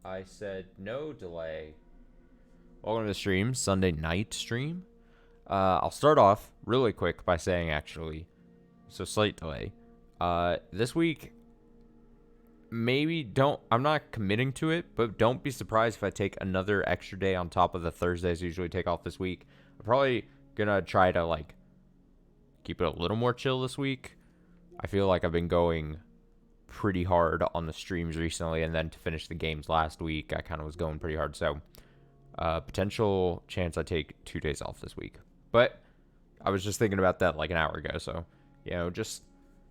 I said no delay. Welcome to the stream, Sunday night stream. I'll start off really quick by saying actually, so slight delay. This week, maybe don't, I'm not committing to it, but don't be surprised if I take another extra day on top of the Thursdays I usually take off this week. I'm probably gonna try to like keep it a little more chill this week. I feel like I've been going pretty hard on the streams recently, and then to finish the games last week, I kind of was going pretty hard. So, potential chance I take 2 days off this week. But I was just thinking about that like an hour ago. So, just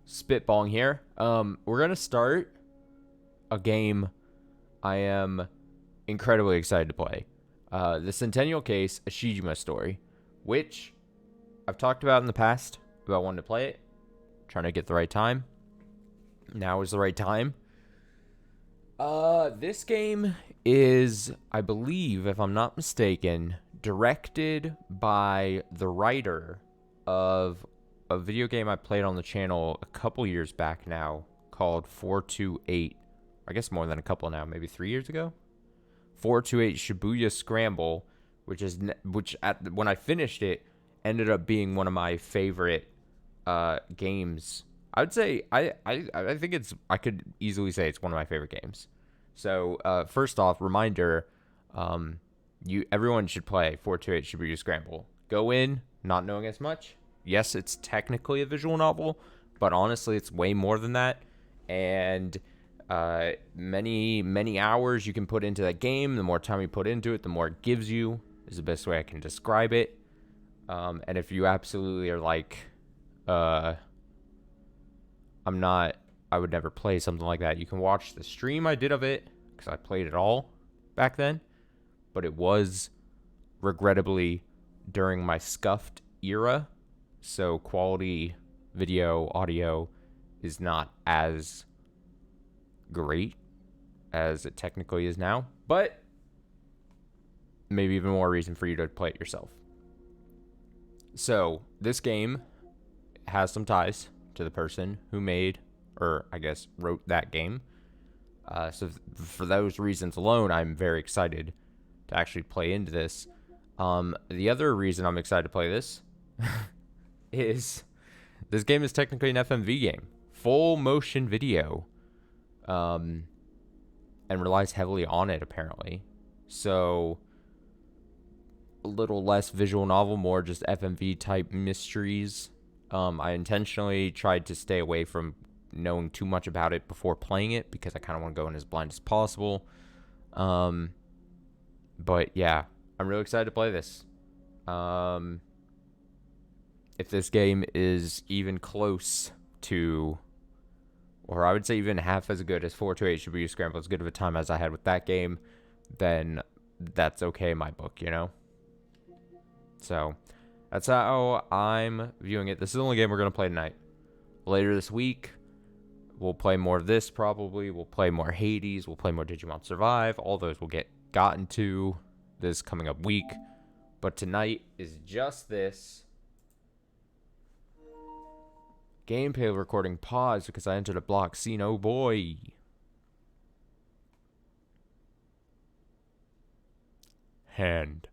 spitballing here. We're gonna start a game I am incredibly excited to play. The Centennial case, a Shijima story, which I've talked about in the past about wanting to play it, trying to get the right time. Now is the right time. This game is, I believe, if I'm not mistaken, directed by the writer of a video game I played on the channel a couple years back now called 428. I guess more than a couple now, maybe 3 years ago. 428 Shibuya Scramble, which when I finished it, ended up being one of my favorite games. I would say I think I could easily say it's one of my favorite games. So first off, reminder, everyone should play 428 Shibuya Scramble. Go in not knowing as much. Yes, it's technically a visual novel, but honestly, it's way more than that. And many hours you can put into that game. The more time you put into it, the more it gives you, is the best way I can describe it. And if you absolutely are like, I would never play something like that, you can watch the stream I did of it, because I played it all back then. But it was regrettably during my scuffed era, so quality video, audio is not as great as it technically is now, but maybe even more reason for you to play it yourself. So this game has some ties to the person who made, or I guess wrote that game. So for those reasons alone, I'm very excited to actually play into this. The other reason I'm excited to play this is this game is technically an FMV game, full motion video, and relies heavily on it apparently. So a little less visual novel, more just FMV type mysteries. I intentionally tried to stay away from knowing too much about it before playing it because I kind of want to go in as blind as possible. But yeah, I'm really excited to play this. If this game is even close to, or I would say even half as good as 428 Shibuya Scramble, as good of a time as I had with that game, then that's okay in my book, So that's how I'm viewing it. This is the only game we're going to play tonight. Later this week, we'll play more of this probably. We'll play more Hades. We'll play more Digimon Survive. All those will get gotten to this coming up week. But tonight is just this. Gameplay recording paused because I entered a block scene. Oh boy. Hand.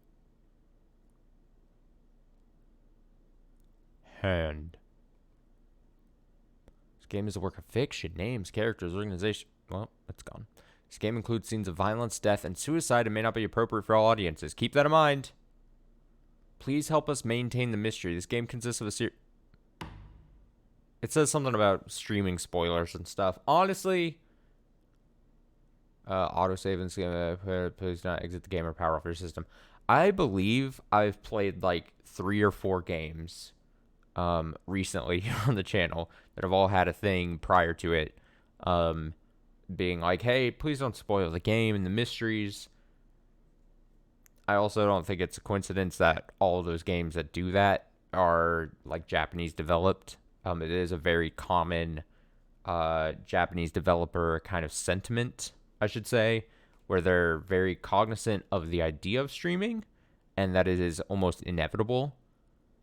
This game is a work of fiction. Names, characters, organization. Well, it's gone. This game includes scenes of violence, death, and suicide and may not be appropriate for all audiences. Keep that in mind. Please help us maintain the mystery. This game consists of a series. It says something about streaming spoilers and stuff. Honestly, autosave in this game. Please not exit the game or power off your system. I believe I've played like 3 or 4 games recently here on the channel that have all had a thing prior to it being like, hey, please don't spoil the game and the mysteries. I also don't think it's a coincidence that all of those games that do that are like Japanese developed. It is a very common Japanese developer kind of sentiment, I should say, where they're very cognizant of the idea of streaming and that it is almost inevitable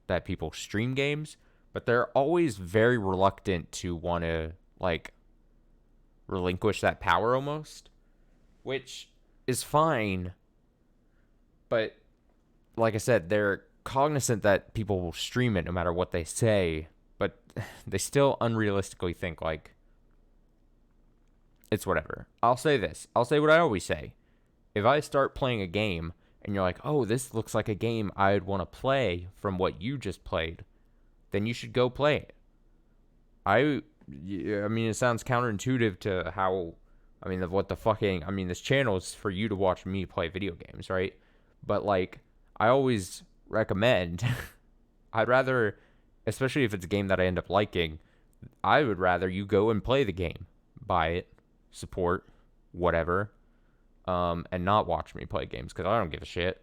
that people stream games, but they're always very reluctant to want to like relinquish that power almost, which is fine, but like I said, they're cognizant that people will stream it no matter what they say, but they still unrealistically think like it's whatever. I'll say this. I'll say what I always say. If I start playing a game and you're like, "Oh, this looks like a game I'd want to play from what you just played," then you should go play it. I mean, it sounds counterintuitive to how, I mean, what the fucking, I mean, this channel is for you to watch me play video games, right? But, like, I always recommend, I'd rather, especially if it's a game that I end up liking, I would rather you go and play the game, buy it, support, whatever, and not watch me play games, because I don't give a shit.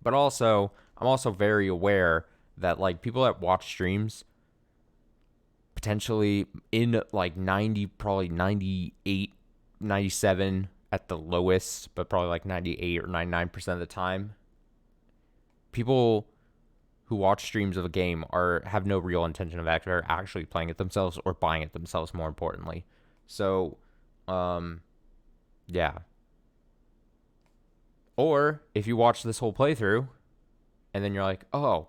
But also, I'm also very aware that, like, people that watch streams, potentially in like 90, probably 98, 97 at the lowest, but probably like 98 or 99% of the time, people who watch streams of a game have no real intention of actually playing it themselves or buying it themselves, more importantly. So, yeah. Or if you watch this whole playthrough and then you're like, oh,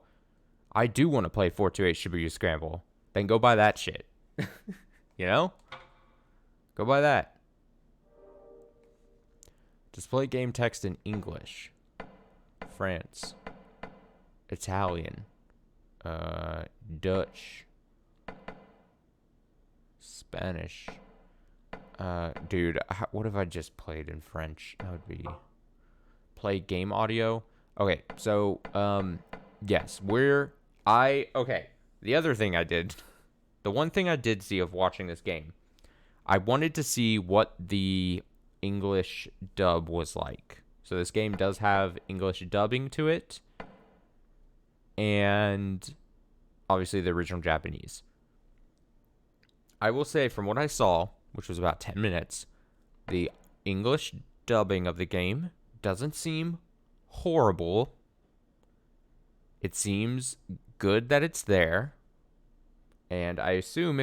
I do want to play 428 Shibuya Scramble, then go buy that shit. You know? Go buy that. Display game text in English, France, Italian, Dutch, Spanish. Dude, what if I just played in French? That would be play game audio. Okay, so yes, okay. The other thing I did, the one thing I did see of watching this game, I wanted to see what the English dub was like. So this game does have English dubbing to it, and obviously the original Japanese. I will say, from what I saw, which was about 10 minutes, the English dubbing of the game doesn't seem horrible. It seems good that it's there. And I assume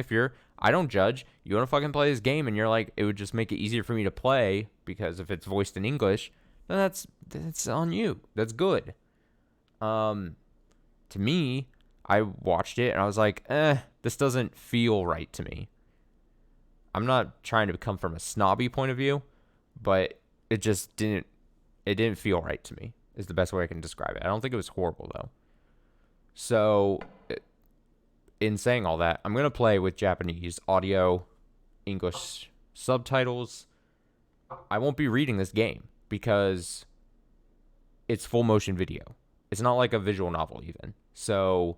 I don't judge. You want to fucking play this game and you're like, it would just make it easier for me to play because if it's voiced in English, then that's on you. That's good. To me, I watched it and I was like, this doesn't feel right to me. I'm not trying to come from a snobby point of view, but it just didn't feel right to me, is the best way I can describe it. I don't think it was horrible, though. So, in saying all that, I'm going to play with Japanese audio, English subtitles. I won't be reading this game because it's full motion video. It's not like a visual novel, even. So,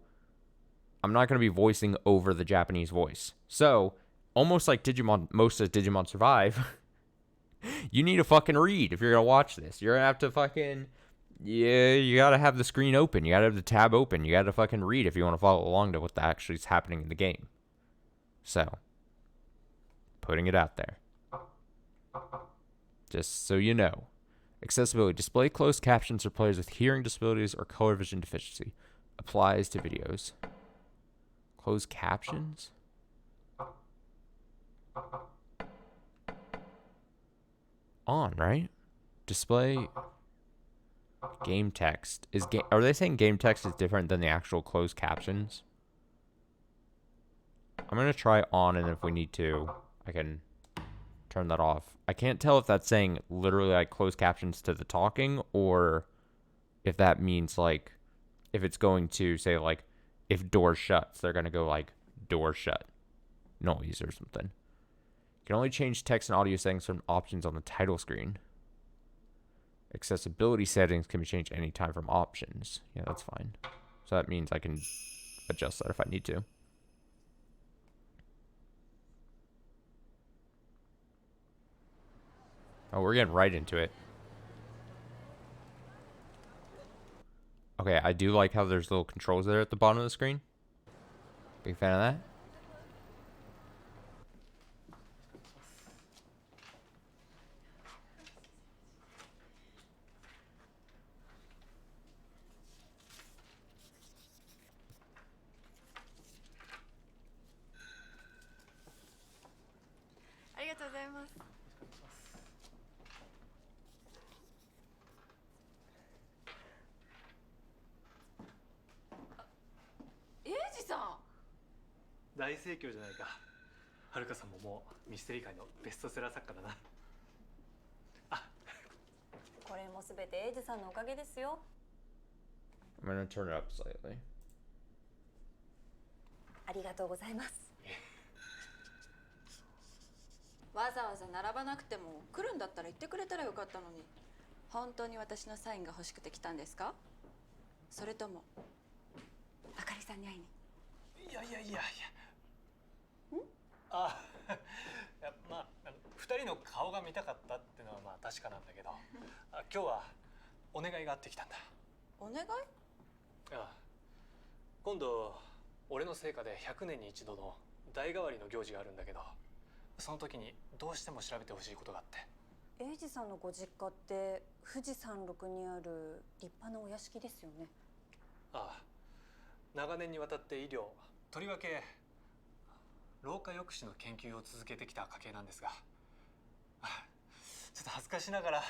I'm not going to be voicing over the Japanese voice. So, almost like most of Digimon Survive, you need to fucking read if you're going to watch this. You're going to have to fucking, yeah, you got to have the screen open. You got to have the tab open. You got to fucking read if you want to follow along to what actually is happening in the game. So, putting it out there. Just so you know. Accessibility. Display closed captions for players with hearing disabilities or color vision deficiency. Applies to videos. Closed captions? On, right? Display game text. Are they saying game text is different than the actual closed captions? I'm going to try on, and if we need to, I can turn that off. I can't tell if that's saying literally like closed captions to the talking, or if that means like if it's going to say like if door shuts, they're going to go like door shut noise or something. You can only change text and audio settings from options on the title screen. Accessibility settings can be changed anytime from options. Yeah, that's fine. So that means I can adjust that if I need to. Oh, we're getting right into it. Okay, I do like how there's little controls there at the bottom of the screen. Big fan of that. 大盛況じゃないか。はるかさんももうミステリー界のベストセラー作家だな。あ、これもすべてエイジさんのおかげですよ。I'm gonna turn it up slightly. ありがとうございます。わざわざ並ばなくても来るんだったら言ってくれたらよかったのに。本当に私のサインが欲しくて来たんですか？それともあかりさんに会いに。いや。あ、いやまあ2人の顔が見たかったってのはまあ確かなんだけど、今日はお願いがあってきたんだ。お願い？今度俺の生家で100年に一度の代替わりの行事があるんだけど、その時にどうしても調べてほしいことがあって。エイジさんのご実家って富士山麓にある立派なお屋敷ですよね。長年にわたって医療、とりわけ老化抑止の研究を続けてきた家系なんですが、ちょっと恥ずかしながら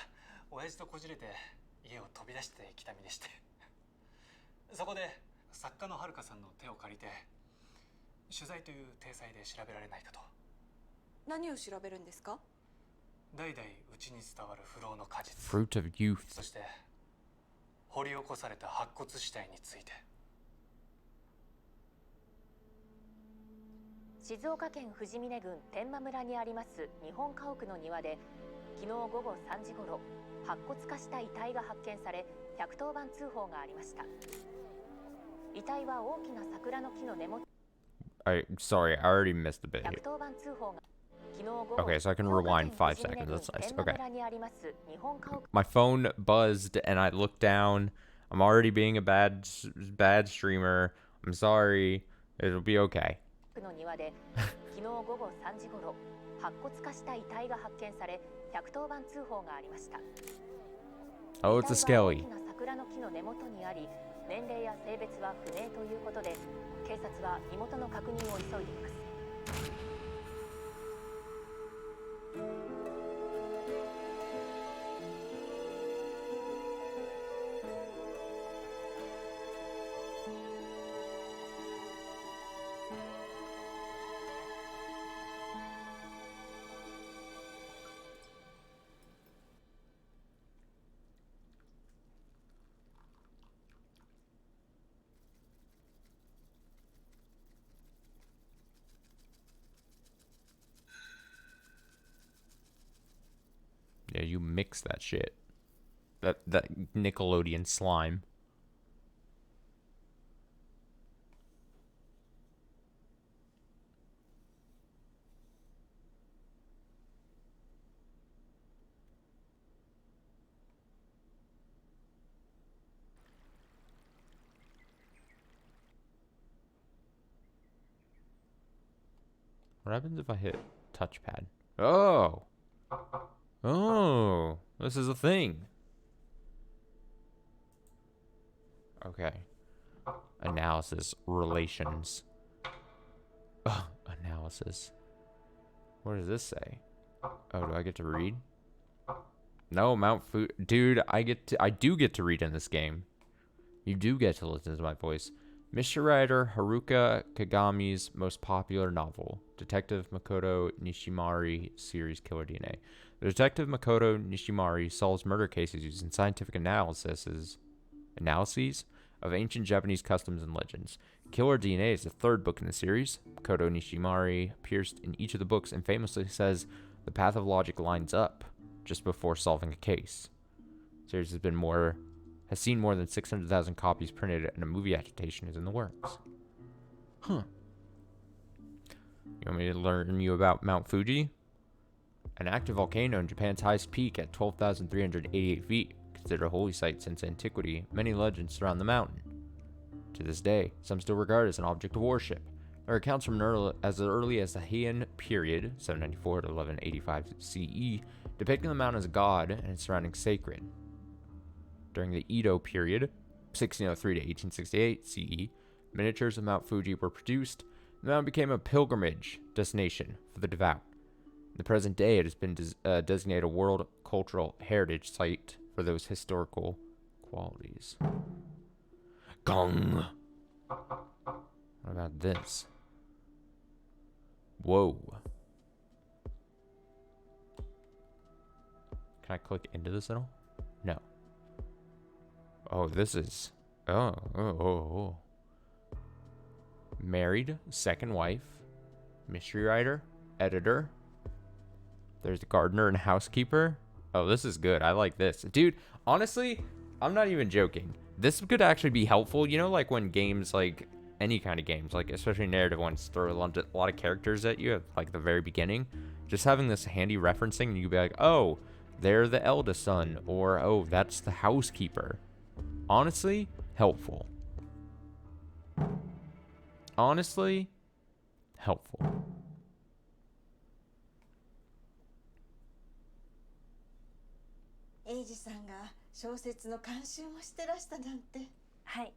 親父とこじれて家を飛び出してきた身でして、そこで作家のはるかさんの手を借りて取材という体裁で調べられないかと。何を調べるんですか？代々うちに伝わる不老の果実、 Fruit of youth. そして掘り起こされた白骨死体について。静岡県富士峰郡天満村にあります日本家屋の庭で昨日午後3時ごろ白骨化した遺体が発見され110番通報がありました。遺体は大きな桜の木の根元。 Sorry, I already missed a bit here. 110番通報が Okay, so I can rewind 5 seconds. That's nice. Okay. My phone buzzed and I looked down. I'm already being a bad streamer. I'm sorry. It'll be okay. の庭で昨日午後3時ごろ白骨化した遺体が発見され110番通報がありました。 Oh, it's a skelly. 大きな桜の木の根元にあり、年齢や性別は不明ということで、警察は身元の確認を急いでいます。Yeah, you mix that shit. That Nickelodeon slime. What happens if I hit touchpad? Oh! Oh! This is a thing. Okay. Analysis. Relations. Ugh, analysis. What does this say? Oh, do I get to read? No, Mount Fu... Dude, I do get to read in this game. You do get to listen to my voice. Mystery writer Haruka Kagami's most popular novel, Detective Makoto Nishimari series Killer DNA. The Detective Makoto Nishimari solves murder cases using scientific analyses of ancient Japanese customs and legends. Killer DNA is the third book in the series. Makoto Nishimari appears in each of the books and famously says the path of logic lines up just before solving a case. The series has seen more than 600,000 copies printed, and a movie adaptation is in the works. Huh. You want me to learn you about Mount Fuji? An active volcano in Japan's highest peak at 12,388 feet, considered a holy site since antiquity. Many legends surround the mountain. To this day, some still regard it as an object of worship. There are accounts from as early as the Heian period, 794 to 1185 CE, depicting the mountain as a god and its surroundings sacred. During the Edo period, 1603 to 1868 CE, miniatures of Mount Fuji were produced. The mountain became a pilgrimage destination for the devout. In the present day, it has been designated a World Cultural Heritage Site for those historical qualities. Gong! What about this? Whoa. Can I click into this at all? No. Oh, this is... Oh. Married, second wife, mystery writer, editor. There's the gardener and housekeeper. Oh, this is good. I like this. Dude, honestly, I'm not even joking. This could actually be helpful. You know, like when games, like any kind of games, like especially narrative ones, throw a lot of characters at you at like the very beginning. Just having this handy referencing, and you could be like, oh, they're the eldest son, or oh, that's the housekeeper. Honestly, helpful. Honestly, helpful.エイジさんが小説の監修もしてらしたなんて。はい。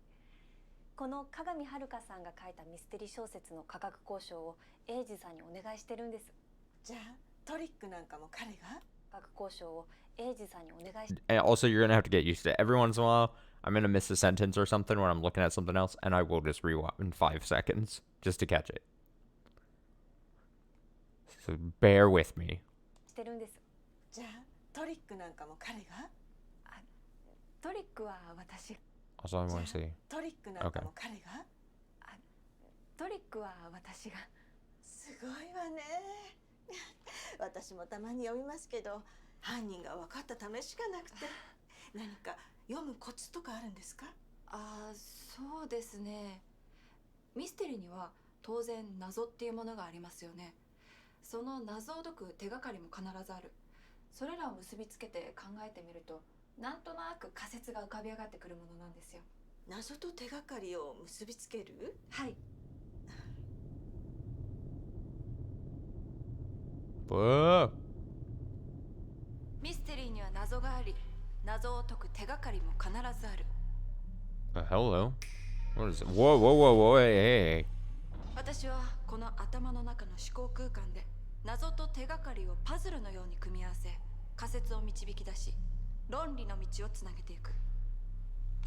この加賀美遥さんが書いたミステリー小説の価格交渉をエイジさんにお願いしてるんです。じゃあトリックなんかも彼が？価格交渉をエイジさんにお願いし。And also, you're gonna have to get used to it. Every once in a while, I'm gonna miss a sentence or something when I'm looking at something else, and I will just rewind in 5 seconds just to catch it. So bear with me. してるんです。じゃあトリックなんかも彼が？トリックは私。Also, I want to say. トリックなんかも彼が？トリックは私が。すごいわね。私もたまに読みますけど、犯人が分かった試しがなくて。何か読むコツとかあるんですか？そうですね。ミステリーには当然謎っていうものがありますよね。その謎を解く手がかりも必ずある。それらを結びつけて考えてみると、なんとなく仮説が浮かび上がってくるものなんですよ。謎と手がかりを結びつける？はい。Whoa. ミステリーには謎があり、謎を解く手がかりも必ずある。Hello. What is it? Whoa. Hey. 私はこの頭の中の思考空間で謎と手がかりをパズルのように組み合わせ、仮説を導き出し、論理の道をつなげていく。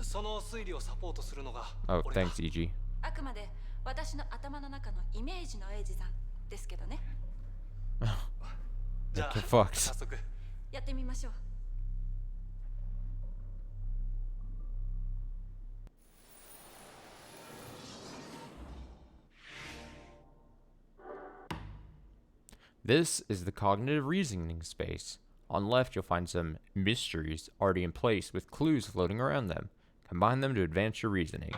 その推理をサポートするのが Oh, 俺だ。 thanks, EG. あくまで私の頭の中のイメージのエイジさんですけどね。じゃあ Get fucked. 早速。やってみましょう。This is the cognitive reasoning space. On the left, you'll find some mysteries already in place with clues floating around them. Combine them to advance your reasoning.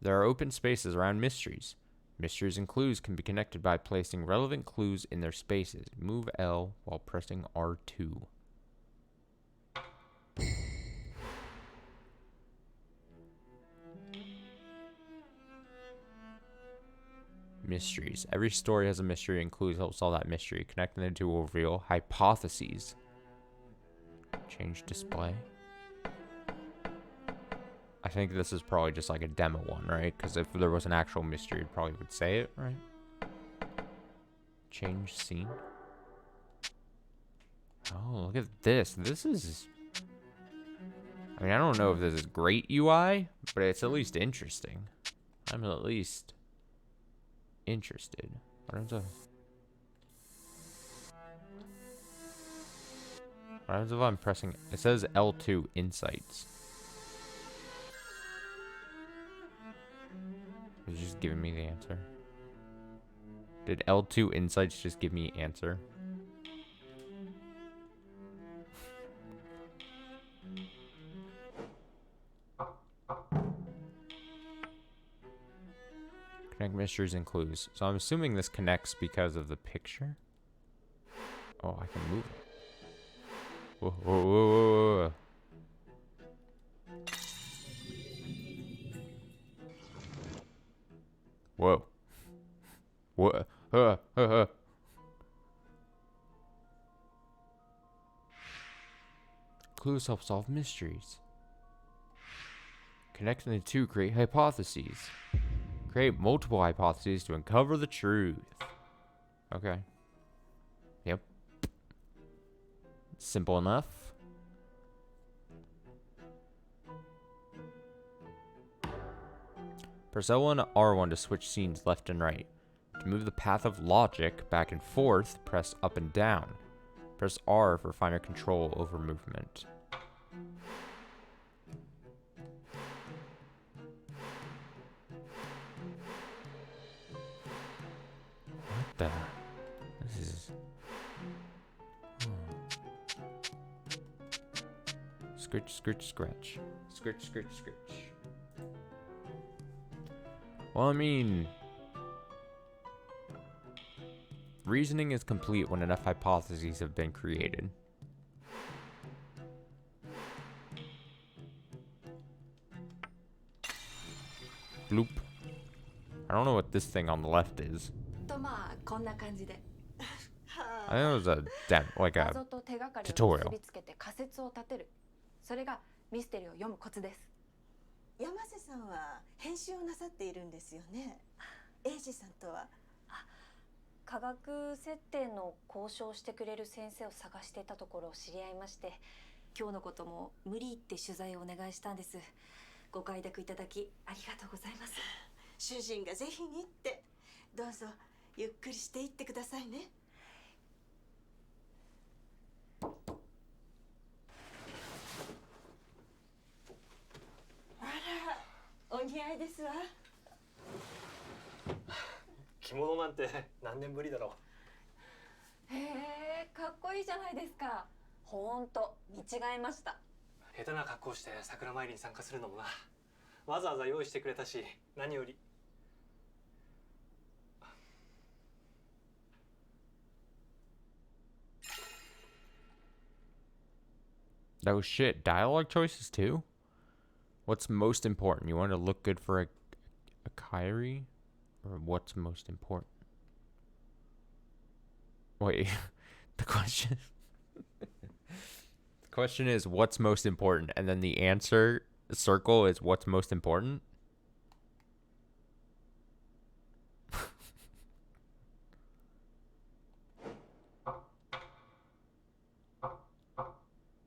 There are open spaces around mysteries. Mysteries and clues can be connected by placing relevant clues in their spaces. Move L while pressing R2. Mysteries. Every story has a mystery and clues help solve that mystery. Connecting them to will reveal hypotheses. Change display. I think this is probably just like a demo one, right? Because if there was an actual mystery, it probably would say it, right? Change scene. Oh, look at this. This is... I mean, I don't know if this is great UI, but it's at least interesting. I'm at least interested. What happens if I'm pressing... It says L2 Insights. It's just giving me the answer. Did L2 Insights just give me answer? Connect mysteries and clues. So I'm assuming this connects because of the picture. Oh, I can move it. Whoa. Whoa. What? Clues help solve mysteries. Connecting the two create hypotheses. Create multiple hypotheses to uncover the truth. Okay. Yep. Simple enough. Press L1 R1 to switch scenes left and right. To move the path of logic back and forth, press up and down. Press R for finer control over movement. What the? This is... Scritch, scritch, scratch. Scritch, scritch, scritch. Well, I mean... Reasoning is complete when enough hypotheses have been created. Bloop. I don't know what this thing on the left is. とまあこんな感じで I think it was a like a 謎と手がかりを tutorial. 結びつけて仮説を立てる。それがミステリーを読むコツです。山瀬さんは編集をなさっているんですよね。英二さんとは。科学設定の交渉してくれる先生を探していたところ知り合いまして、今日のことも無理言って取材をお願いしたんです。ご快諾いただきありがとうございます。主人がぜひにって。どうぞゆっくりしていってくださいね。あら、お似合いですわ。着物なんて何年ぶりだろへえ、かっこいいじゃないですか。ほんと見違えました。う。下手な格好して桜参りに参加するのもな。わざわざ用意してくれたし、何より。Oh shit, dialogue choices too? What's most important? You want to look good for a Kyrie? Or what's most important? Wait, the question... the question is what's most important, and then the answer circle is what's most important?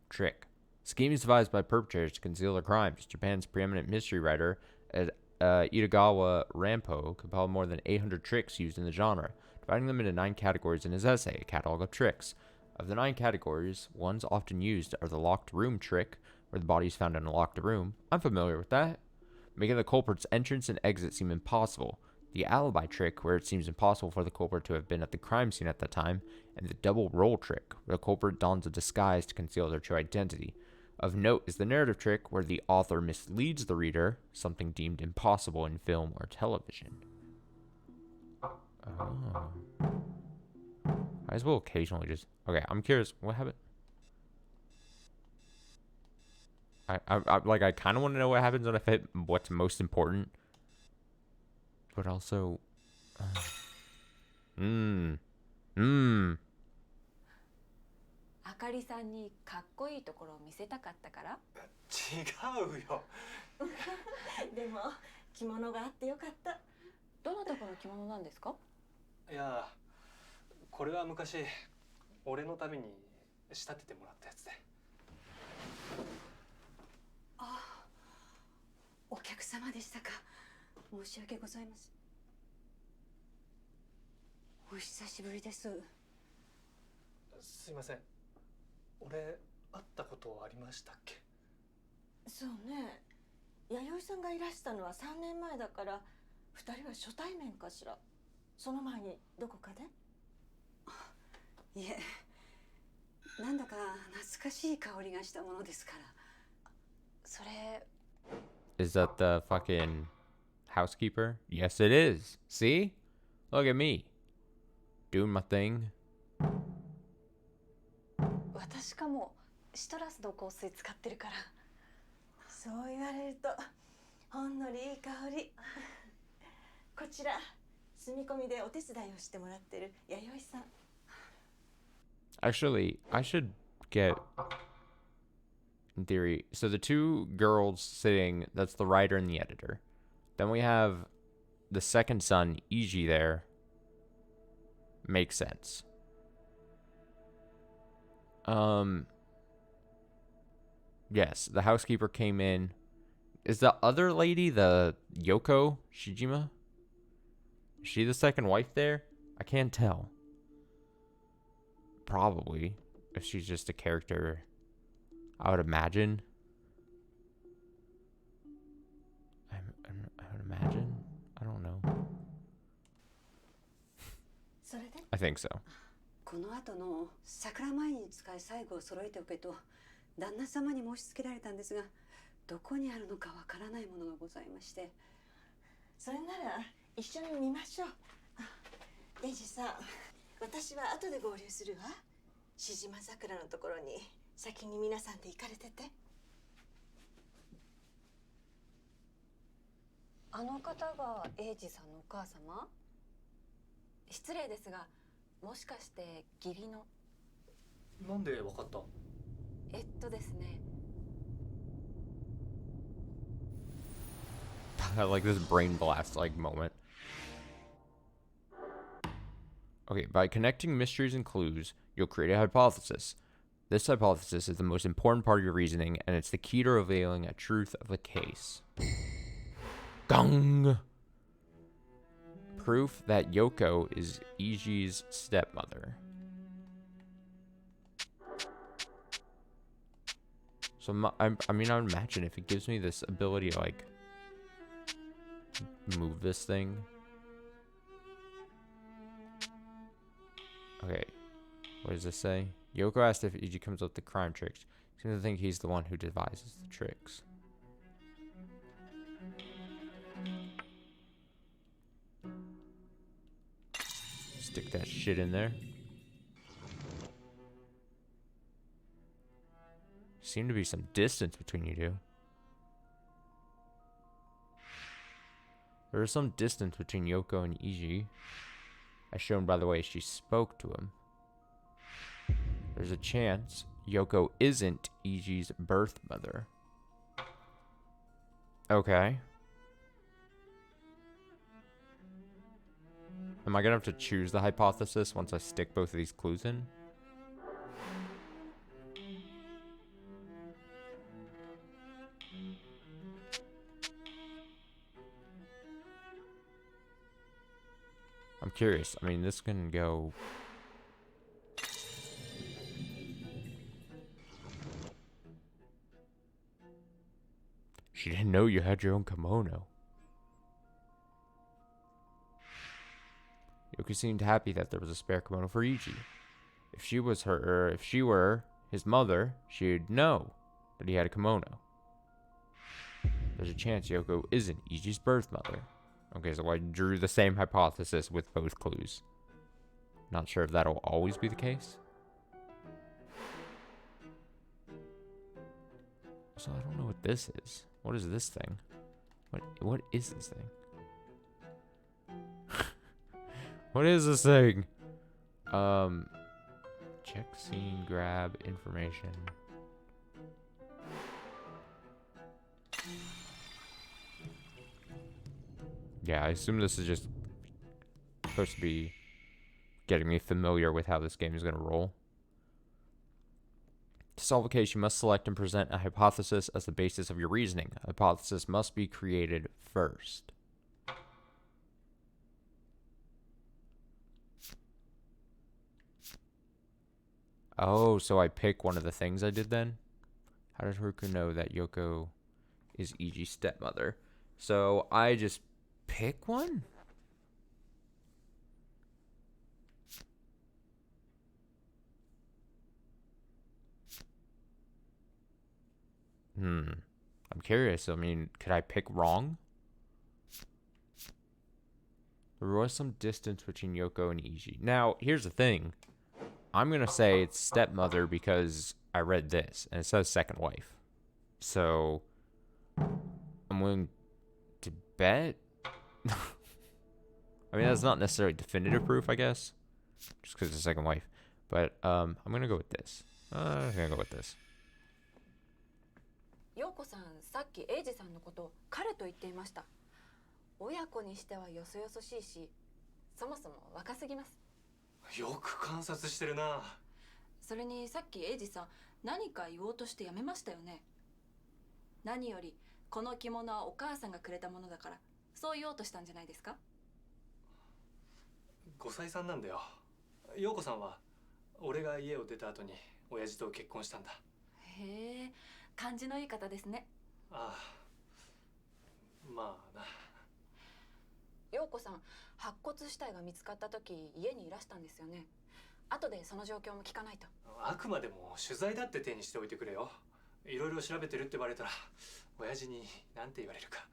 Trick. Scheme is devised by perpetrators to conceal their crimes. Japan's preeminent mystery writer, Itagawa Rampo, compiled more than 800 tricks used in the genre, dividing them into 9 categories in his essay, A Catalog of Tricks. Of the 9 categories, ones often used are the locked room trick, where the body is found in a locked room. I'm familiar with that. Making the culprit's entrance and exit seem impossible. The alibi trick, where it seems impossible for the culprit to have been at the crime scene at that time. And the double role trick, where the culprit dons a disguise to conceal their true identity. Of note is the narrative trick, where the author misleads the reader, something deemed impossible in film or television. Oh. Might as well occasionally just... Okay, I'm curious. What happened? I kind of want to know what happens when I fit what's most important. But also...あかりさんにかっこいいところを見せたかったから。違うよ。でも着物があってよかった。どなたかの着物なんですか？いや、これは昔俺のために仕立ててもらったやつで。ああ、お客様でしたか。申し訳ございません。お久しぶりです。すいません。俺会ったことありましたっけ？そうね。弥生さんがいらしたのは3年前だから、2人は初対面かしら。その前にどこかで？いえ、なんだか懐かしい香りがしたものですから。それ Is that the fucking housekeeper? Yes, it is. See? Look at me. Doing my thing. 私かもシトラスの香水使ってるから。そう言われるとほんのりいい香り。こちら住み込みでお手伝いをしてもらってる弥生さん。Actually, I should get, in theory, so the 2 girls sitting, that's the writer and the editor. Then we have the second son, Iji, there. Makes sense. Yes, the housekeeper came in. Is the other lady the Yoko Shijima? Is she the second wife there? I can't tell. Probably. If she's just a character, I would imagine. I would imagine. I don't know. それで I think so. この後の桜前に使い最後を揃えておけと旦那様に申し付けられたんですが、どこにあるのかわからないものがございまして。それなら一緒に見ましょう。エイジさん、私は後で合流するわ。しじま桜のところに先に皆さんで行かれてて。あの方が英二さんのお母様？失礼ですが、もしかして義理の？なんでわかった？ですね。Like this brain blast like moment. Okay, by connecting mysteries and clues, you'll create a hypothesis. This hypothesis is the most important part of your reasoning, and it's the key to revealing a truth of the case. Gong! Proof that Yoko is Iji's stepmother. So, I mean, I would imagine if it gives me this ability to, like, move this thing. Okay, what does this say? Yoko asked if Iji comes up with the crime tricks. He seems to think he's the one who devises the tricks. Stick that shit in there. Seem to be some distance between you two. There is some distance between Yoko and Iji, as shown by the way she spoke to him. There's a chance Yoko isn't Iji's birth mother. Okay. Am I gonna have to choose the hypothesis once I stick both of these clues in? I'm curious. I mean, this can go... She didn't know you had your own kimono. Yoko seemed happy that there was a spare kimono for Iji. If she were his mother, she'd know that he had a kimono. There's a chance Yoko isn't Iji's birth mother. Okay, so I drew the same hypothesis with both clues. Not sure if that'll always be the case. So I don't know what this is. What is this thing? What is this thing? What is this thing? Check scene, grab information. Yeah, I assume this is just supposed to be getting me familiar with how this game is going to roll. To solve a case, you must select and present a hypothesis as the basis of your reasoning. A hypothesis must be created first. Oh, so I pick one of the things I did then? How does Haruka know that Yoko is Iji's stepmother? So I just pick one? I'm curious. I mean, could I pick wrong? There was some distance between Yoko and Iji. Now, here's the thing. I'm going to say it's stepmother because I read this, and it says second wife. So, I'm willing to bet. I mean, that's not necessarily definitive proof, I guess. Just because it's a second wife. But, I'm going to go with this. I'm going to go with this. 陽子さん、さっきエイジさんのこと彼と言っていました。親子にしてはよそよそしいし、そもそも若すぎます。よく観察してるな。それにさっきエイジさん何か言おうとしてやめましたよね。何よりこの着物はお母さんがくれたものだから、そう言おうとしたんじゃないですか。5歳さんなんだよ。陽子さんは俺が家を出た後に親父と結婚したんだ。へえ、感じのいい方ですね。ああ、まあな。陽子さん、白骨死体が見つかった時家にいらしたんですよね。後でその状況も聞かないと。あくまでも取材だって手にしておいてくれよ。いろいろ調べてるってバレたら親父に何て言われるか。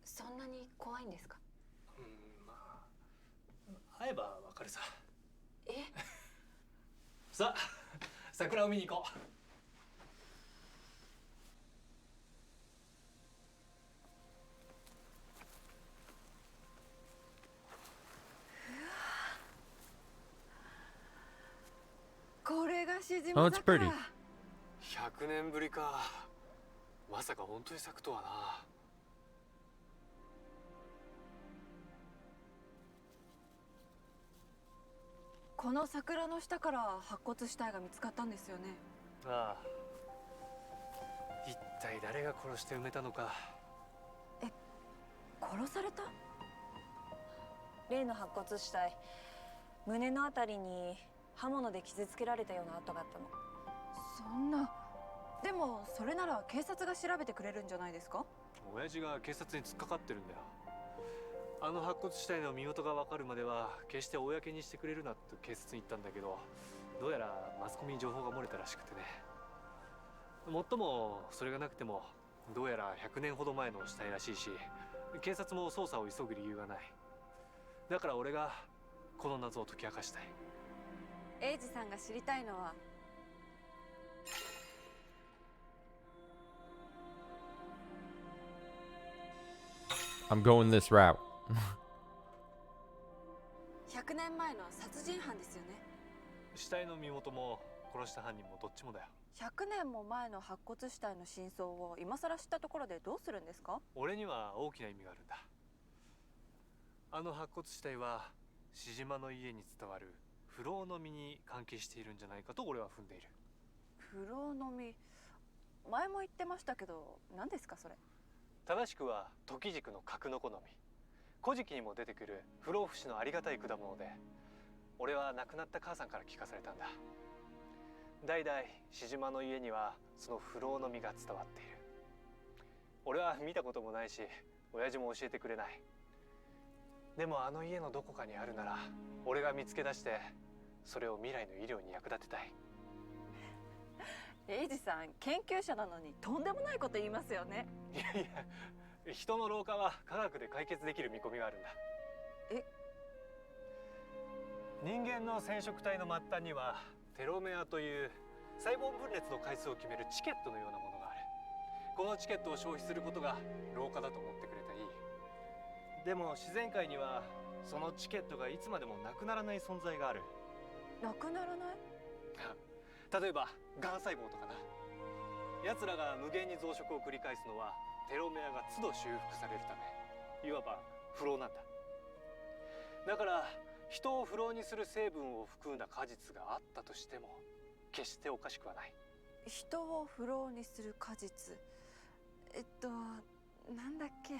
そんなに怖いんですか？まあ会えばわかるさ。え？さあ桜を見に行こう。これがしじ Oh, ま it's 桜。 pretty. 100年ぶりか。まさか本当に咲くとはな。この桜の下から白骨死体が見つかったんですよね。ああ、一体誰が殺して埋めたのか。殺された？例の白骨死体、胸のあたりに刃物で傷つけられたような跡があったの。そんな。でもそれなら警察が調べてくれるんじゃないですか？親父が警察に突っかかってるんだよ。あの白骨死体の身元が分かるまでは決して公にしてくれるなって警察に言ったんだけど、どうやらマスコミに情報が漏れたらしくてね。もっともそれがなくてもどうやら100年ほど前の死体らしいし、警察も捜査を急ぐ理由がない。だから俺がこの謎を解き明かしたい。英二さんが知りたいのは、I'm going this route. 100年前の殺人犯ですよね。死体の身元も殺した犯人もどっちもだよ。100年も前の白骨死体の真相を今更知ったところでどうするんですか？俺には大きな意味があるんだ。あの白骨死体はシジマの家に伝わる不老の実に関係しているんじゃないかと俺は踏んでいる。不老の実、前も言ってましたけど何ですかそれ？正しくは時軸の角の子の実。古事記にも出てくる不老不死のありがたい果物で、俺は亡くなった母さんから聞かされたんだ。代々シジマの家にはその不老の実が伝わっている。俺は見たこともないし親父も教えてくれない。でもあの家のどこかにあるなら俺が見つけ出してそれを未来の医療に役立てたい。英二さん研究者なのにとんでもないこと言いますよね。いやいや、人の老化は科学で解決できる見込みがあるんだ。え？人間の染色体の末端にはテロメアという細胞分裂の回数を決めるチケットのようなものがある。このチケットを消費することが老化だと思ってくれていい。でも自然界にはそのチケットがいつまでもなくならない存在がある。なくならない？例えばがん細胞とかな。奴らが無限に増殖を繰り返すのはテロメアが都度修復されるため、いわば不老なんだ。だから人を不老にする成分を含んだ果実があったとしても決しておかしくはない。人を不老にする果実、なんだっけ。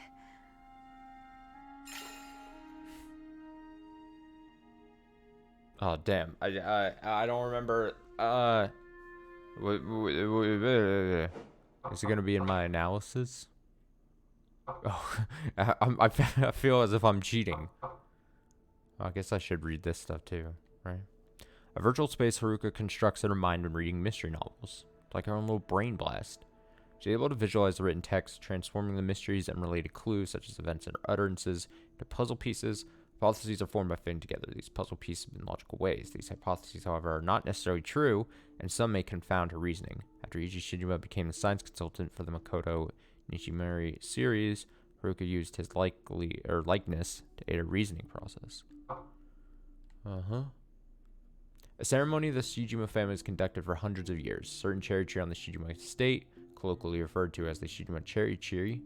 Oh damn! I don't remember. Is it gonna be in my analysis? Oh, I feel as if I'm cheating. I guess I should read this stuff too, right? A virtual space Haruka constructs in her mind when reading mystery novels, like her own little brain blast. She's able to visualize the written text, transforming the mysteries and related clues, such as events and utterances, into puzzle pieces. Hypotheses are formed by fitting together these puzzle pieces in logical ways. These hypotheses, however, are not necessarily true, and some may confound her reasoning. After Eiji Shijima became the science consultant for the Makoto Nishimori series, Haruka used his likeness to aid her reasoning process. A ceremony the Shijima family has conducted for hundreds of years. Certain cherry tree on the Shijima estate, colloquially referred to as the Shijima cherry tree,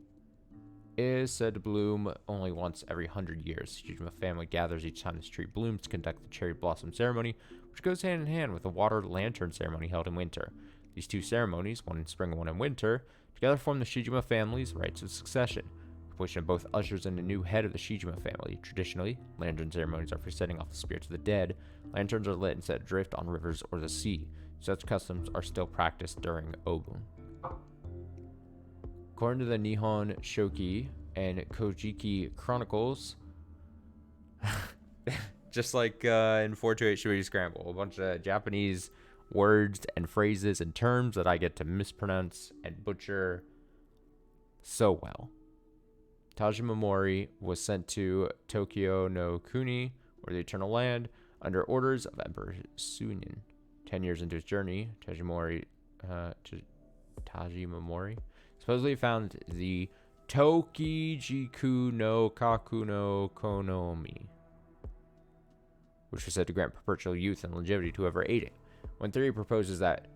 is said to bloom only once every 100 years. The Shijima family gathers each time this tree blooms to conduct the cherry blossom ceremony, which goes hand in hand with the water lantern ceremony held in winter. These two ceremonies, one in spring and one in winter, together form the Shijima family's rites of succession. Completion of both ushers in a new head of the Shijima family. Traditionally, lantern ceremonies are for setting off the spirits of the dead. Lanterns are lit and set adrift on rivers or the sea. Such customs are still practiced during Obun. According to the Nihon Shoki and Kojiki Chronicles, just like in 428 Shibuya Scramble, a bunch of Japanese words and phrases and terms that I get to mispronounce and butcher so well. Tajima Mori was sent to Tokyo no Kuni, or the Eternal Land, under orders of Emperor Suinin. 10 years into his journey, Tajima Mori supposedly found the Tokijiku no Kaku no Konomi, which was said to grant perpetual youth and longevity to whoever ate it. One theory proposes that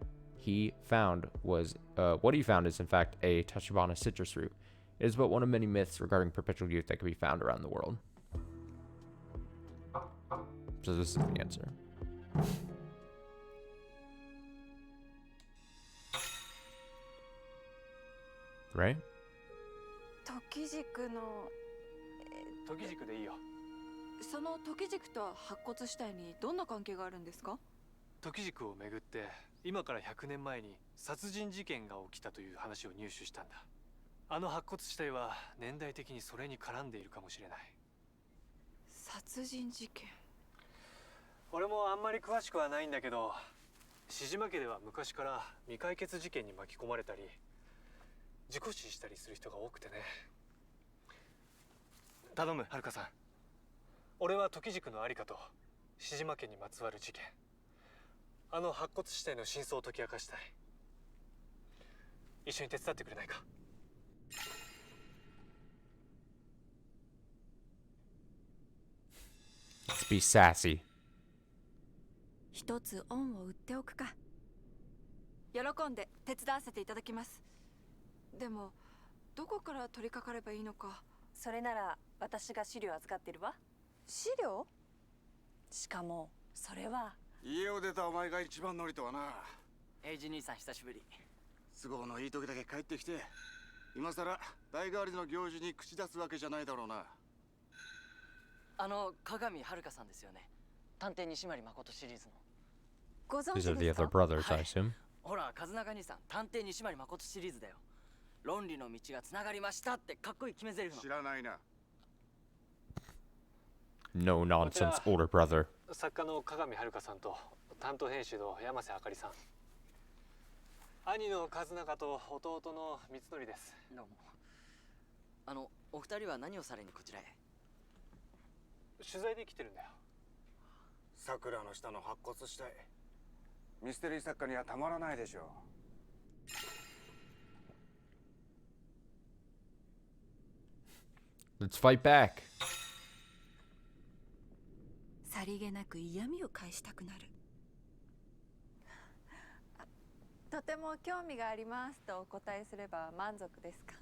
what he found is in fact a Tachibana citrus fruit. It is but one of many myths regarding perpetual youth that can be found around the world. So this is the answer. Right? 時軸の時軸でいいよ。その時軸と白骨死体にどんな関係があるんですか？時軸をめぐって今から100年前に殺人事件が起きたという話を入手したんだ。あの白骨死体は年代的にそれに絡んでいるかもしれない。殺人事件。俺もあんまり詳しくはないんだけど、志島家では昔から未解決事件に巻き込まれたり事故死したりする人が多くてね。頼む、はるかさん。俺は時軸のありかと志島家にまつわる事件、あの白骨死体の真相を解き明かしたい。一緒に手伝ってくれないか。Let's be sassy. 一つ恩を売っておくか。喜んで手伝わせていただきます。でもどこから取り掛かればいいのか。それなら私が資料預かってるわ。資料？しかもそれは家を出たお前が一番乗りとはな。エイジ兄さん久しぶり。都合のいい時だけ帰ってきて、今さら代替わりの行事に口出すわけじゃないだろうな。鏡はるかさんですよね。探偵西成誠シリーズの。ご存 These 知 are the です other か？ brothers, I assume. ほら、和永兄さん、探偵西成誠シリーズだよ。論理の道がつながりましたってかっこいい決め台詞の。知らないな。No nonsense, older brother. 作家の鏡はるかさんと担当編集の山瀬あかりさん、兄の和永と弟の光則です。どうも。お二人は何をされにこちらへ？取材で来てるんだよ。桜の下の白骨死体、ミステリー作家にはたまらないでしょう。Let's fight back. さりげなく嫌味を返したくなる。とても興味がありますとお答えすれば満足ですか？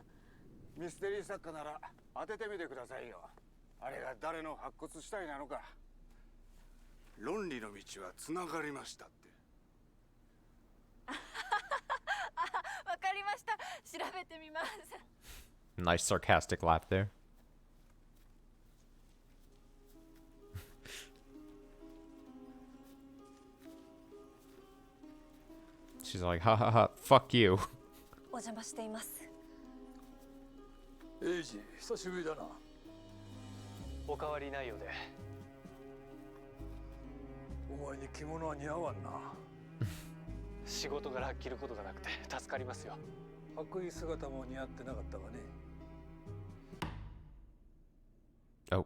ミステリー作家なら当ててみてくださいよ。あれが誰の白骨死体なのか。論理の道はつながりましたって。わかりました。調べてみます。 Nice sarcastic laugh there. She's like, ha ha ha, fuck you. お邪魔しています。エイジ、久しぶりだな。お変わりないようで。お前に着物は似合わんな。仕事柄着ることがなくて助かりますよ。白衣姿も似合ってなかったがね。Oh,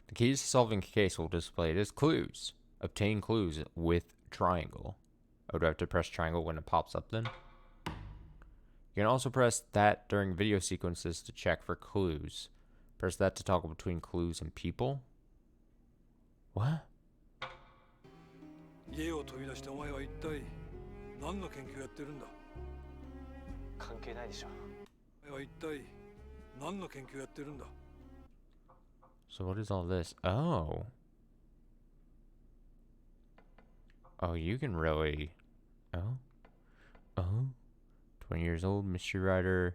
the keys to solving a case will display it as clues. Obtain clues with triangle. Oh, do I have to press triangle when it pops up then? You can also press that during video sequences to check for clues. Press that to toggle between clues and people. What? 家を飛び出してお前は一体何の研究をやってるんだ。関係ないでしょ。お前は一体何の研究をやってるんだ。 So what is all this? Oh. Oh, you can really... Oh? Oh? 20 years old, mystery writer.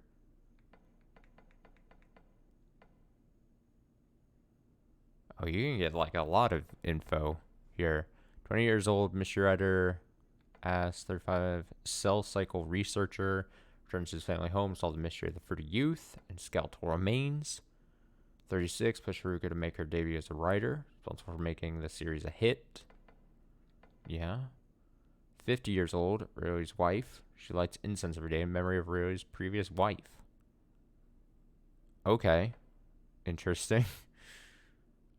Oh, you can get like a lot of info here. 20 years old, mystery writer, as 35, cell cycle researcher, returns to his family home, solves the mystery of the fruit of youth and skeletal remains. 36, pushed Haruka to make her debut as a writer, responsible for making the series a hit. Yeah. 50 years old, Ryo's wife. She lights incense every day in memory of Ryo's previous wife. Okay. Interesting.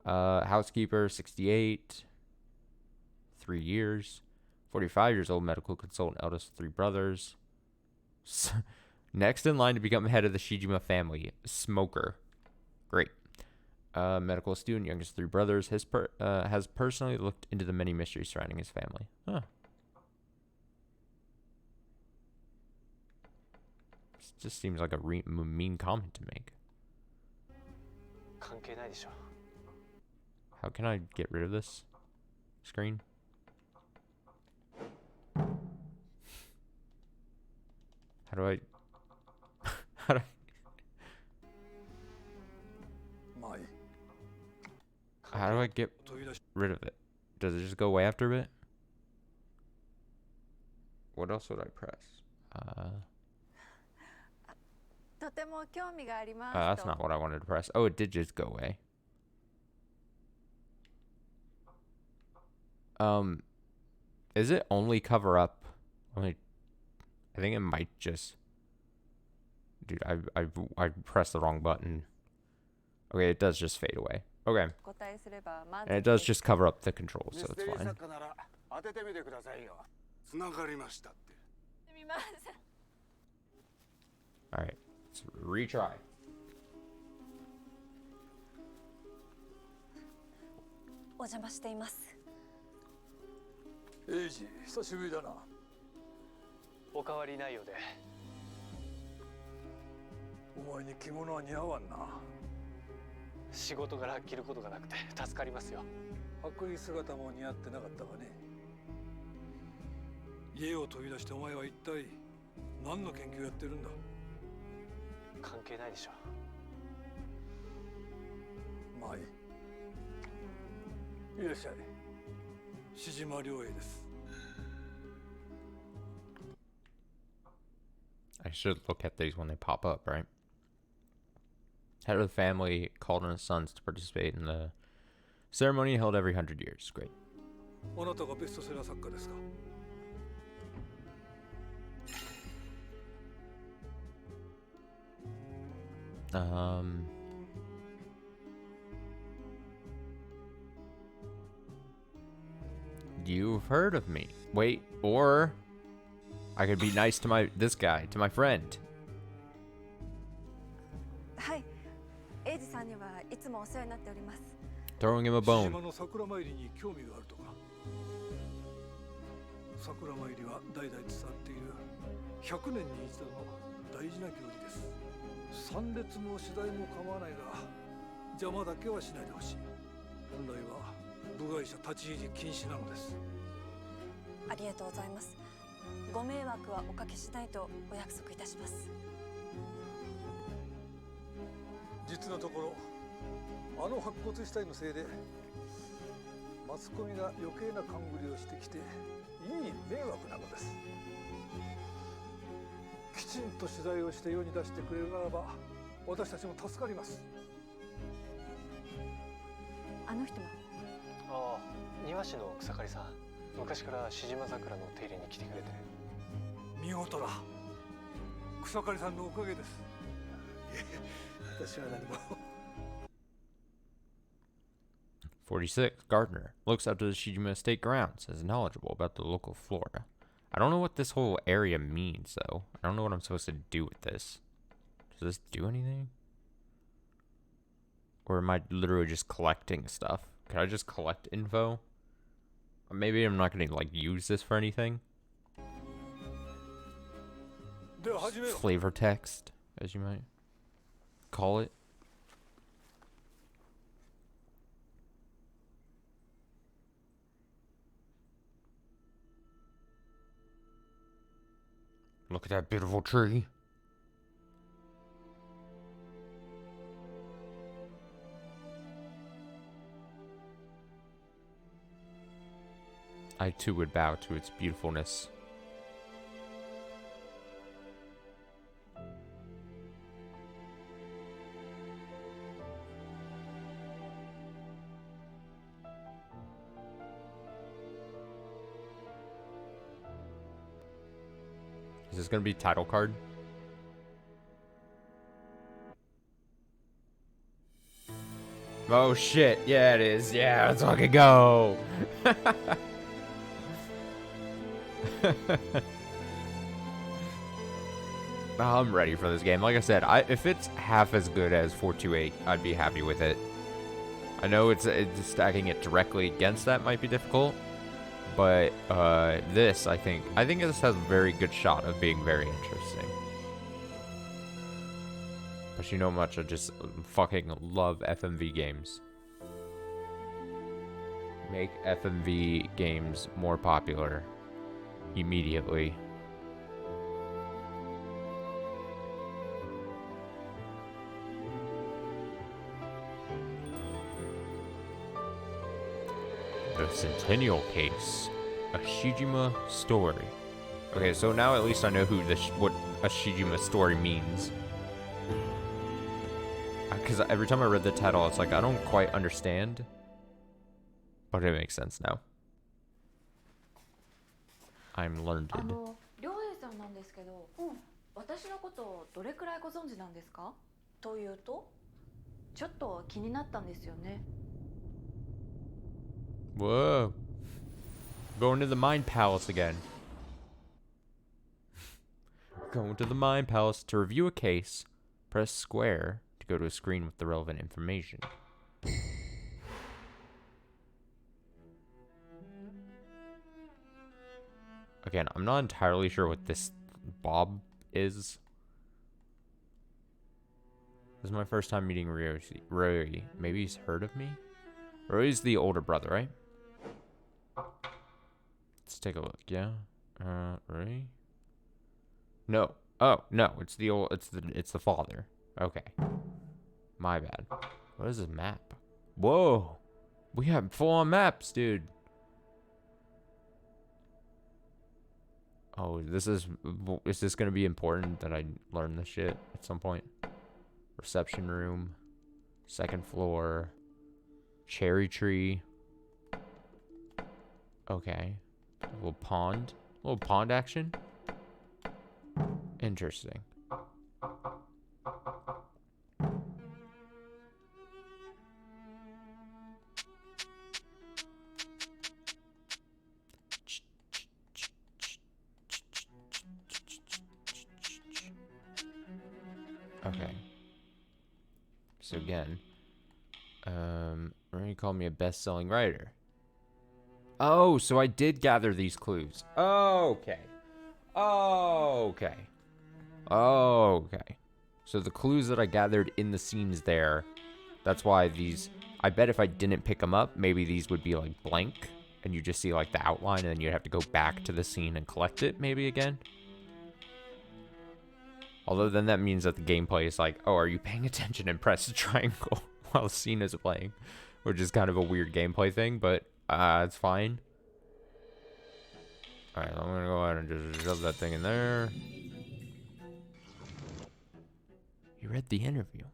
Housekeeper, 68. 3 years. 45 years old, medical consultant, eldest of 3 brothers. Next in line to become head of the Shijima family, smoker. Great. Medical student, youngest of 3 brothers, has personally looked into the many mysteries surrounding his family. Huh. This just seems like a mean comment to make. How can I get rid of this screen? How do I... How do I... How do I get rid of it? Does it just go away after a bit? What else would I press? That's not what I wanted to press. Oh, it did just go away. Is it only cover up? I think it might just... Dude, I pressed the wrong button. Okay, it does just fade away. Okay. And it does just cover up the controls, so it's fine. Alright, let's retry. お邪魔しています。エイジ、久しぶりだな。お変わりないようで。お前に着物は似合わんな。仕事柄着ることがなくて助かりますよ。白衣姿も似合ってなかったがね。家を飛び出してお前は一体何の研究やってるんだ。関係ないでしょ。まあいい。いらっしゃい。志島良栄です。I should look at these when they pop up, right? Head of the family called on his sons to participate in the ceremony held every 100 years. Great. あなたがベストセラー作家ですか? You've heard of me. Wait, or I could be nice to this guy, to my friend. はい、エイジさんにはいつもお世話になっております。 Throwing him a 志 bone. 島の桜参りに興味があるとか。桜参りは代々伝わっている100年に一度の大事な行事です。参列も次第も構わないが邪魔だけはしないでほしい。本来は部外者立ち入り禁止なのです。ありがとうございます。ご迷惑はおかけしないとお約束いたします。実のところあの白骨死体のせいでマスコミが余計な勘繰りをしてきていい迷惑なのです。きちんと取材をして世に出してくれるならば私たちも助かります。あの人は？ああ、庭師の草刈さん。昔からシジマ桜の手入れに来てくれてる。見事だ。草刈さんのおかげです。私は何も。46, Gardner looks up to the Shijima estate grounds, is knowledgeable about the local flora. I don't know what this whole area means, though. I don't know what I'm supposed to do with this. Does this do anything? Or am I literally just collecting stuff? Can I just collect info? Maybe I'm not going to, like, use this for anything. Flavor text, as you might call it. Look at that beautiful tree. I too would bow to its beautifulness. Is this gonna be title card? Oh shit, yeah it is. Yeah, let's fucking go. I'm ready for this game. Like I said, if it's half as good as 428, I'd be happy with it. I know it's stacking it directly against that might be difficult, but this I think this has a very good shot of being very interesting. But you know how much I just fucking love FMV games. Make FMV games more popular immediately. The Centennial case, a Shijima story. Okay, so now at least I know what a Shijima story means. Because every time I read the title, it's like I don't quite understand, but it makes sense now. I'm learned. 良平さんなんですけど、私のことをどれくらいご存知なんですか？というと、ちょっと気になったんですよね。Whoa. Going to the Mind Palace again. Going to the Mind Palace to review a case. Press square to go to a screen with the relevant information. Again, I'm not entirely sure what this Bob is. This is my first time meeting Rory. Maybe he's heard of me? Rory's the older brother, right? Let's take a look. Yeah. Rory? No. Oh, no. It's the father. Okay. My bad. What is this map? Whoa. We have full-on maps, dude. Oh, is this gonna be important that I learn this shit at some point? Reception room. Second floor. Cherry tree. Okay. A little pond. A little pond action. Interesting. Okay. So again, Marie called me a best-selling writer. Oh, so I did gather these clues. Okay. Okay. Okay. So the clues that I gathered in the scenes there, that's why these, I bet if I didn't pick them up, maybe these would be like blank, and you just see like the outline, and then you'd have to go back to the scene and collect it maybe again. Although then that means that the gameplay is like, oh, are you paying attention and press the triangle while the scene is playing? Which is kind of a weird gameplay thing, but it's fine. Alright, I'm gonna go ahead and just shove that thing in there. You read the interview.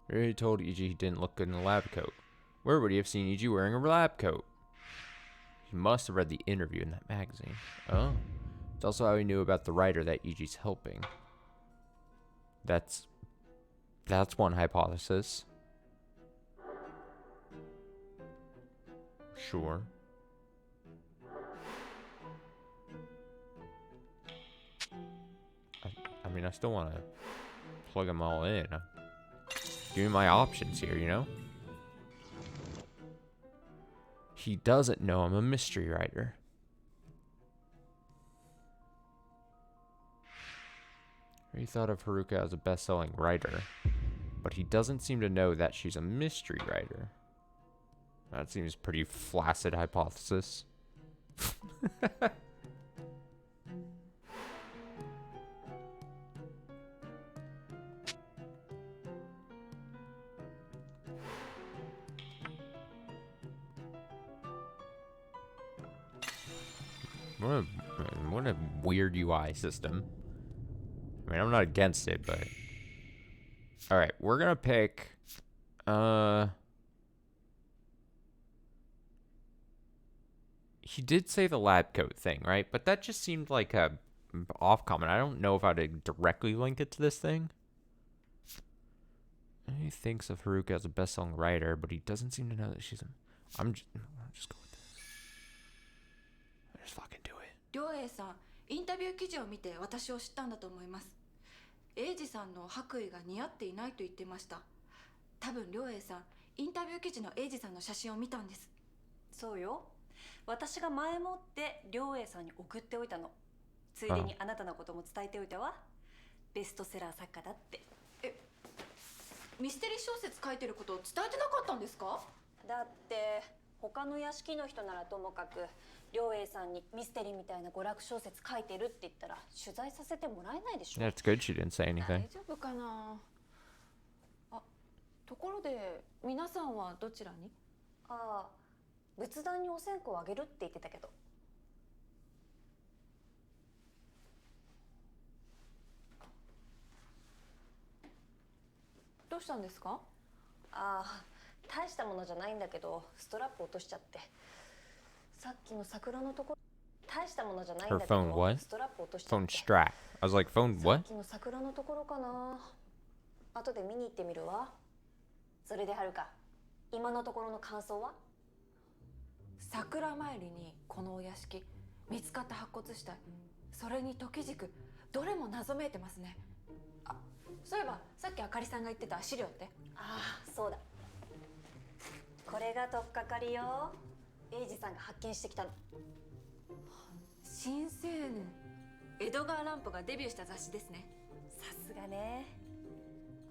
Ray told EG he didn't look good in a lab coat. Where would he have seen EG wearing a lab coat? He must have read the interview in that magazine. Oh. It's also how he knew about the writer that EG's helping. That's one hypothesis. Sure. I mean, I still want to plug them all in. Give me my options here, you know? He doesn't know I'm a mystery writer. He thought of Haruka as a best-selling writer, but he doesn't seem to know that she's a mystery writer. That seems pretty flaccid hypothesis. what a weird UI system. I mean, I'm not against it, but all right, we're gonna pick. He did say the lab coat thing, right? But that just seemed like a off comment. I don't know if I'd directly link it to this thing. He thinks of Haruka as a best-selling writer, but he doesn't seem to know that she's a... I'll just go with this. I just fucking do it. 亮英さん、インタビュー記事を見て私を知ったんだと思います。英二さんの白衣が似合っていないと言ってました。多分亮英さん、インタビュー記事の英二さんの写真を見たんです。そうよ。私が前もって亮英さんに送っておいたの。ついでにあなたのことも伝えておいたわ。ベストセラー作家だって。ミステリー小説書いてることを伝えてなかったんですか？だって他の屋敷の人ならともかく亮英さんにミステリーみたいな娯楽小説書いてるって言ったら取材させてもらえないでしょ。 That's good she didn't say anything. 大丈夫かなあ。ところで皆さんはどちらに？ああ、仏壇にお線香をあげるって言ってたけど。どうしたんですか？ああ、大したものじゃないんだけどストラップ落としちゃって。さっきの桜のところ大したものじゃないんだけ Her phone ど what? ストラップ落としちゃっ Phone て。 strap. I was like, phone さっ what? きの桜のところかな。後で見に行ってみるわ。それではるか、今のところの感想は？桜参りにこのお屋敷、見つかった白骨死体、それに時軸、どれも謎めいてますね。あ、そういえばさっきあかりさんが言ってた資料って？ああ、そうだ。これが取っかかりよ。英二さんが発見してきたの。新青年、江戸川乱歩がデビューした雑誌ですね。さすがね。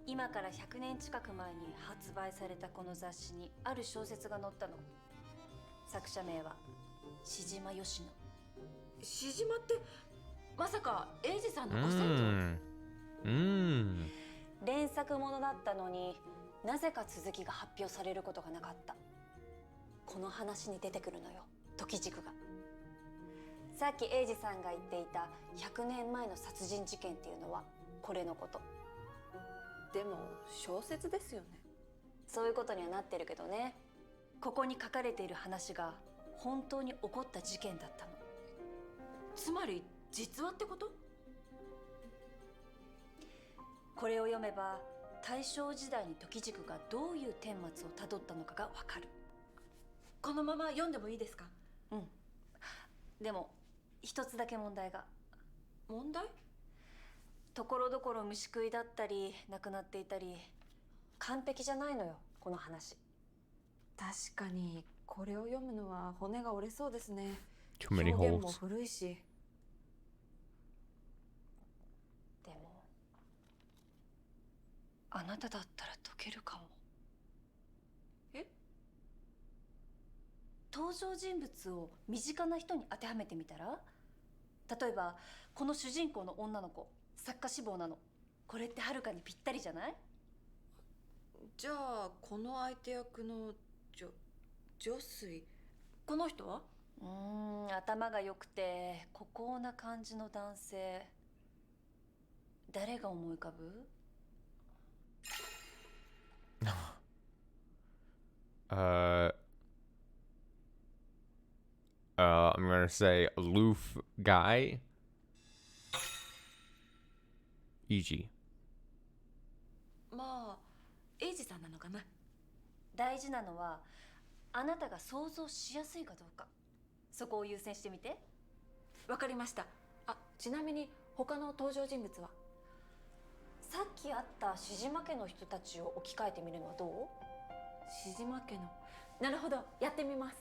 今から100年近く前に発売されたこの雑誌にある小説が載ったの。作者名は志島義野。志島ってまさか英二さんのご先祖？連作ものだったのになぜか続きが発表されることがなかった。この話に出てくるのよ、時軸が。さっき英二さんが言っていた100年前の殺人事件っていうのはこれのこと。でも小説ですよね。そういうことにはなってるけどね。ここに書かれている話が本当に起こった事件だったの。つまり実話ってこと？これを読めば大正時代に時軸がどういう顛末をたどったのかがわかる。このまま読んでもいいですか？うん。でも一つだけ問題が。問題？ところどころ虫食いだったり亡くなっていたり完璧じゃないのよ、この話。確かにこれを読むのは骨が折れそうですね。 Too many 表現も holes. 古いし。でもあなただったら解けるかも。え？登場人物を身近な人に当てはめてみたら？例えばこの主人公の女の子、作家志望なの。これってはるかにぴったりじゃない？じゃあこの相手役の女水、この人は？頭が良くて孤高な感じの男性。誰が思い浮かぶ？I'm gonna say aloof guy. E.G. まあ英二さんなのかな。大事なのはあなたが想像しやすいかどうか。そこを優先してみて。わかりました。あ、ちなみに他の登場人物は？さっき会った志島家の人たちを置き換えてみるのはどう？志島家の。なるほど、やってみます。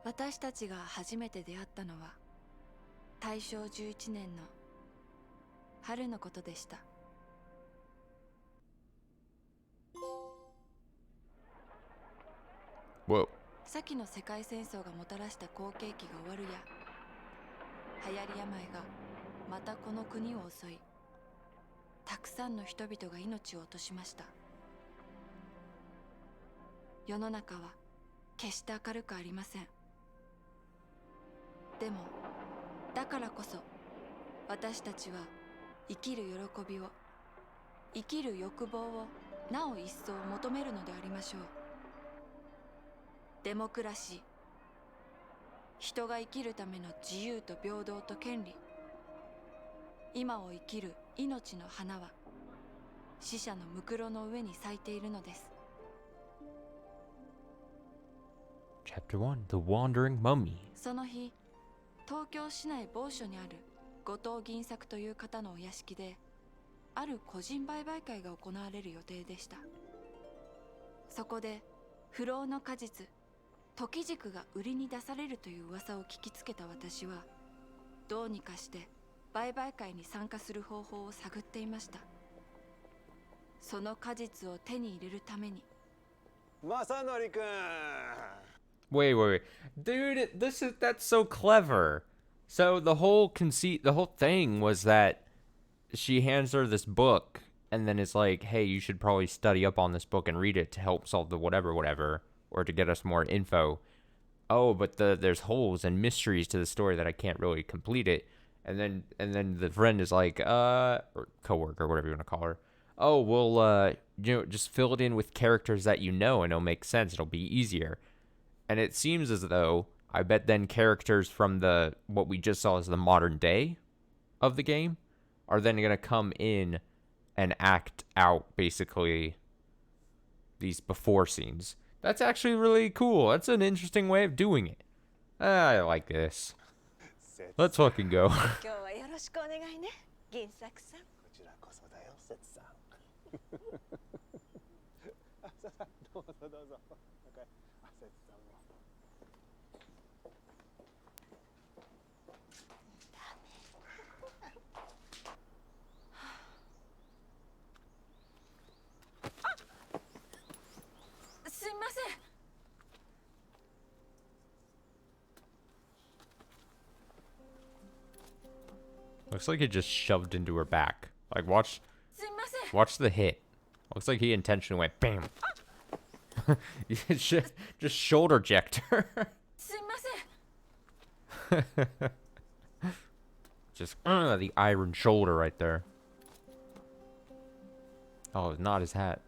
私たちが初めて出会ったのは大正11年の春のことでした。Whoa. 先の世界戦争がもたらした好景気が終わるや、流行り病がまたこの国を襲い、たくさんの人々が命を落としました。世の中は決して明るくありません。でもだからこそ私たちは生きる喜びを、生きる欲望をなお一層求めるのでありましょう。デモクラシー、人が生きるための自由と平等と権利。今を生きる命の花は死者のむくろの上に咲いているのです。 Chapter 1 The Wandering Mummy。 その日、東京市内某所にある後藤銀作という方のお屋敷である個人売買会が行われる予定でした。そこで不老の果実時軸が売りに出されるという噂を聞きつけた私は、どうにかして売買会に参加する方法を探っていました。その果実を手に入れるために。正則くん。 Wait. Dude, that's so clever. So the whole conceit, the whole thing was that she hands her this book and then it's like, hey, you should probably study up on this book and read it to help solve the whatever, or to get us more info. Oh, but there's holes and mysteries to the story that I can't really complete it. And then the friend is like, or coworker, whatever you want to call her. Oh, well, just fill it in with characters that you know and it'll make sense. It'll be easier. And it seems as though, I bet then characters from what we just saw as the modern day of the game are then going to come in and act out basically these before scenes. That's actually really cool. That's an interesting way of doing it. I like this. Let's fucking go. 今日はよろしくお願いね、銀作さん。こちらこそだよ、節さん。あ、ささ、どうぞ。節さんも。すみません。 Looks like he just shoved into her back. Like, watch すみません。 watch the hit. Looks like he intentionally went bam. just shoulder jacked her. すみません。 Just the iron shoulder right there. Oh, not his hat.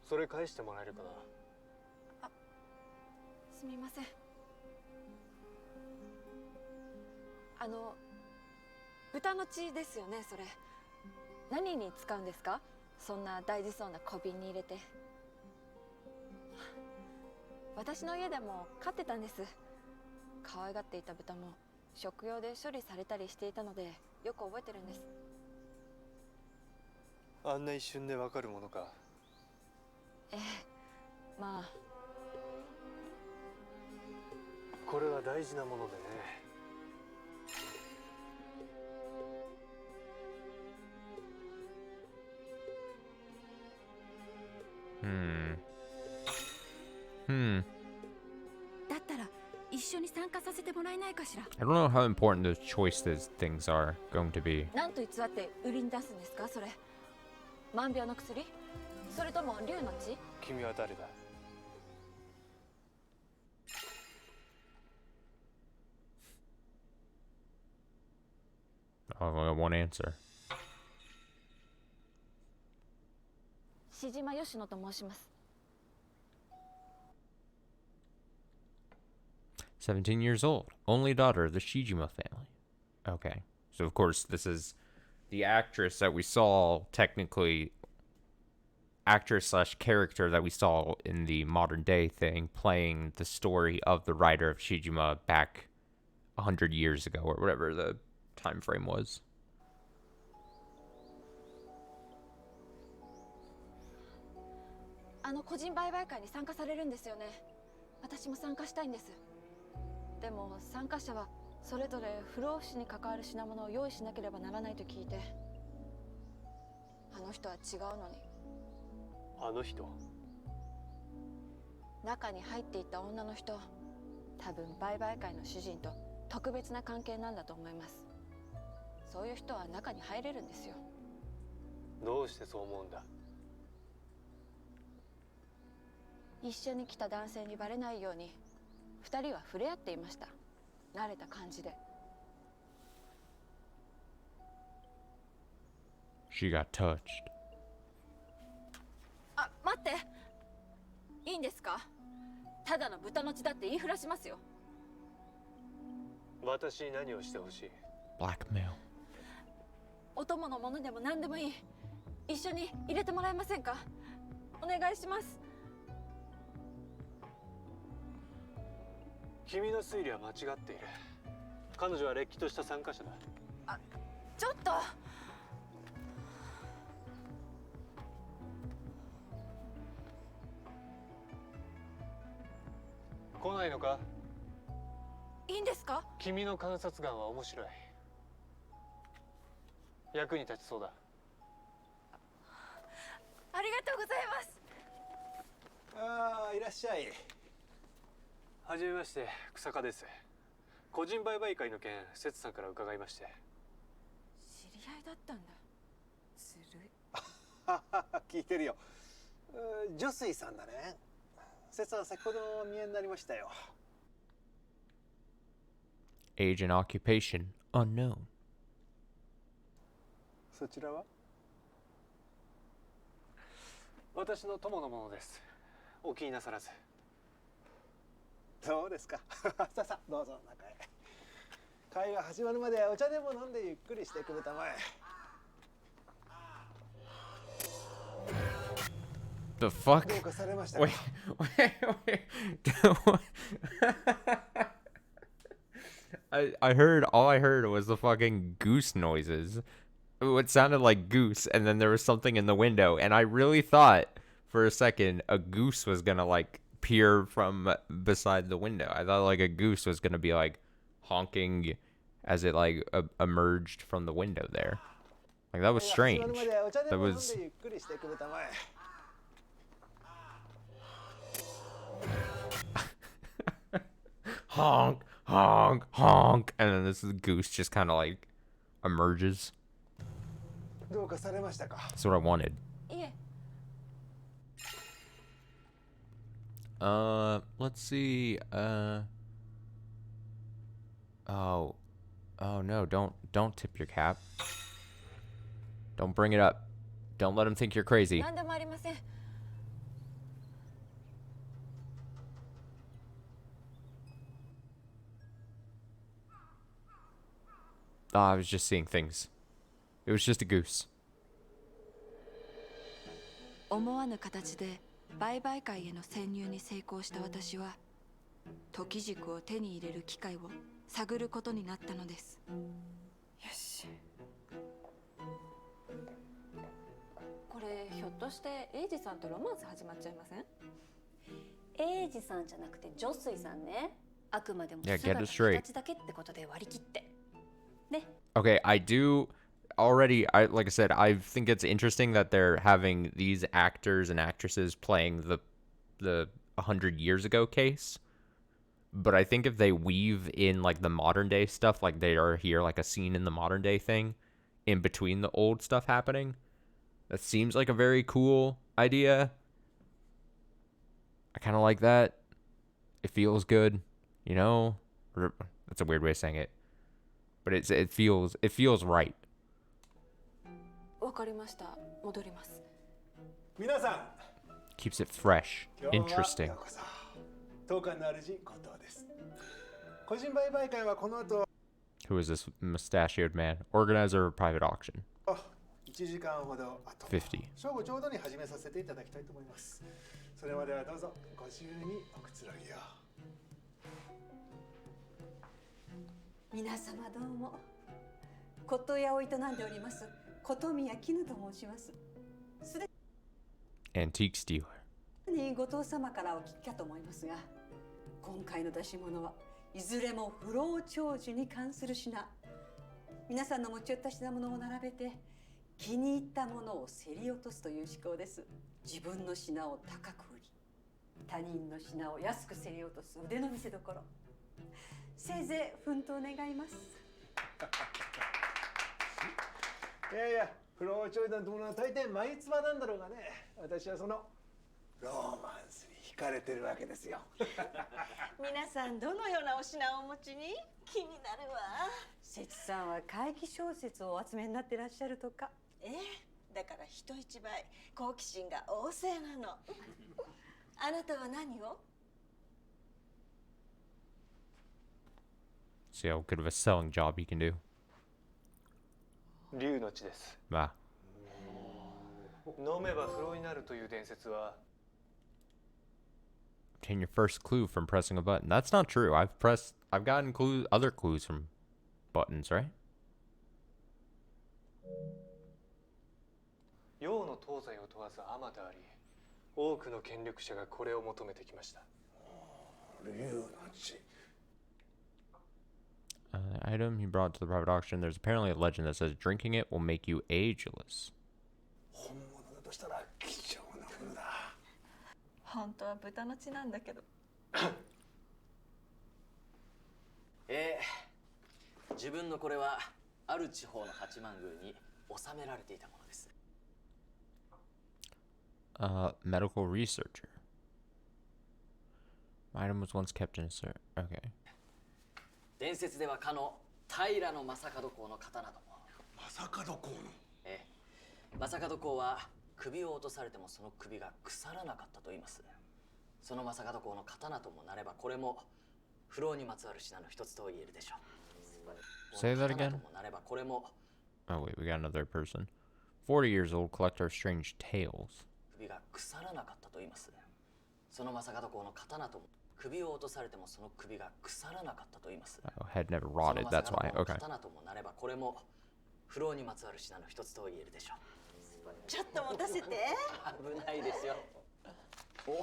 それ返してもらえるかな。すみません。豚の血ですよね、それ。何に使うんですか？そんな大事そうな小瓶に入れて。私の家でも飼ってたんです。可愛がっていた豚も食用で処理されたりしていたのでよく覚えてるんです。あんな一瞬でわかるものか。ええ、まあ。これは大事なものでね。だったら一緒に参加させてもらえないかしら。 I don't know how important those choices things are going to be. 何と偽って売りに出すんですか、それ。万病の薬？それとも竜の血？君は誰だ？ I only got one answer. 志島吉野と申します。 17 years old, only daughter of the Shijima family. Okay, so of course this is the actress that we saw, technically, actress slash character that we saw in the modern day thing, playing the story of the writer of Shijima back 100 years ago, or whatever the time frame was. 個人売買会に参加されるんですよね。私も参加したいんです。でも参加者はそれぞれ不老不死に関わる品物を用意しなければならないと聞いて。あの人は違うのに。あの人？中に入っていた女の人、多分売買会の主人と特別な関係なんだと思います。そういう人は中に入れるんですよ。どうしてそう思うんだ？一緒に来た男性にバレないように2人は触れ合っていました。慣れた感じで。 She got touched. あ、待って、いいんですか？ただの豚の血だって言いふらしますよ。私に何をしてほしい？ Blackmail. お供のものでも何でもいい。一緒に入れてもらえませんか？お願いします。君の推理は間違っている。彼女はれっきとした参加者だ。ちょっと。来ないのか？いいんですか？君の観察眼は面白い。役に立ちそうだ。ありがとうございます。ああ、いらっしゃい。はじめまして、草加です。個人売買会の件、節さんから伺いまして。知り合いだったんだ。ずるい。聞いてるよ。女水さんだね。節さん、先ほどお見えになりましたよ。Age and occupation unknown. そちらは？私の友のものです。お気になさらず。どうですか？さあさあ、どうぞ中へ。会が始まるまでお茶でも飲んでゆっくりしてくれたまえ。The fuck? どうかされましたか？ Wait. I heard, all I heard was the fucking goose noises. It sounded like goose, and then there was something in the window, and I really thought for a second a goose was gonna like peer from beside the window. I thought like a goose was gonna be like honking as it like emerged from the window there. Like that was strange. That was honk, honk, honk, and then this goose just kind of like emerges. That's what I wanted. いえ。 Let's see. Oh no, don't tip your cap. Don't bring it up. Don't let him think you're crazy. 何でもありません。 Oh, I was just seeing things. It was just a goose. 思わぬ形で売買会への潜入に成功した私は時軸を手に入れる機会を探ることになったのです。よし。これひょっとしてエイジさんとロマンス始まっちゃいません？エイジさんじゃなくて女水さんね。あくまでも Yeah, 姿 get it straight. 形だけってことで割り切って。ね。 Okay, I do already, like I said, I think it's interesting that they're having these actors and actresses playing the 100 years ago case. But I think if they weave in like the modern day stuff, like they are here, like a scene in the modern day thing in between the old stuff happening, that seems like a very cool idea. I kind of like that. It feels good, you know? That's a weird way of saying it. But it feels right. わかりました。戻ります。皆さん。 Keeps it fresh, interesting. 当館の主、後藤です。個人売買会はこの後 Who is this mustachioed man? Organizer of private auction. 1時間ほど後。50. 正午ちょうどに始めさせていただきたいと思います。それまではどうぞご自由におくつろぎを。皆様どうも。骨董屋を営んでおります琴宮絹と申します。すで Antique stealer. に後藤様からお聞きかと思いますが、今回の出し物はいずれも不老長寿に関する品。皆さんの持ち寄った品物を並べて気に入ったものを競り落とすという思考です。自分の品を高く売り、他人の品を安く競り落とす腕の見せ所。せいぜい奮闘願います。いやいや、不老長寿なんてものは大抵眉唾なんだろうがね。私はそのローマンスに惹かれてるわけですよ。皆さんどのようなお品をお持ちに気になるわ。節さんは怪奇小説をお集めになってらっしゃるとか。だから人一倍好奇心が旺盛なの。あなたは何を？ See how good of a selling job he can do. 竜の地です。 Ah. 飲めば不老になるという伝説は Obtain your first clue from pressing a button. That's not true. I've gotten other clues from buttons, right? 洋の東西を問わずあまたあり、多くの権力者がこれを求めてきました。竜の地。Item he brought to the private auction. There's apparently a legend that says drinking it will make you ageless. 本物だとしたら貴重なものだ。本当は豚の血なんだけど。自分のこれはある地方の八幡宮に収められていたものです。Medical researcher. Item was once kept in a sir. Okay. 伝説ではかの平将門公の刀ども。将門公の。将門公は首を落とされてもその首が腐らなかったと言います。その将門公の刀ともなればこれも不老にまつわる品の一つと言えるでしょう。 Say that again? 刀ともなればこれも Oh wait, we got another person. 40 years old, collector of strange tales. 首が腐らなかったと言います。その将門公の刀とも首を落とされてもその首が腐らなかったと言います。 Oh, head never rotted. That's why. Okay. 刀ともなればこれも不老にまつわる品の一つと言えるでしょう。ちょっと持たせて。危ないですよ。 No,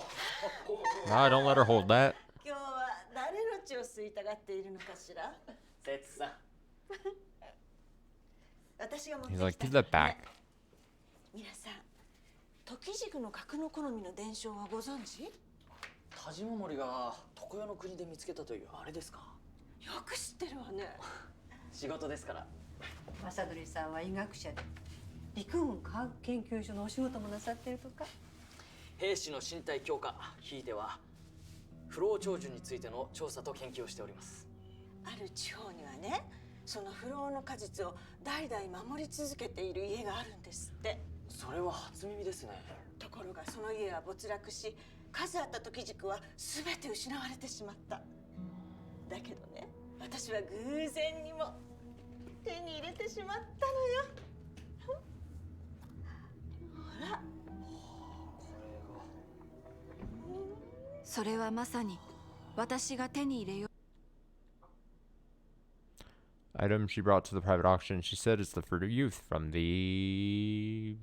don't let her hold that. 今日は誰の血を吸いたがっているのかしら。節さん。私が持って He's き like, た。 give that back. 皆さん、時軸の格の好みの伝承はご存知？田島守が常世の国で見つけたというあれですか？よく知ってるわね。仕事ですから。正則さんは医学者で陸軍科学研究所のお仕事もなさってるとか。兵士の身体強化、ひいては不老長寿についての調査と研究をしております。ある地方にはね、その不老の果実を代々守り続けている家があるんですって。それは初耳ですね。ところがその家は没落し、数あった時軸は全て失われてしまった。だけどね、私は偶然にも手に入れてしまったのよ。ほら。それはまさに私が手に入れよう。 Item she brought to the private auction. She said it's the fruit of youth from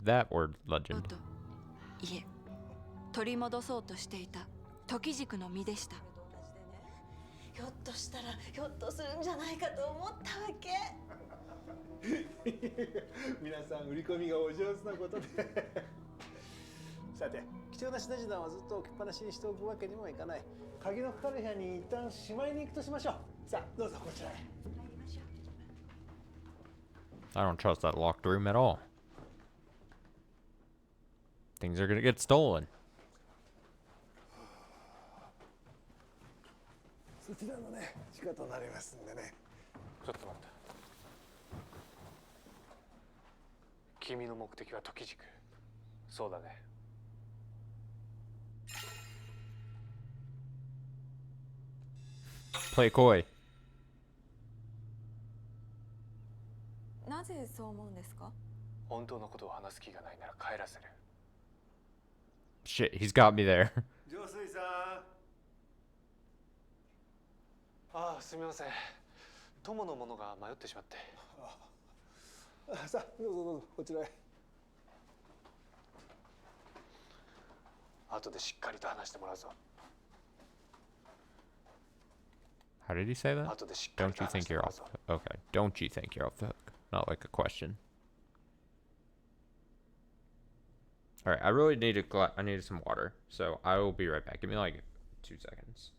that word legend. いえ、取り戻そうとしていた時軸の実でした。ひょっとしたらひょっとするんじゃないかと思ったわけ。皆さん売り込みがお上手なことで。さて、貴重な品々はずっと置きっぱなしにしておくわけにもいかない。鍵のかかる部屋に一旦しまいに行くとしましょう。さあ、どうぞこちらへ。 I don't trust that locked room at all. Things are gonna get stolen. そちらのね、地下となりますんでね。ちょっと待った。君の目的は時軸。そうだね。 Play coy. なぜそう思うんですか？本当のことを話す気がないなら帰らせる。 Shit, he's got me there. 上水さん。ああ、すみません。友の者が迷ってしまって。さあ、どうぞどうぞこちらへ。後でしっかりと話してもらうぞ。 How did he say that? 後でしっかり Don't と you 話 think しても you're らう off? ぞ。 Okay. Don't you think you're off the hook? Not like a question. All right. I really need I needed some water, so I will be right back. Give me like 2 seconds.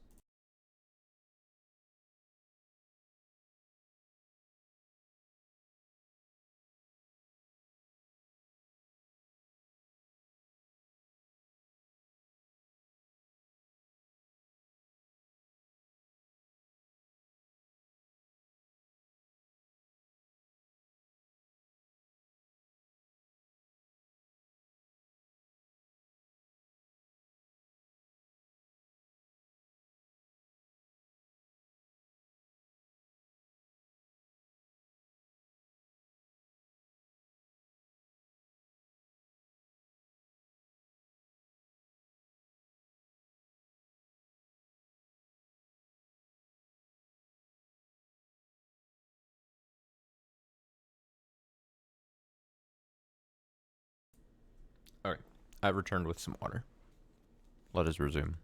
I returned with some water. Let us resume.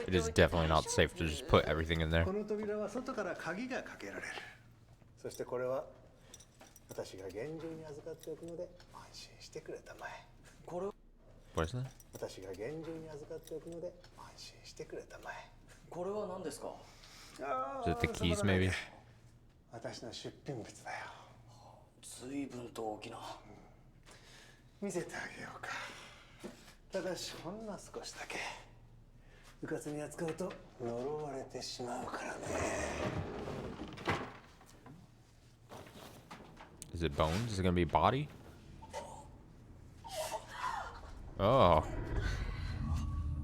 It is definitely not safe to just put everything in there. この扉は外から鍵がかけられる。そしてこれは私が厳重に預かっておくので安心してくれたまえ。これ What is that? 私が厳重に預かっておくので安心してくれたまえ。これは何ですか？ Is it the keys, maybe? 私の出品物だよ。随分と大きな。見せてあげようか。ただしほんの少しだけ。うかつに扱うと呪われてしまうからね。Is it bones? Is it gonna be body? Oh.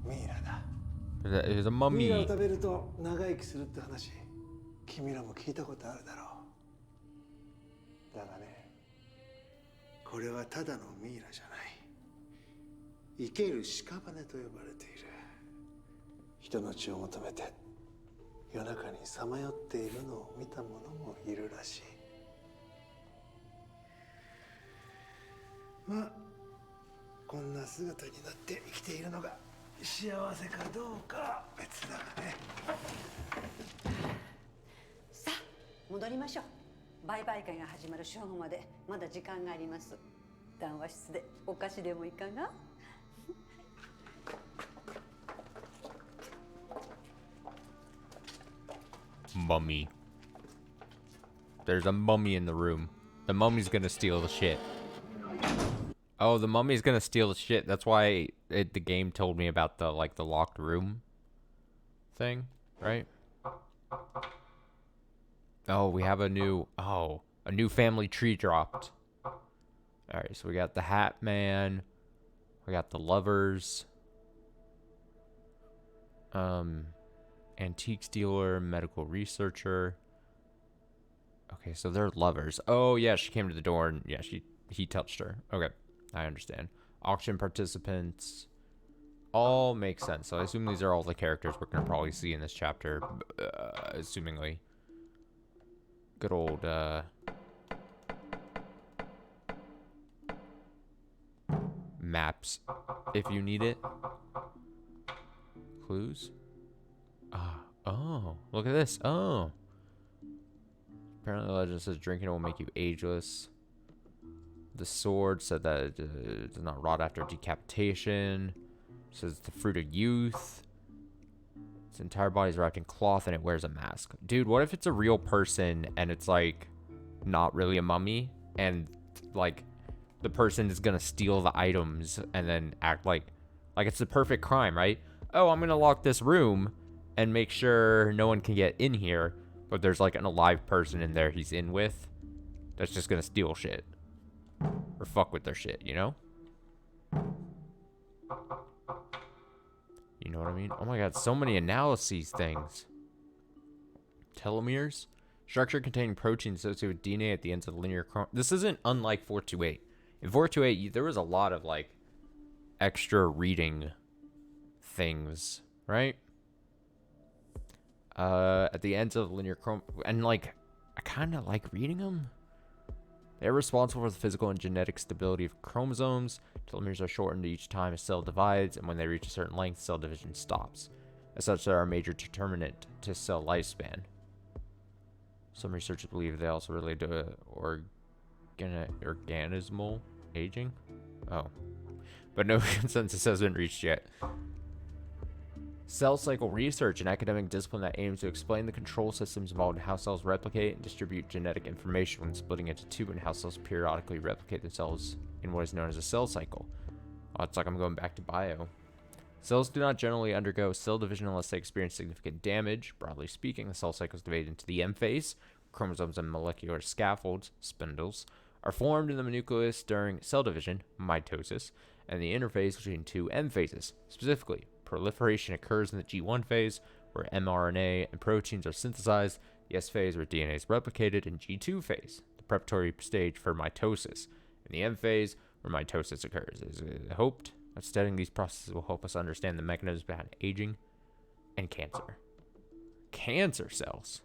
ミイラだ。There's a ミイラを mummy. 食べると長生きするって話、君らも聞いたことあるだろう。だがね、これはただのミイラじゃない。生ける屍と呼ばれている。人の血を求めて夜中にさまよっているのを見た者もいるらしい。まあこんな姿になって生きているのが幸せかどうかは別だがね。さあ戻りましょう。売買会が始まる正午までまだ時間があります。談話室でお菓子でもいかがMummy. There's a mummy in the room. The mummy's gonna steal the shit. Oh, the mummy's gonna steal the shit. That's why the game told me about the the locked room thing, right? Oh, we have a new family tree dropped. All right, so we got the Hat Man, we got the lovers, antiques dealer, medical researcher. Okay, so they're lovers. Oh yeah, she came to the door and yeah, he touched her. Okay, I understand. Auction participants. All makes sense. So I assume these are all the characters we're gonna probably see in this chapter, assumingly. Good old maps, if you need it. Clues. Oh, look at this. Oh. Apparently the legend says drinking will make you ageless. The sword said that it does not rot after decapitation. It says it's the fruit of youth. Its entire body is wrapped in cloth and it wears a mask. Dude, what if it's a real person and it's like not really a mummy and like the person is gonna steal the items and then act like it's the perfect crime, right? Oh, I'm gonna lock this room and make sure no one can get in here, but there's like an alive person in there he's in with that's just gonna steal shit or fuck with their shit, you know? You know what I mean? Oh my god, so many analyses things. Telomeres? Structure containing proteins associated with DNA at the ends of the linear chrom. This isn't unlike 428. In 428, there was a lot of like extra reading things, right? At the ends of the linear chrom, and like I kind of like reading them. They're responsible for the physical and genetic stability of chromosomes. Telomeres are shortened each time a cell divides, and when they reach a certain length, cell division stops. As such, they are a major determinant to cell lifespan. Some researchers believe they also relate to organismal aging. Oh. But no consensus has been reached yet. Cell cycle research, an academic discipline that aims to explain the control systems involved in how cells replicate and distribute genetic information when splitting into two and how cells periodically replicate themselves in what is known as a cell cycle. Oh, it's like I'm going back to bio. Cells do not generally undergo cell division unless they experience significant damage. Broadly speaking, the cell cycle is divided into the M phase. Chromosomes and molecular scaffolds, spindles, are formed in the nucleus during cell division, mitosis, and the interphase between two M phases. Specifically, proliferation occurs in the G1 phase, where mRNA and proteins are synthesized, the S phase, where DNA is replicated, and G2 phase, the preparatory stage for mitosis, and the M phase, where mitosis occurs. It is hoped that studying these processes will help us understand the mechanisms behind aging and cancer. Cancer cells.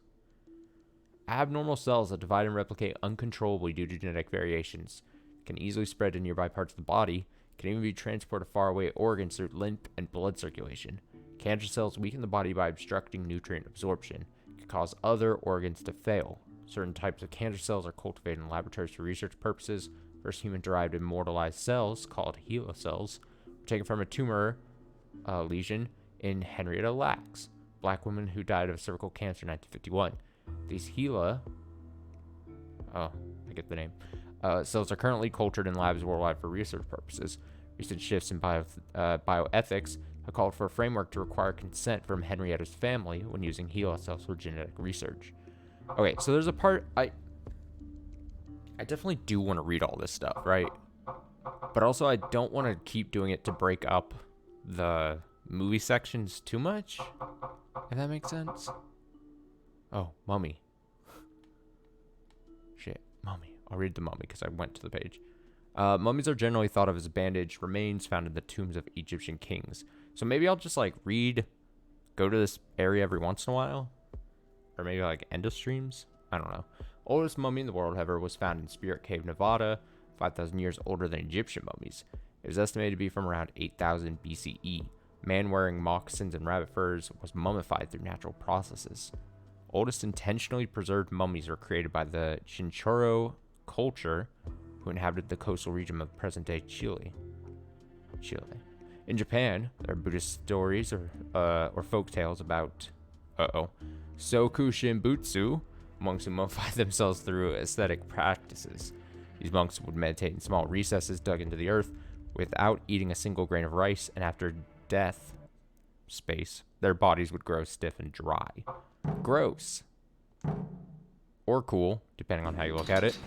Abnormal cells that divide and replicate uncontrollably due to genetic variations can easily spread to nearby parts of the body, can even be transported to faraway organs through lymph and blood circulation. Cancer cells weaken the body by obstructing nutrient absorption, can cause other organs to fail. Certain types of cancer cells are cultivated in laboratories for research purposes. First human-derived immortalized cells, called HeLa cells, were taken from a tumor lesion in Henrietta Lacks, black woman who died of cervical cancer in 1951. These HeLa, I get the name, cells are currently cultured in labs worldwide for research purposes. Recent shifts in bioethics have called for a framework to require consent from Henrietta's family when using HeLa cells for genetic research. Okay, so there's a part I definitely do want to read all this stuff, right? But also I don't want to keep doing it to break up the movie sections too much, if that makes sense. Oh, mummy. Shit, mummy. I'll read the mummy because I went to the page. Mummies are generally thought of as bandaged remains found in the tombs of Egyptian kings. So maybe I'll just like go to this area every once in a while. Or maybe like end of streams. I don't know. Oldest mummy in the world, however, was found in Spirit Cave, Nevada, 5,000 years older than Egyptian mummies. It was estimated to be from around 8,000 BCE. Man wearing moccasins and rabbit furs was mummified through natural processes. Oldest intentionally preserved mummies were created by the Chinchorro culture, who inhabited the coastal region of present-day Chile. In Japan, there are Buddhist stories or folk tales about Soku Shinbutsu, monks who mummify themselves through aesthetic practices. These monks would meditate in small recesses dug into the earth without eating a single grain of rice, and after death, their bodies would grow stiff and dry. Gross. Or cool, depending on how you look at it.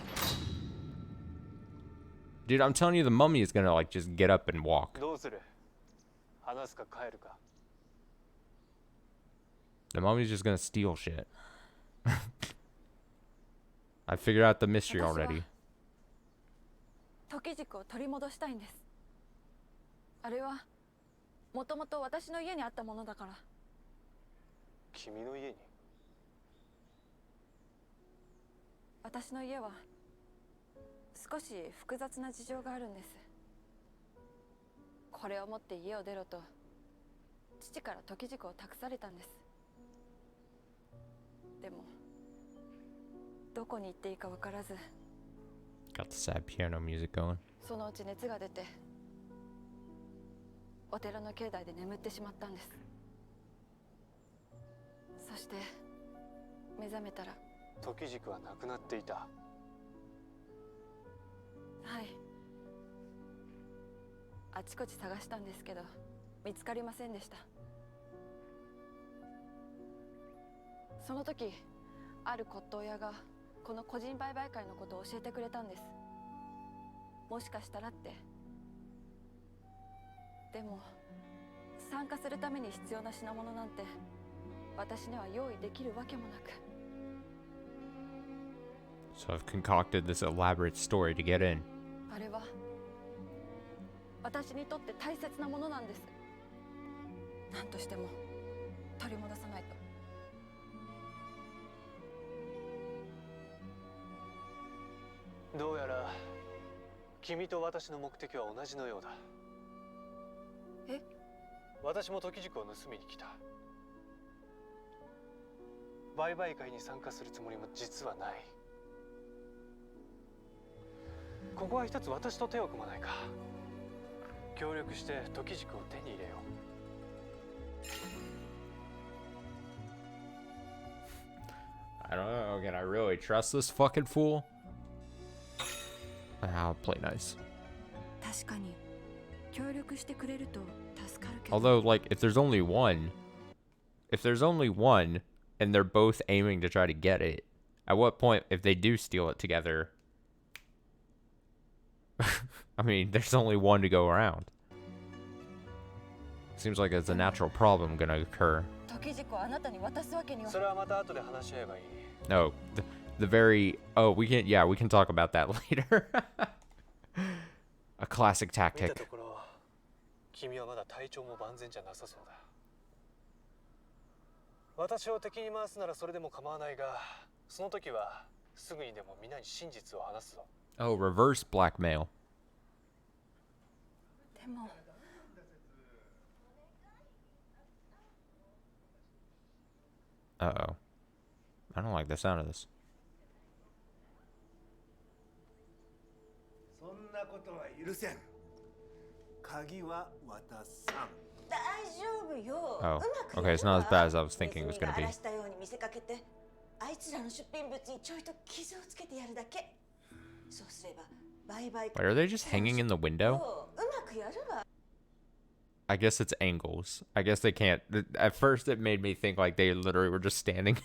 Dude, I'm telling you, the mummy is gonna like just get up and walk. The mummy's just gonna steal shit. I figured out the mystery already. 時軸を取り戻したいんです。あれはもともと私の家にあったものだから。君の家に？私の家は少し複雑な事情があるんです。これを持って家を出ろと父から時軸を託されたんです。でもどこに行っていいか分からず。Got the sad piano music going. そのうち熱が出てお寺の境内で眠ってしまったんです。そして目覚めたら時軸はなくなっていた。はい。あちこち探したんですけど見つかりませんでした。その時ある骨董屋がこの個人売買会のことを教えてくれたんです。もしかしたらって。でも参加するために必要な品物なんて私には用意できるわけもなく。So I've concocted this elaborate story to get in. あれは私にとって大切なものなんです。何としても取り戻さないと。どうやら君と私の目的は同じのようだ。え？私も時軸を盗みに来た。売買会に参加するつもりも実はない。ここは一つ私と手を組まないか。協力して時軸を手に入れよう。I don't know. Can I really trust this fucking fool? I'll play nice. 確かに協力してくれると助かるけど。 Although, like, if there's only one, and they're both aiming to try to get it, at what point, if they do steal it together, I mean, there's only one to go around. Seems like it's a natural problem gonna occur. 時軸をあなたに渡すわけには。それはまた後で話し合えばいい。No, the very we can talk about that later. A classic 見た tactic. ところ、君はまだ体調も万全じゃなさそうだ。私を敵に回すならそれでも構わないが、その時はすぐにでも皆に真実を話すぞ。 Oh, reverse blackmail. でも Uh-oh. I don't like the sound of this. そんなことは許せん。鍵は渡さん。大丈夫よ。 Oh, うまく okay, や it's る not わ as bad as I was thinking it was ネズミ gonna が be. 荒らしたように見せかけて、あいつらの出品物にちょいと傷をつけてやるだけ。そうすれば売買 Wait, are they just hanging in the window? うまくやるわ。 I guess it's angles. I guess they can't. At first, it made me think like they literally were just standing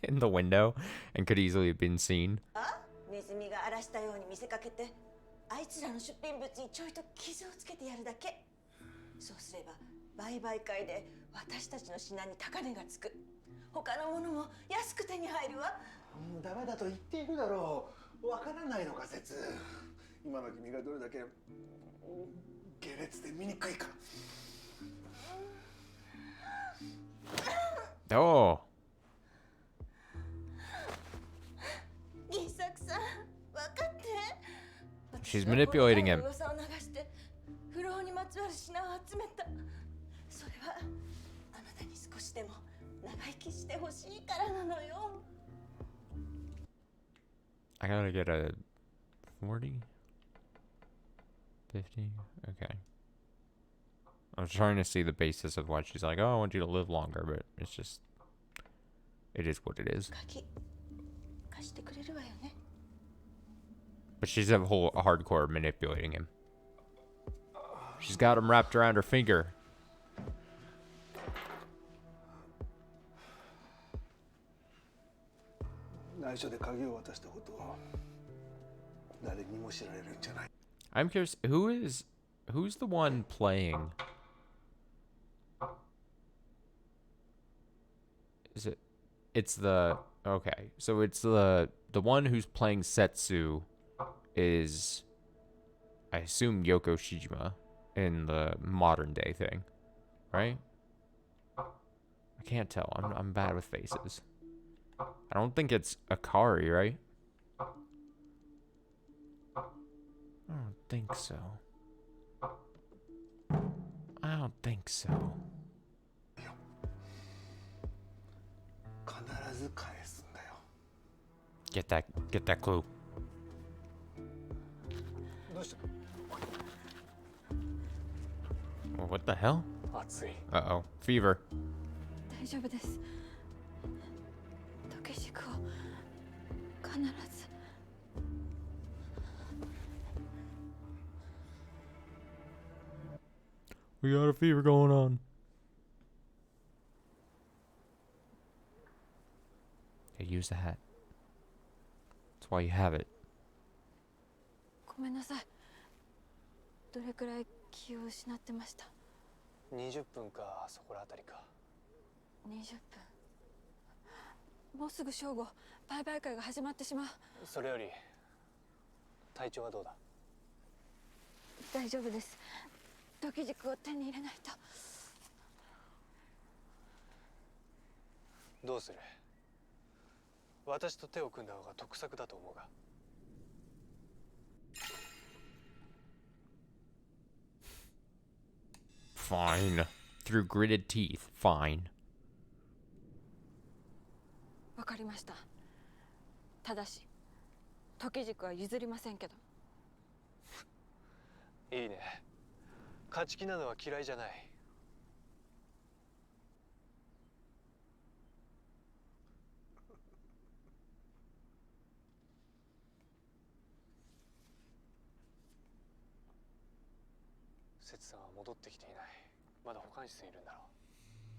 in the window and could easily have been seen. あ、ネズミが荒らしたように見せかけて、あいつらの出品物にちょいと傷をつけてやるだけ。そうすれば売買会で私たちの品に高値がつく。他のものも安く手に入るわ。もうダメだと言っているだろう。わからないのか説。今の君がどれだけ下劣で醜いか。Oh. 銀作さん、分かって。 She's manipulating him. 噂を流して不老にまつわる品を集めた。それはあなたに少しでも長生きしてほしいからなのよ。 I gotta get a 40? 50? Okay. I was trying to see the basis of why she's like, oh, I want you to live longer, but it's just, it is what it is. 鍵貸してくれるわよね。 But she's a whole hardcore manipulating him. She's got him wrapped around her finger. 内緒で鍵を渡したことを誰にも知られるんじゃない。 I'm curious, who's the one playing? Is it? It's the, okay, so it's the one who's playing Setsu is, I assume, Yoko Shijima in the modern day thing, right? I can't tell. I'm bad with faces. I don't think it's Akari, right? I don't think so. I don't think so. 必ず返すんだよ。 Get that clue. どうした？ Well, what the hell? 熱い。 Uh-oh. Fever. 大丈夫です。時軸を必ず。 We got a fever going on. Hey, use the hat. That's why you have it. ごめんなさい。どれくらい気を失ってました。 20分かそこらあたりか。 20分。もうすぐ正午、売買会が始まってしまう。それより体調はどうだ？大丈夫です。時軸を手に入れないと。どうする？私と手を組んだ方が得策だと思うが。 Fine. Through gritted teeth. Fine. わかりました。ただし、時軸は譲りませんけど。いいね。勝ち気なのは嫌いじゃない。セツさんは戻ってきていない。まだ保管室にいるんだろ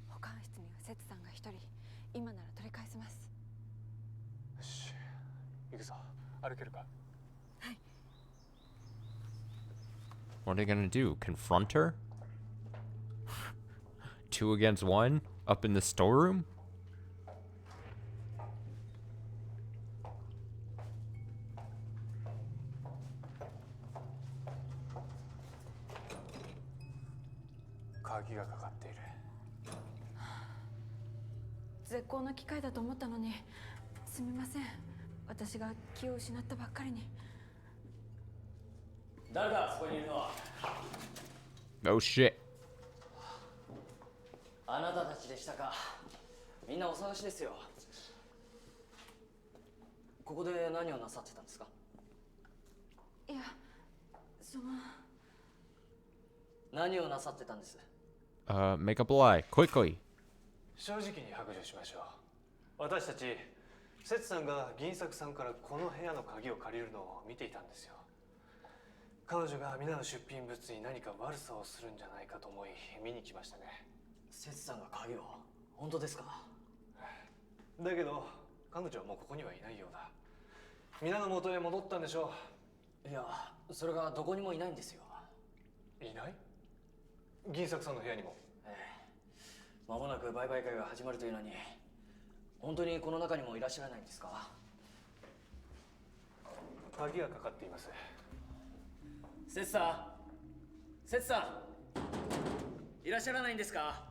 う。保管室にはセツさんが一人。今なら取り返せます。よし、行くぞ。歩けるか？はい。 What are they gonna do? Confront her? 2 against 1? Up in the storeroom?鍵がかかっている。 絶好の機会だと思ったのに、すみません。私が気を失ったばっかりに。誰だそこにいるのは。 Oh shit. あなたたちでしたか。みんなお探しですよ。ここで何をなさってたんですか。いや、その。何をなさってたんです。Make up a lie quickly. 正直に白状しましょう。私たちセツさんが銀作さんからこの部屋の鍵を借りるのを見ていたんですよ。彼女が皆の出品物に何か悪さをするんじゃないかと思い見に来ましたね。セツさんが鍵を。本当ですか。だけど彼女はもうここにはいないようだ。皆の元へ戻ったんでしょいや、それがどこにもいないんですよ。う。いない？銀作さんの部屋にも。間もなく売買会が始まるというのに、本当にこの中にもいらっしゃらないんですか。鍵がかかっています。セツさん、セツさん、いらっしゃらないんですか。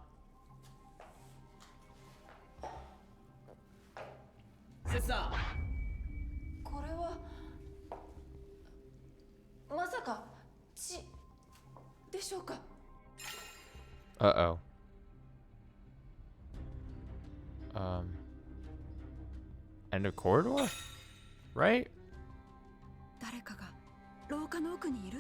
セツさん。これはまさか血でしょうか。Uh-oh. End of corridor? Right? 誰かが廊下の奥にいる。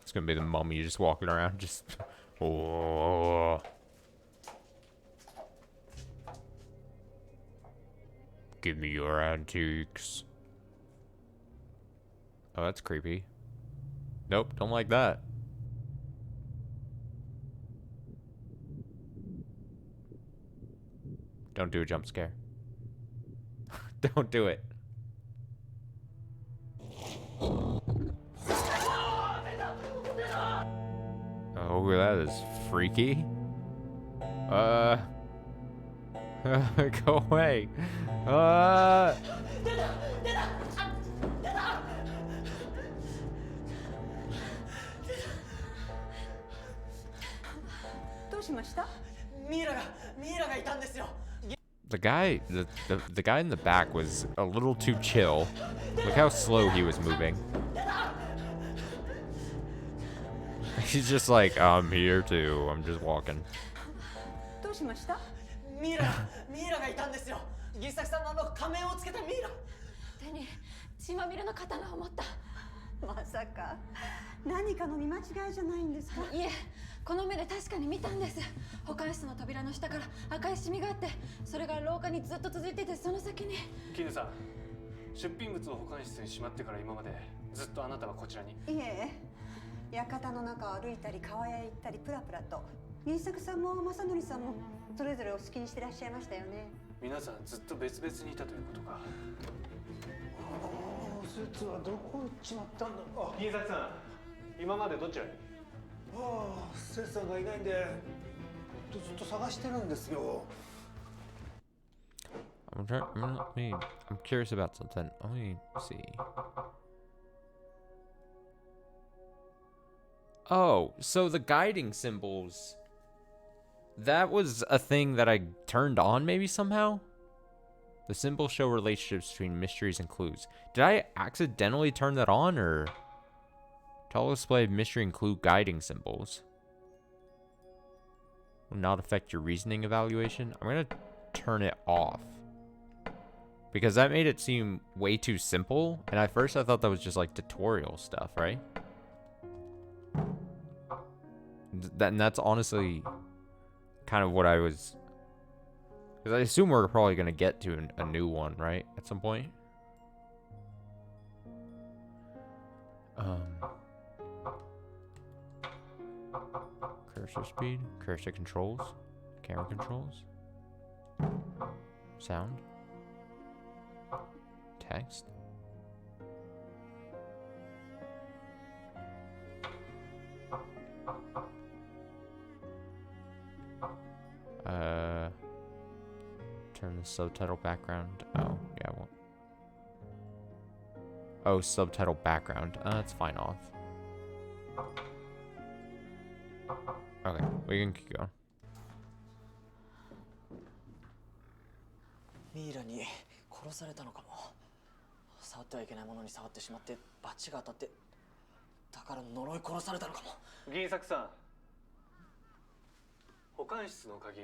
It's gonna be the mummy just walking around, just. Oh. Give me your antiques. Oh, that's creepy. Nope, don't like that. Don't do a jump scare. Don't do it. Oh, that is freaky. Go away. Uh. どうしました？ミイラがいたんですよ。The guy in the back was a little too chill. Look how slow he was moving. He's just like, I'm here too. I'm just walking. どうしました？ミイラがいたんですよ。銀作さんのあの仮面をつけたミイラ。手に血まみれの刀を持った。まさか何かの見間違いじゃないんですか？いえ、この目で確かに見たんです。保管室の扉の下から赤いシミがあって、それが廊下にずっと続いてて、その先に。絹さん、出品物を保管室にしまってから今までずっとあなたはこちらに。いえ、館の中を歩いたり川へ行ったりプラプラと、銀作さんも正則さんもそれぞれお好きにしてらっしゃいましたよね。皆さんずっと別々にいたということか。説はどこ行っちまったんだ。あ、銀作さん、今までどちらに？セツさんがいないんでずっと探してるんですよ。I'm curious about something. Let me see. Oh, so the guiding symbols. That was a thing that I turned on maybe somehow? The symbols show relationships between mysteries and clues. Did I accidentally turn that on, or... Tall display of mystery and clue guiding symbols. Will not affect your reasoning evaluation. I'm gonna turn it off. Because that made it seem way too simple. And at first I thought that was just like tutorial stuff, right? And that's honestly kind of what I was... Because I assume we're probably going to get to a new one, right? At some point. Cursor speed, cursor controls, camera controls, sound, text. Oh, 。subtitle background. Oh, yeah, well. Oh, subtitle background. That's fine off. Okay, we can keep going. ミイラに殺されたのかも。触ってはいけないものに触ってしまってバチが当たって、だから呪い殺されたのかも。銀作さん、保管室の鍵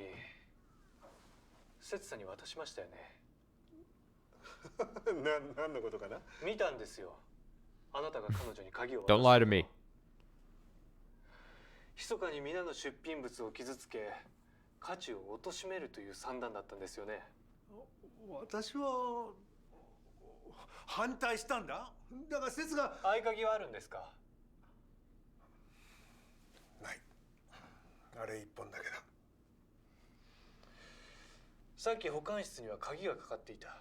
節さんに渡しましたよね。何のことかな。見たんですよ、あなたが彼女に鍵を渡した Don't lie to me. 密かに皆の出品物を傷つけ価値を貶めるという算段だったんですよね。私は反対したんだ。だから説が。合鍵はあるんですか。ない。あれ一本だけだ。さっき保管室には鍵がかかっていた。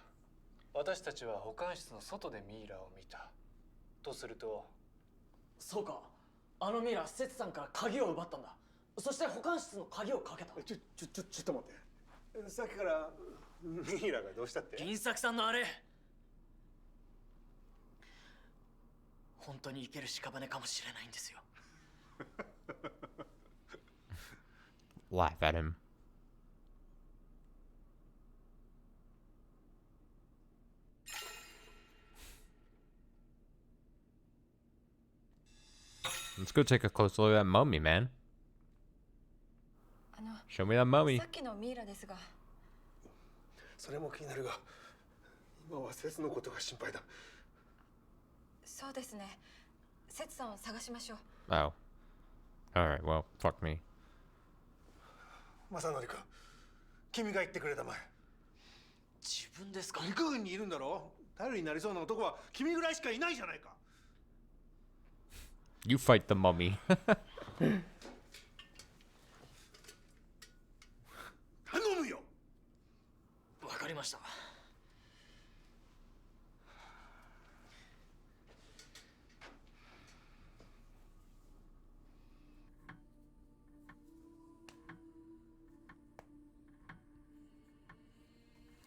私たちは保管室の外でミイラを見たとすると。そうか、あのミイラセツさんから鍵を奪ったんだ。そして保管室の鍵をかけた。ちょっと待って。さっきからミイラがどうしたって。銀作さんのあれ、本当に生ける屍かもしれないんですよ。Laugh at him. Let's go take a close look at that mummy, man. Show me that mummy. さっきのミイラですが。それも気になるが、今は節のことが心配だ。そうですね。節さんを探しましょう。Oh. Alright, well, fuck me. 正則君、君が言ってくれたまえ。自分ですか。陸軍にいるんだろ。頼りになりそうな男は君ぐらいしかいないじゃないか。You fight the mummy. 頼むよ。わかりました。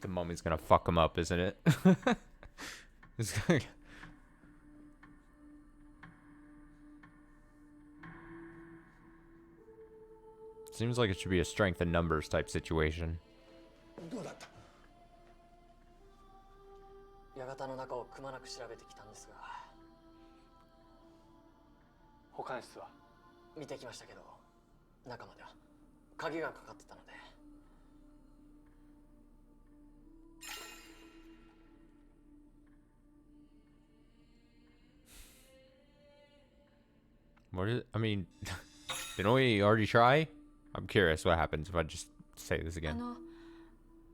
The mummy's gonna fuck him up, isn't it? It's gonna... Seems like it should be a strength in numbers type situation. どうだった。館の中をくまなく調べてきたんですが。保管室は見てきましたけど、中までは鍵がかかってたので。What is, I mean, didn't we already try? I'm curious what happens if I just say this again.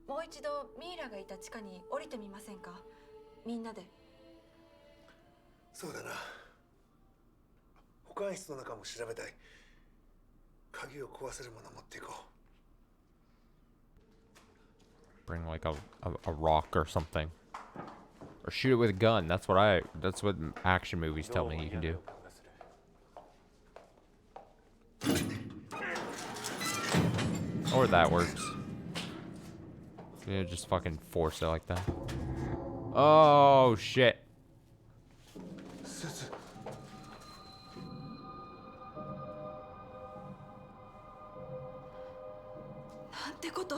もう一度ミイラがいた地下に降りてみませんか、みんなで。そうだな。保管室の中も調べたい。鍵を壊せるもの持っていこう。 Bring like a rock or something, or shoot it with a gun. That's what action movies tell me you can do. Or that works. Yeah, just fucking force it like that. Oh shit. なんてこと。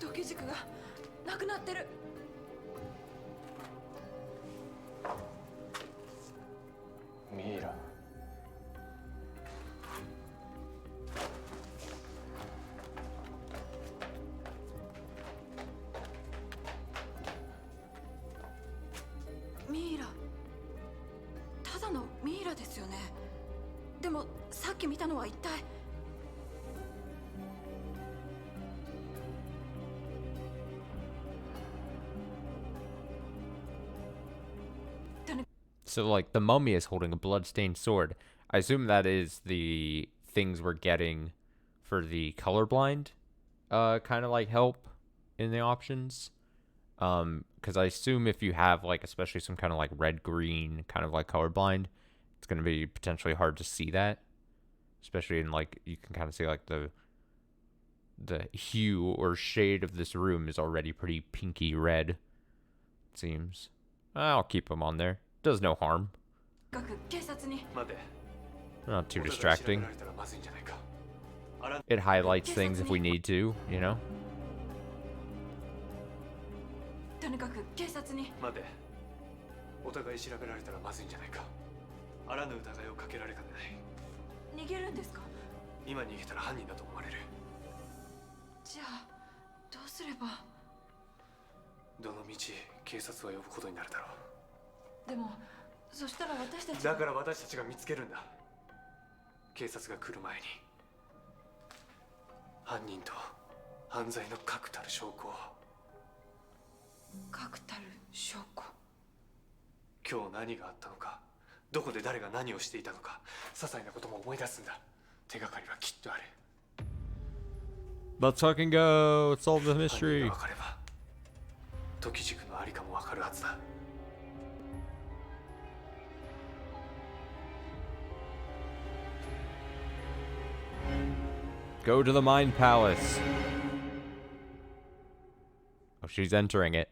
時軸がなくなってる。ミイラ。ミイラ。ただのミイラですよね。でもさっき見たのは一体。So, like, the mummy is holding a bloodstained sword. I assume that is the things we're getting for the colorblind, kind of like help in the options. Because I assume if you have like, especially some kind of like red-green kind of like colorblind, it's gonna be potentially hard to see that. Especially in like, you can kind of see like the hue or shade of this room is already pretty pinky red, it seems. I'll keep them on there. Does no harm. 待て Not too distracting. It highlights things if we need to, you know? とにかく警察に。待てお互い調べられたらまずいんじゃないか。あらぬ疑いをかけられかねない。逃げるんですか？今逃げたら犯人だと思われる。じゃあどうすれば。どの道警察は呼ぶことになるだろう。でもそしたら私たち。だから私たちが見つけるんだ。警察が来る前に犯人と犯罪の確たる証拠を。確たる証拠。今日何があったのか、どこで誰が何をしていたのか、些細なことも思い出すんだ。手がかりはきっとある。 Let's fucking go! Solve the mystery! 犯人が分かれば時軸のありかも分かるはずだ。Go to the Mind Palace. Oh, she's entering it.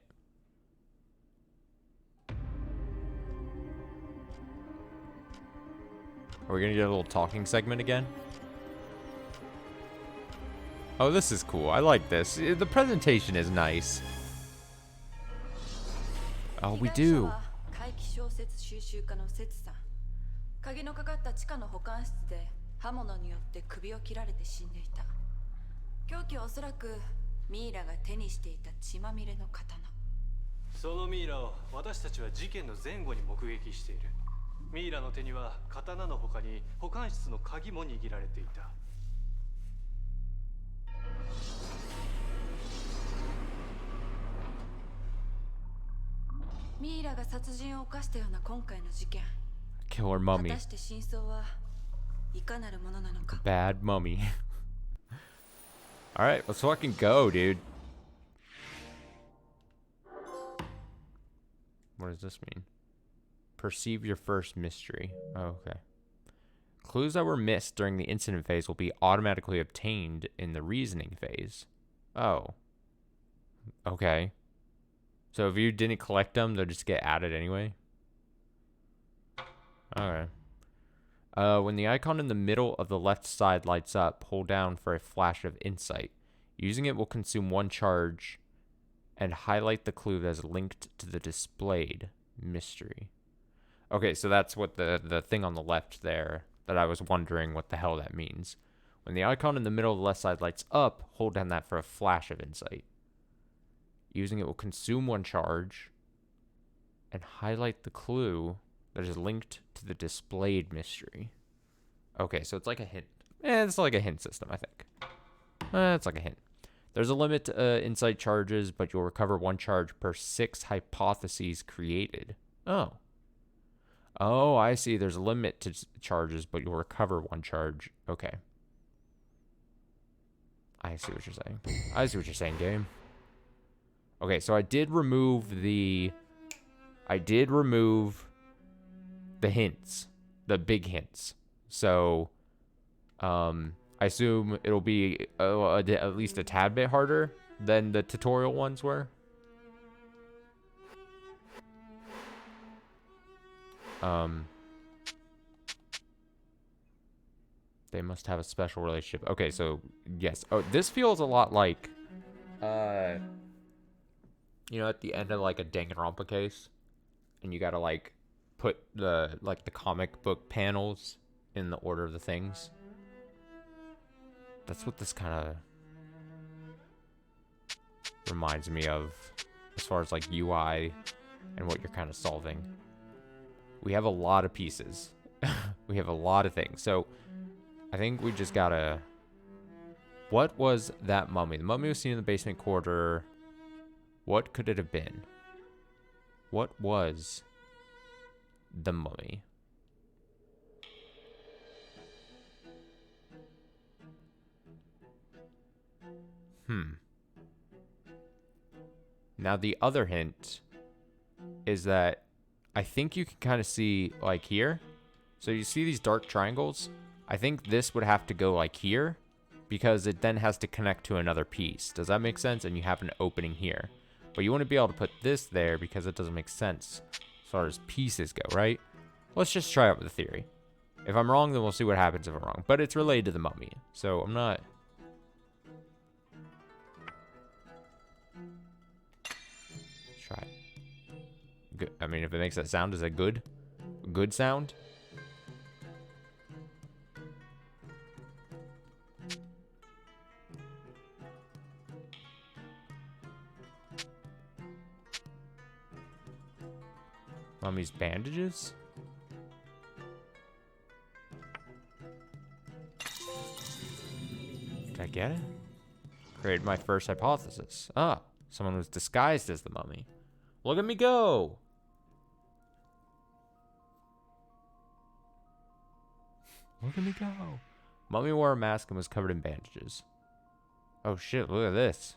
Are we gonna get a little talking segment again? Oh, this is cool. I like this. The presentation is nice. Oh, we do. 怪奇小説収集家の節さん。鍵のかかった地下の保管室で刃物によって首を切られて死んでいた。凶器はおそらくミイラが手にしていた血まみれの刀。そのミイラを私たちは事件の前後に目撃している。ミイラの手には刀の他に保管室の鍵も握られていた。ミイラが殺人を犯したような今回の事件。 Killer 果 mummy. たして真相はいかなるものなのか。 Bad mummy. Alright, let's fucking go, dude. What does this mean? Perceive your first mystery. Oh, okay. Clues that were missed during the incident phase will be automatically obtained in the reasoning phase. Oh. Okay. So if you didn't collect them, they'll just get added anyway? Okay. When the icon in the middle of the left side lights up, hold down for a flash of insight. Using it will consume one charge and highlight the clue that is linked to the displayed mystery. Okay, so that's what the thing on the left there that I was wondering what the hell that means. When the icon in the middle of the left side lights up, hold down that for a flash of insight. Using it will consume one charge and highlight the clue that is linked to the displayed mystery. Okay, so it's like a hint. It's like a hint system, I think. It's like a hint. There's a limit to insight charges, but you'll recover one charge per 6 hypotheses created. Oh. Oh, I see. There's a limit to charges, but you'll recover one charge. Okay. I see what you're saying. I see what you're saying, game. Okay, so I did remove the hints, the big hints. So, I assume it'll be at least a tad bit harder than the tutorial ones were. They must have a special relationship. Okay, so yes. Oh, this feels a lot like, you know, at the end of like a Danganronpa case, and you gotta like put the comic book panels in the order of the things. That's what this kind of reminds me of, as far as like UI and what you're kind of solving. We have a lot of pieces. We have a lot of things. So I think we just gotta... What was that mummy? The mummy was seen in the basement corridor. What could it have been? What was the mummy? Now, the other hint is that I think you can kind of see, like, here. So you see these dark triangles? I think this would have to go, like, here, because it then has to connect to another piece. Does that make sense? And you have an opening here. But you wouldn't be able to put this there because it doesn't make sense as far as pieces go, right? Let's just try out with the theory. If I'm wrong, then we'll see what happens if I'm wrong. But it's related to the mummy, so I'm not... Try it. Good. I mean, if it makes that sound, is it good? Good sound? Mummy's bandages? Did I get it? Created my first hypothesis. Ah, someone was disguised as the mummy. Look at me go! Look at me go. Mummy wore a mask and was covered in bandages. Oh shit, look at this.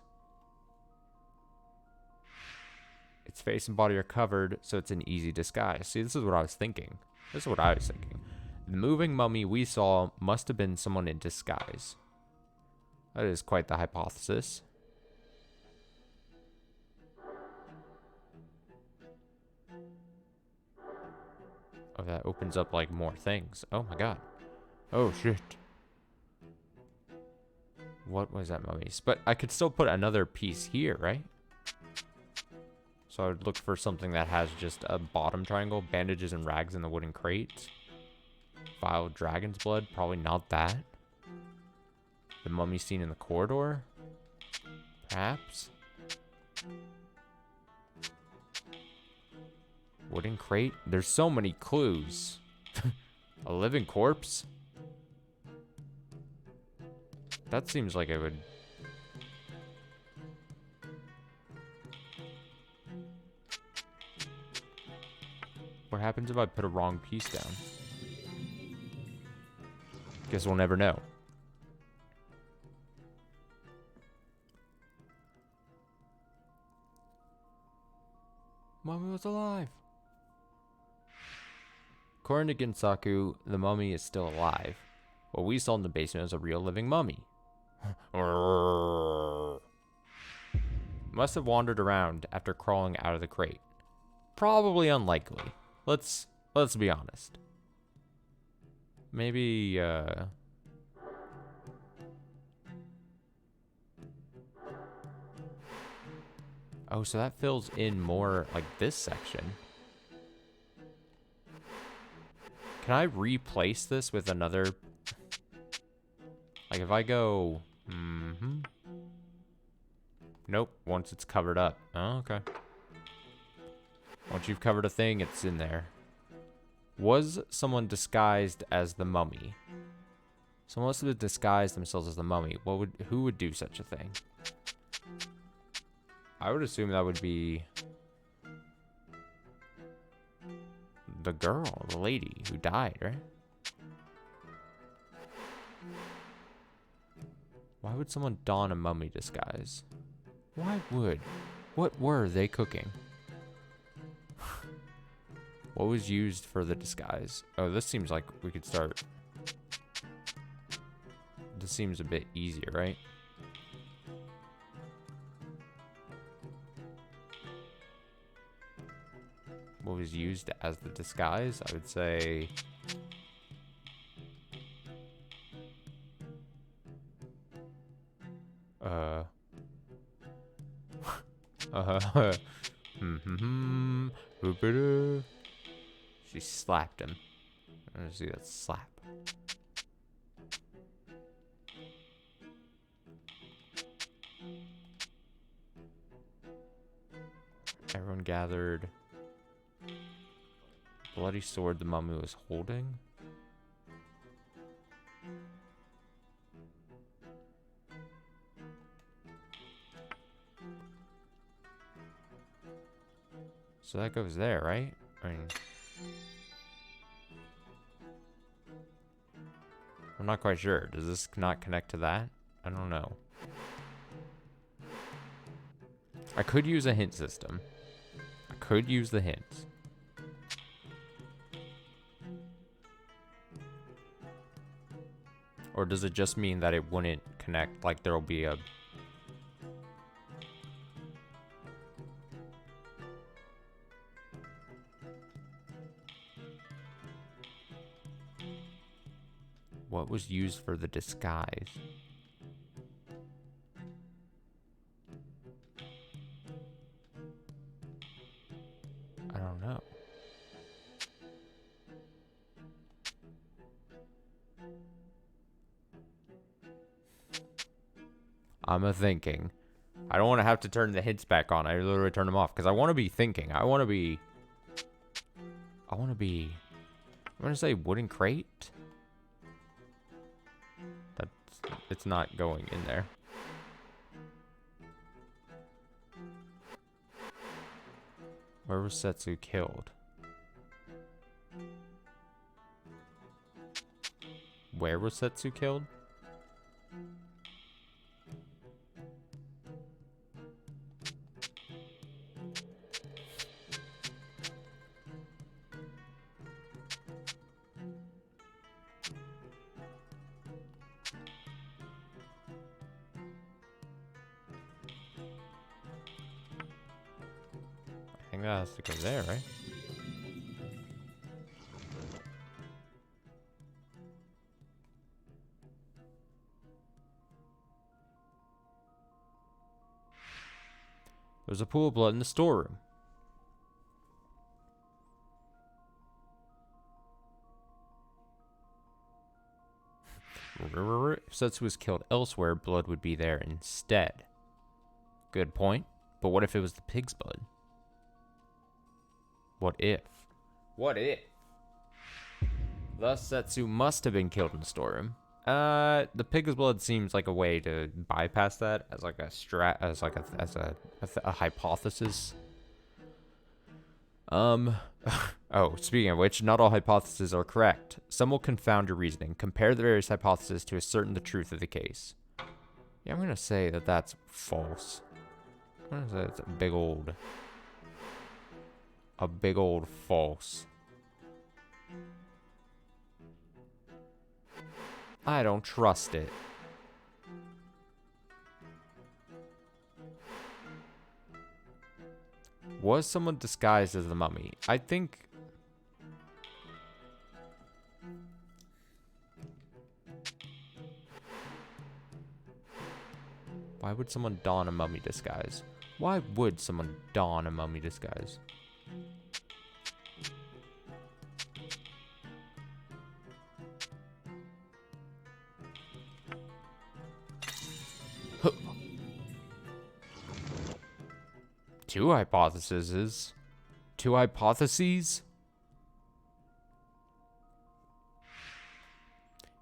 Its face and body are covered, so it's an easy disguise. See, this is what I was thinking. This is what I was thinking. The moving mummy we saw must have been someone in disguise. That is quite the hypothesis. Oh, that opens up, like, more things. Oh my god. Oh shit. What was that mummy's? But I could still put another piece here, right? So I would look for something that has just a bottom triangle, bandages and rags in the wooden crate. Vial of dragon's blood, probably not that. The mummy seen in the corridor, perhaps. Wooden crate. There's so many clues. A living corpse. That seems like it would. What happens if I put a wrong piece down? Guess we'll never know. Mummy was alive. According to Ginsaku, the mummy is still alive. What we saw in the basement is a real living mummy. Must have wandered around after crawling out of the crate. Probably unlikely. Let's be honest. Maybe oh, so that fills in more like this section. Can I replace this with another? Like if I go, nope, once it's covered up. Oh, okay. Once you've covered a thing, it's in there. Was someone disguised as the mummy? Someone must have disguised themselves as the mummy. Who would do such a thing? I would assume that would be the girl, the lady who died, right? Why would someone don a mummy disguise? Why would? What were they cooking? What was used for the disguise? Oh, this seems like we could start. This seems a bit easier, right? What was used as the disguise? I would say... She slapped him. Let's see that slap. Everyone gathered. Bloody sword the mummy was holding. So that goes there, right? I mean, I'm not quite sure. Does this not connect to that? I don't know. I could use a hint system. I could use the hints. Or does it just mean that it wouldn't connect? Like there'll be a... What was used for the disguise? I don't know. I'm a thinking. I don't want to have to turn the hints back on. I literally turn them off because I want to be thinking. I want to be... I'm going to say wooden crate. It's not going in there. Where was Setsu killed? Where was Setsu killed? I think that has to go there, right? There's a pool of blood in the storeroom. If Setsu was killed elsewhere, blood would be there instead. Good point. But what if it was the pig's blood? What if? What if? Thus, Setsu must have been killed in the storeroom. The pig's blood seems like a way to bypass that as like a hypothesis. Oh, speaking of which, not all hypotheses are correct. Some will confound your reasoning. Compare the various hypotheses to ascertain the truth of the case. Yeah, I'm gonna say that that's false. I'm gonna say it's a big old false. I don't trust it. Was someone disguised as the mummy? I think... Why would someone don a mummy disguise? Why would someone don a mummy disguise? Two hypotheses? Two hypotheses?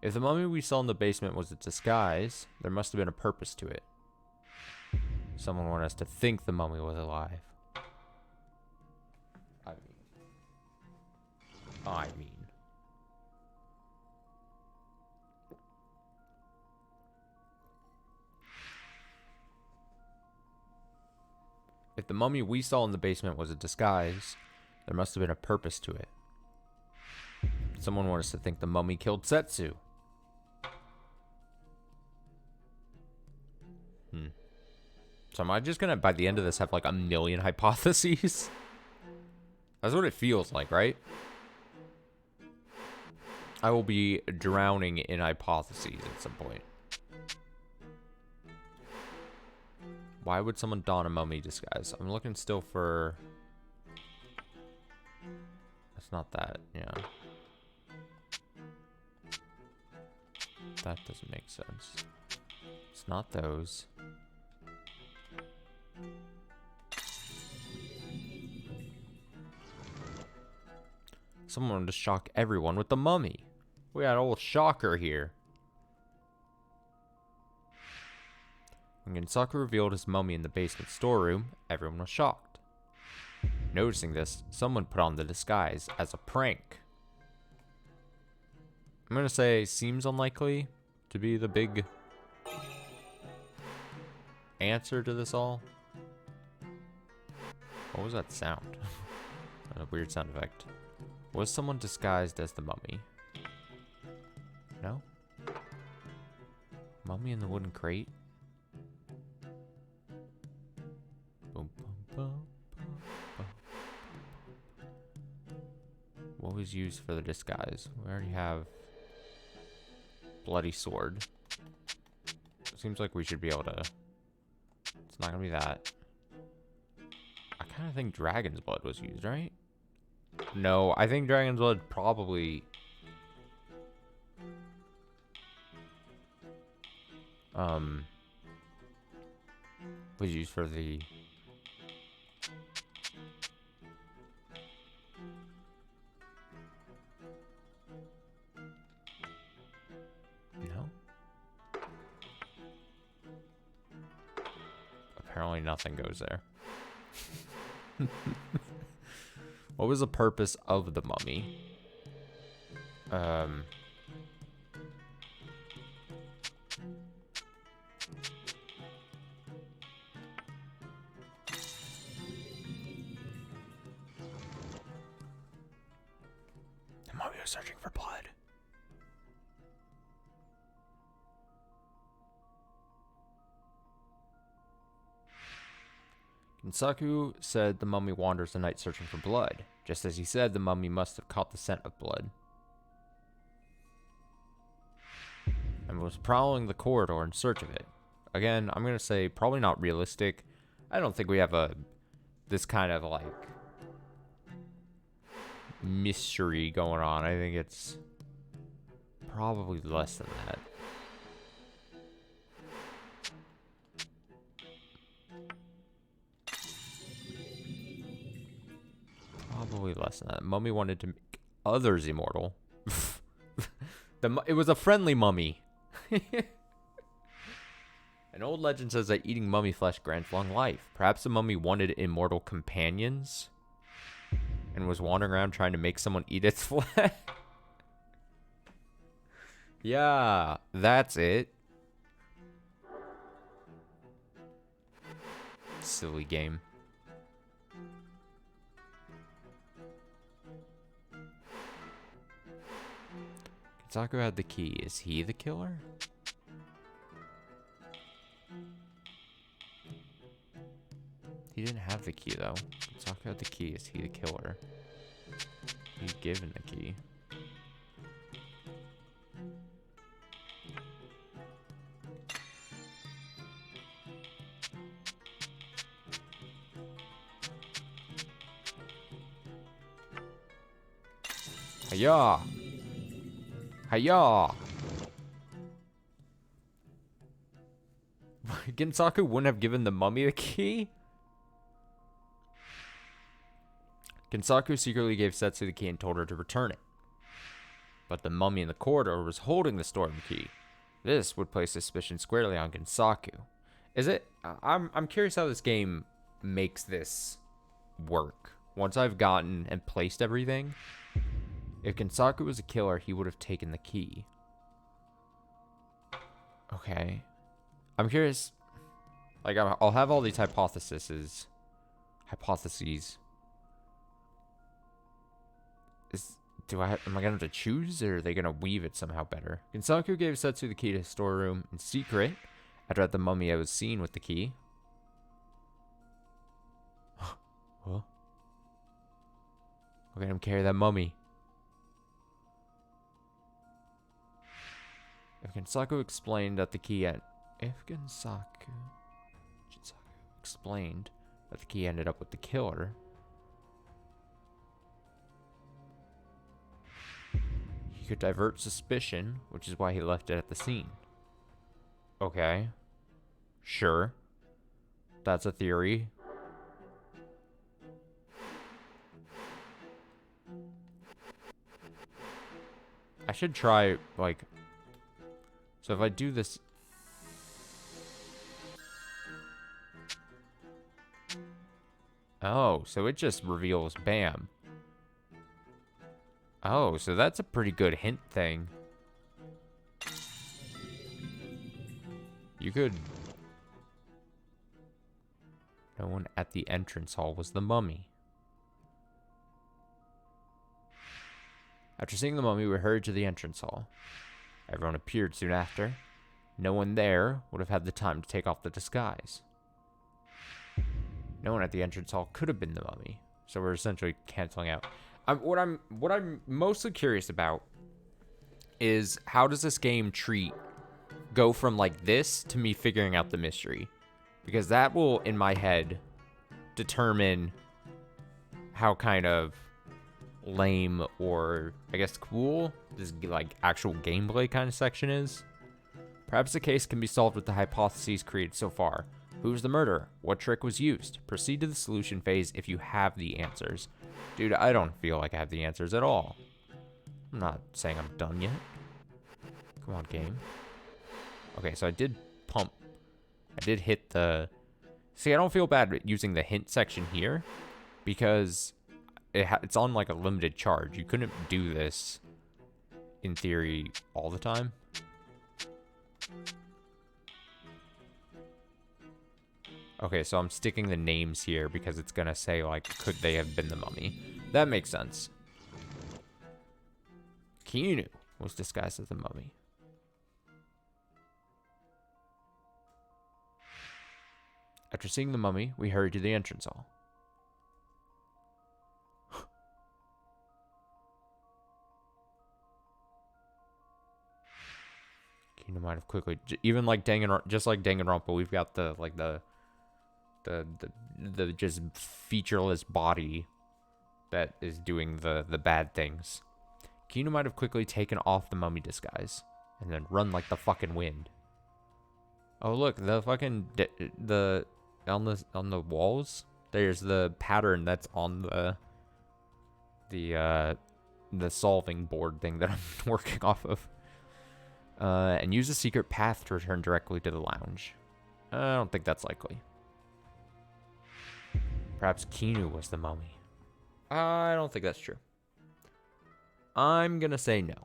If the mummy we saw in the basement was a disguise, there must have been a purpose to it. Someone wanted us to think the mummy was alive. I mean. If the mummy we saw in the basement was a disguise, there must have been a purpose to it. Someone wanted us to think the mummy killed Setsu. So am I just gonna, by the end of this, have like a million hypotheses? That's what it feels like, right? I will be drowning in hypotheses at some point. Why would someone don a mummy disguise? I'm looking still for... It's not that, yeah. That doesn't make sense. It's not those. Someone wanted to shock everyone with the mummy. We got an old shocker here. When Gensaku revealed his mummy in the basement storeroom, everyone was shocked. Noticing this, someone put on the disguise as a prank. I'm gonna say seems unlikely to be the big answer to this all. What was that sound? A weird sound effect. Was someone disguised as the mummy? No? Mummy in the wooden crate? Boom, boom, boom, boom, boom. What was used for the disguise? We already have bloody sword. Seems like we should be able to... It's not gonna be that. I kind of think dragon's blood was used, right? No, I think dragon's blood probably... was used for the... No? Apparently nothing goes there. What was the purpose of the mummy? The mummy was searching for blood. Kinsaku said the mummy wanders the night searching for blood. Just as he said, the mummy must have caught the scent of blood and was prowling the corridor in search of it. Again, I'm going to say probably not realistic. I don't think we have this kind of like mystery going on. I think it's probably less than that. Probably less than that. Mummy wanted to make others immortal. It was a friendly mummy. An old legend says that eating mummy flesh grants long life. Perhaps the mummy wanted immortal companions and was wandering around trying to make someone eat its flesh. Yeah, that's it. Silly game. Kinsaku had the key. Is he the killer? He didn't have the key, though. Kinsaku had the key. Is he the killer? He's given the key. Hiya! Hiya! Kinsaku wouldn't have given the mummy the key? Kinsaku secretly gave Setsu the key and told her to return it. But the mummy in the corridor was holding the stolen key. This would place suspicion squarely on Kinsaku. Is it? I'm curious how this game makes this work. Once I've gotten and placed everything, if Kinsaku was a killer, he would have taken the key. Okay. I'm curious. Like, I'll have all these hypotheses. Am I gonna have to choose, or are they gonna weave it somehow better? Kinsaku gave Setsu the key to his storeroom in secret after the mummy was seen with the key. Huh? Look at him carry that mummy. If Kinsaku explained that the key ended up with the killer, he could divert suspicion, which is why he left it at the scene. Okay. Sure. That's a theory. I should try, like... So if I do this... Oh, so it just reveals bam. Oh, so that's a pretty good hint thing. You could... No one at the entrance hall was the mummy. After seeing the mummy, we hurried to the entrance hall. Everyone appeared soon after. No one there would have had the time to take off the disguise. No one at the entrance hall could have been the mummy, so we're essentially canceling out. What I'm mostly curious about is how does this game go from like this to me figuring out the mystery? Because that will, in my head, determine how kind of lame or, I guess, cool this like actual gameplay kind of section is. Perhaps the case can be solved with the hypotheses created so far. Who's the murderer? What trick was used? Proceed to the solution phase if you have the answers. Dude, I don't feel like I have the answers at all. I'm not saying I'm done yet. Come on, game. Okay, so I did hit the... See, I don't feel bad using the hint section here because it's on like a limited charge. You couldn't do this in theory all the time. Okay, so I'm sticking the names here because it's gonna say, like, could they have been the mummy? That makes sense. Keanu was disguised as the mummy. After seeing the mummy, we hurried to the entrance hall. Keanu might have quickly... Even like just like Danganronpa, we've got the, like, the just featureless body that is doing the bad things. Keanu might have quickly taken off the mummy disguise and then run like the fucking wind. Oh look, the fucking on the walls, there's the pattern that's on the solving board thing that I'm working off of. And use a secret path to return directly to the lounge. I don't think that's likely. Perhaps Keanu was the mummy. I don't think that's true. I'm gonna say no.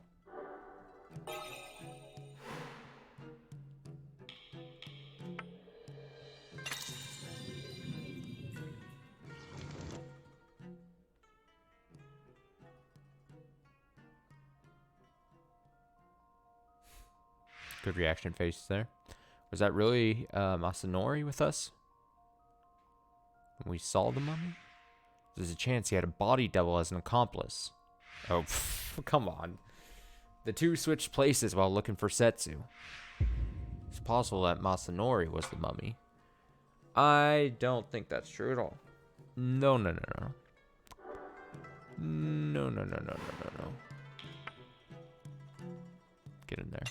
Good reaction faces there. Was that really Masanori with us? When we saw the mummy? There's a chance he had a body double as an accomplice. Oh, come on. The two switched places while looking for Setsu. It's possible that Masanori was the mummy. I don't think that's true at all. No. No. Get in there.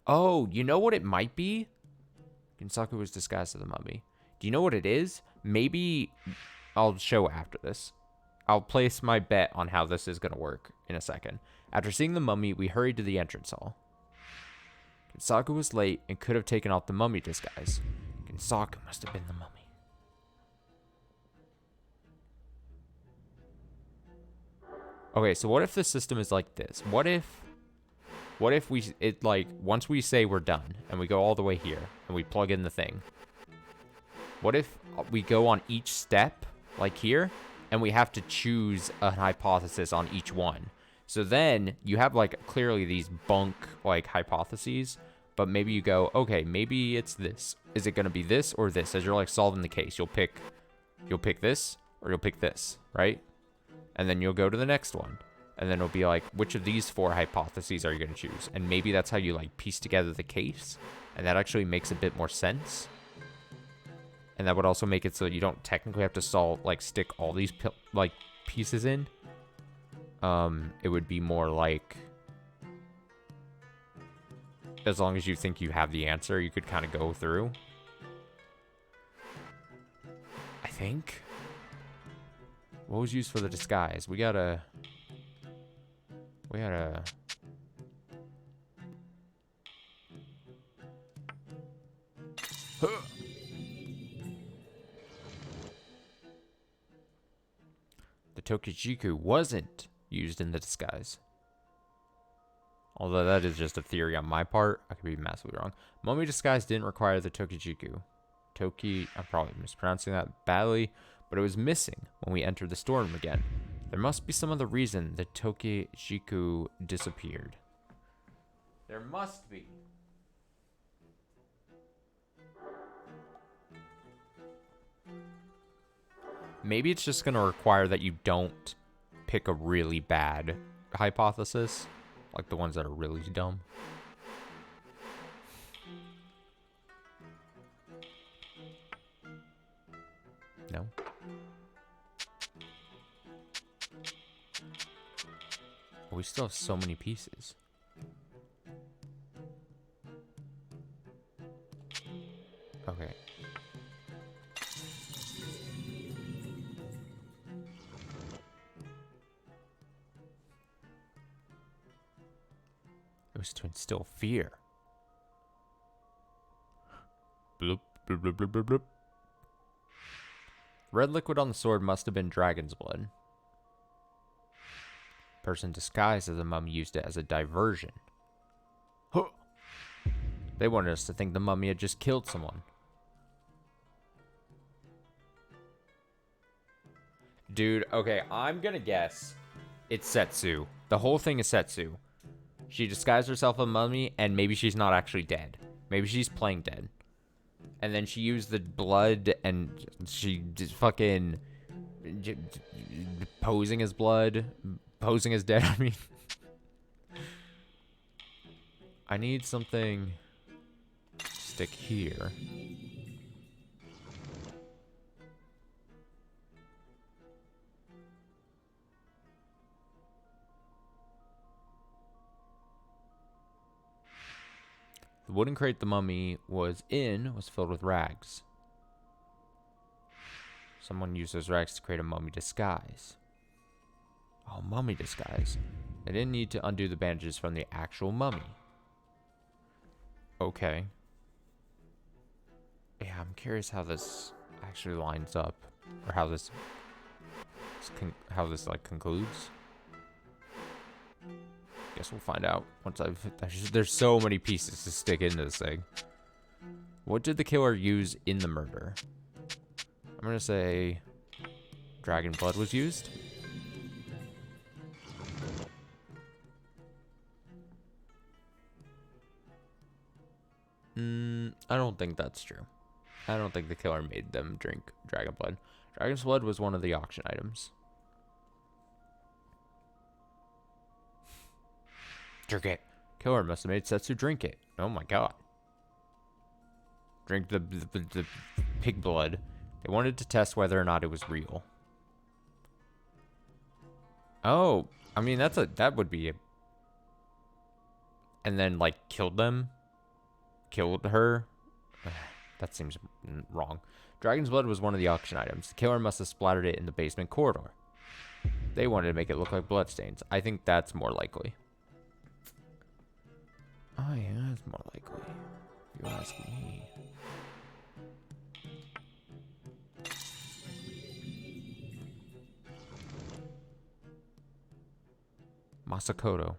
Oh, you know what it might be? Kinsaku was disguised as the mummy. Do you know what it is? Maybe I'll show after this. I'll place my bet on how this is going to work in a second. After seeing the mummy, we hurried to the entrance hall. Kinsaku was late and could have taken off the mummy disguise. Kinsaku must have been the mummy. Okay, so what if the system is like this? What if once we say we're done and we go all the way here and we plug in the thing, what if we go on each step like here and we have to choose a hypothesis on each one? So then you have like clearly these bunk like hypotheses, but maybe you go, okay, maybe it's this. Is it going to be this or this? As you're like solving the case, you'll pick this or you'll pick this, right? And then you'll go to the next one. And then it'll be like, which of these four hypotheses are you going to choose? And maybe that's how you like piece together the case. And that actually makes a bit more sense. And that would also make it so you don't technically have to stick all these pieces in. It would be more like, as long as you think you have the answer, you could kind of go through. I think. What was used for the disguise? We gotta... Huh. The Tokijiku wasn't used in the disguise. Although that is just a theory on my part. I could be massively wrong. Mummy disguise didn't require the Tokijiku. I'm probably mispronouncing that badly, but it was missing when we entered the storeroom again. There must be some other reason the Tokijiku disappeared. There must be. Maybe it's just going to require that you don't pick a really bad hypothesis, like the ones that are really dumb. No. We still have so many pieces. Okay. It was to instill fear. Bloop, bloop, bloop, bloop, bloop, bloop. Red liquid on the sword must have been dragon's blood. Person disguised as a mummy used it as a diversion. Huh. They wanted us to think the mummy had just killed someone. Dude, okay, I'm gonna guess it's Setsu. The whole thing is Setsu. She disguised herself as a mummy, and maybe she's not actually dead. Maybe she's playing dead. And then she used the blood, and she just fucking posing as blood, posing as dead, I mean. I need something to stick here. The wooden crate the mummy was in was filled with rags. Someone used those rags to create a mummy disguise. Oh, mummy disguise. They didn't need to undo the bandages from the actual mummy. Okay. Yeah, I'm curious how this actually lines up, or how this like concludes. Guess we'll find out once there's so many pieces to stick into this thing. What did the killer use in the murder? I'm gonna say dragon blood was used. I don't think that's true. I don't think the killer made them drink dragon blood. Dragon's blood was one of the auction items. Drink it. Killer must have made Setsu drink it. Oh my god. Drink the pig blood. They wanted to test whether or not it was real. Oh, I mean that would be a... And then like killed them? Killed her? That seems wrong. Dragon's blood was one of the auction items. The killer must have splattered it in the basement corridor. They wanted to make it look like bloodstains. I think that's more likely. Oh yeah, that's more likely. If you ask me. Masakato.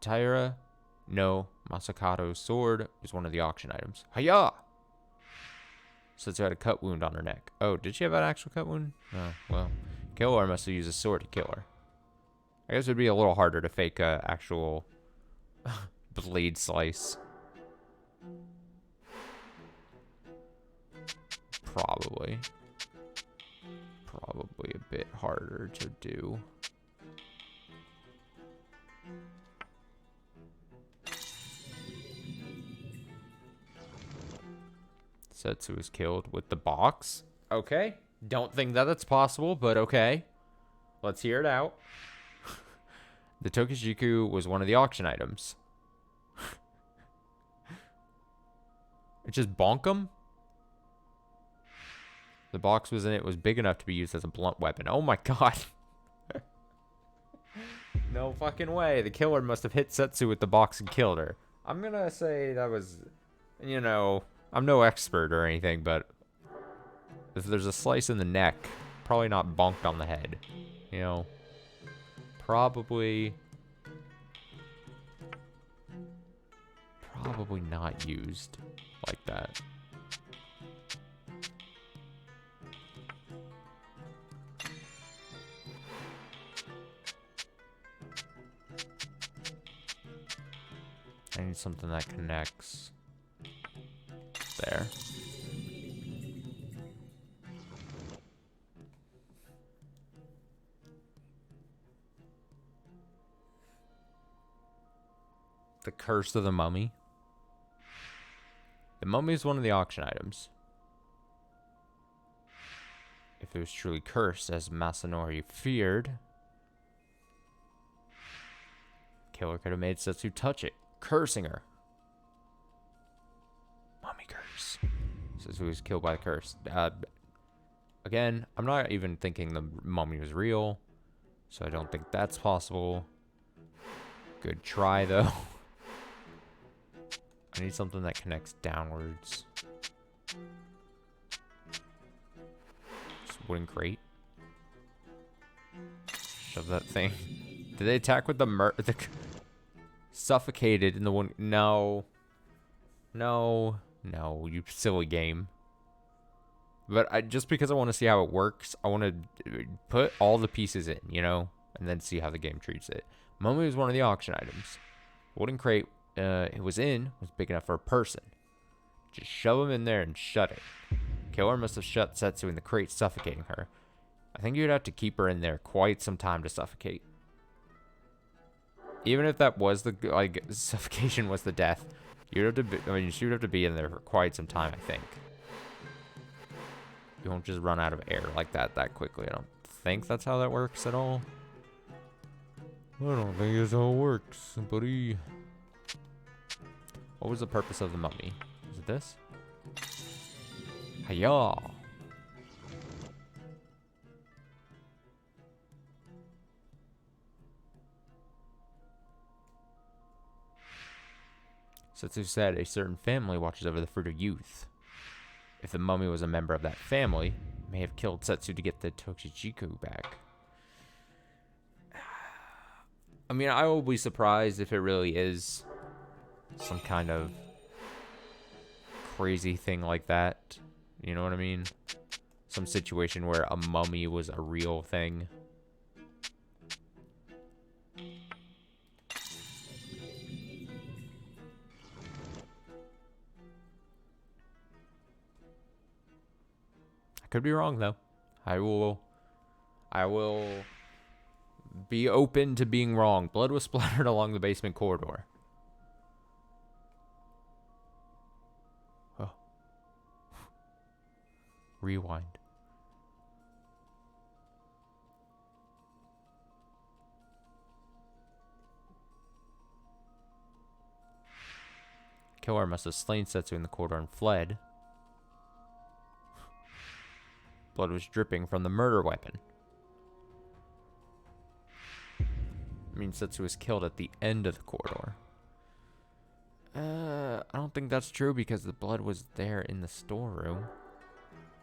Taira, no. Masakato's sword was one of the auction items. Hiya! Setsu had a cut wound on her neck. Oh, did she have an actual cut wound? Oh, well. Killer must have used a sword to kill her. I guess it would be a little harder to fake a actual blade slice. Probably a bit harder to do. Setsu was killed with the box. Okay. Don't think that it's possible, but okay. Let's hear it out. The Tokijiku was one of the auction items. It just bonk 'em? The box was in it was big enough to be used as a blunt weapon. Oh my god. No fucking way. The killer must have hit Setsu with the box and killed her. I'm gonna say that was, you know, I'm no expert or anything, but if there's a slice in the neck, probably not bonked on the head. You know, probably not used like that. I need something that connects there. The Curse of the Mummy. The mummy is one of the auction items. If it was truly cursed, as Masanori feared, killer could have made Setsu touch it, cursing her. Mummy curse. Setsu was killed by the curse. Again, I'm not even thinking the mummy was real, so I don't think that's possible. Good try, though. I need something that connects downwards. Just wooden crate. Shove that thing. Did they attack with the suffocated in the one? No. No. No, you silly game. But just because I want to see how it works, I want to put all the pieces in, you know? And then see how the game treats it. Mummy was one of the auction items. Wooden crate it was big enough for a person. Just shove him in there and shut it. Killer must have shut Setsu in the crate, suffocating her. I think you'd have to keep her in there quite some time to suffocate. Even if that was the, like, suffocation was the death, you'd have to be, I mean, she would have to be in there for quite some time, I think. You won't just run out of air like that quickly. I don't think that's how that works at all. I don't think that's how it works, buddy. What was the purpose of the mummy? Is it this? Hiya! Setsu said a certain family watches over the fruit of youth. If the mummy was a member of that family, it may have killed Setsu to get the Tokichiku back. I mean, I will be surprised if it really is some kind of crazy thing like that. You know what I mean? Some situation where a mummy was a real thing. I could be wrong, though. I will be open to being wrong. Blood was splattered along the basement corridor. Oh. Rewind. Killer must have slain Setsu in the corridor and fled. Blood was dripping from the murder weapon. I mean, Setsu was killed at the end of the corridor. I don't think that's true because the blood was there in the storeroom.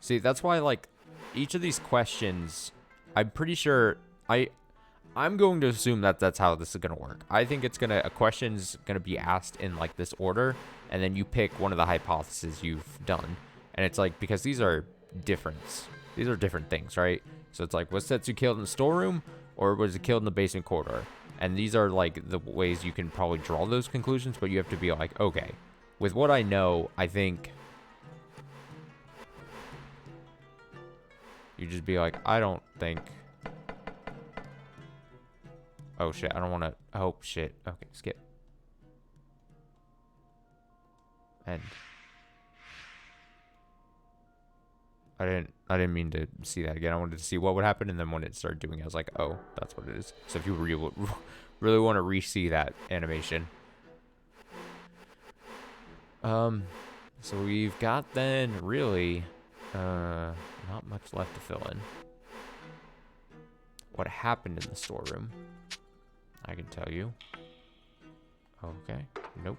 See, that's why, like, each of these questions, I'm pretty sure I'm going to assume that that's how this is going to work. I think it's a question's going to be asked in, like, this order, and then you pick one of the hypotheses you've done. And it's like, because these are different things, right? So it's like, was Setsu killed in the storeroom, or was it killed in the basement corridor? And these are, like, the ways you can probably draw those conclusions, but you have to be like, okay, with what I know, I think you just be like, I don't think. Oh shit, I don't want to. Oh shit. Okay, skip. And I didn't mean to see that again. I wanted to see what would happen, and then when it started doing it, I was like, oh, that's what it is. So if you really want to re-see that animation. So we've got then really not much left to fill in. What happened in the storeroom? I can tell you. Okay. Nope.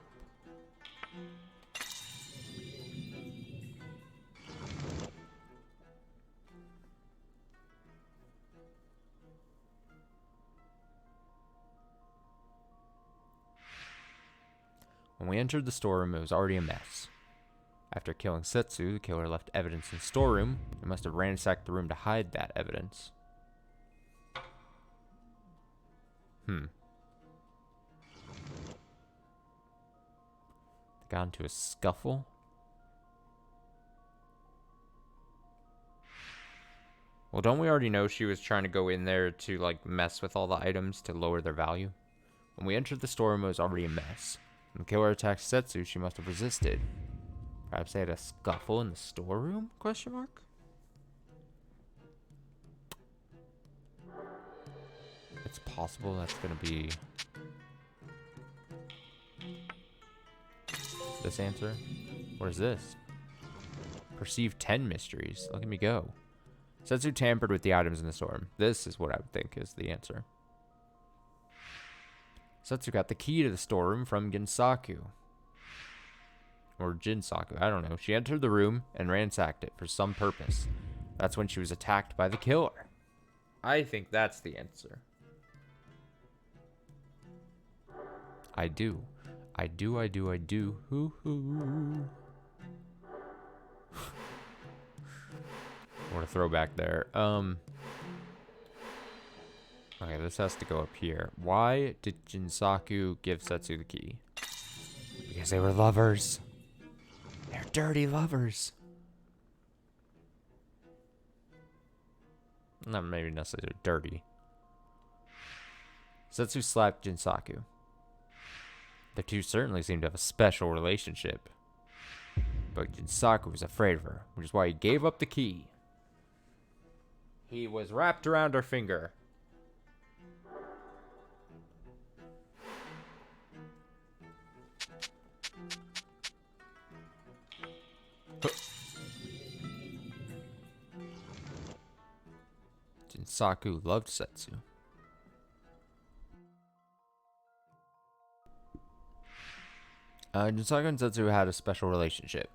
When we entered the storeroom, it was already a mess. After killing Setsu, the killer left evidence in the storeroom. He must have ransacked the room to hide that evidence. They got into a scuffle. Well, don't we already know she was trying to go in there to, like, mess with all the items to lower their value? When we entered the storeroom, it was already a mess. When the killer attacked Setsu, she must have resisted. Perhaps they had a scuffle in the storeroom? Question mark? It's possible that's gonna be this answer. What is this? Perceive 10 mysteries. Look at me go. Setsu tampered with the items in the storeroom. This is what I would think is the answer. Setsu got the key to the storeroom from Ginsaku. Or Jinsaku, I don't know. She entered the room and ransacked it for some purpose. That's when she was attacked by the killer. I think that's the answer. I do. Hoo hoo. What a throwback there. Okay, this has to go up here. Why did Jinsaku give Setsu the key? Because they were lovers. They're dirty lovers. Not maybe necessarily dirty. Setsu slapped Jinsaku. The two certainly seemed to have a special relationship. But Jinsaku was afraid of her, which is why he gave up the key. He was wrapped around her finger. Jinsaku loved Setsu. Jinsaku and Setsu had a special relationship.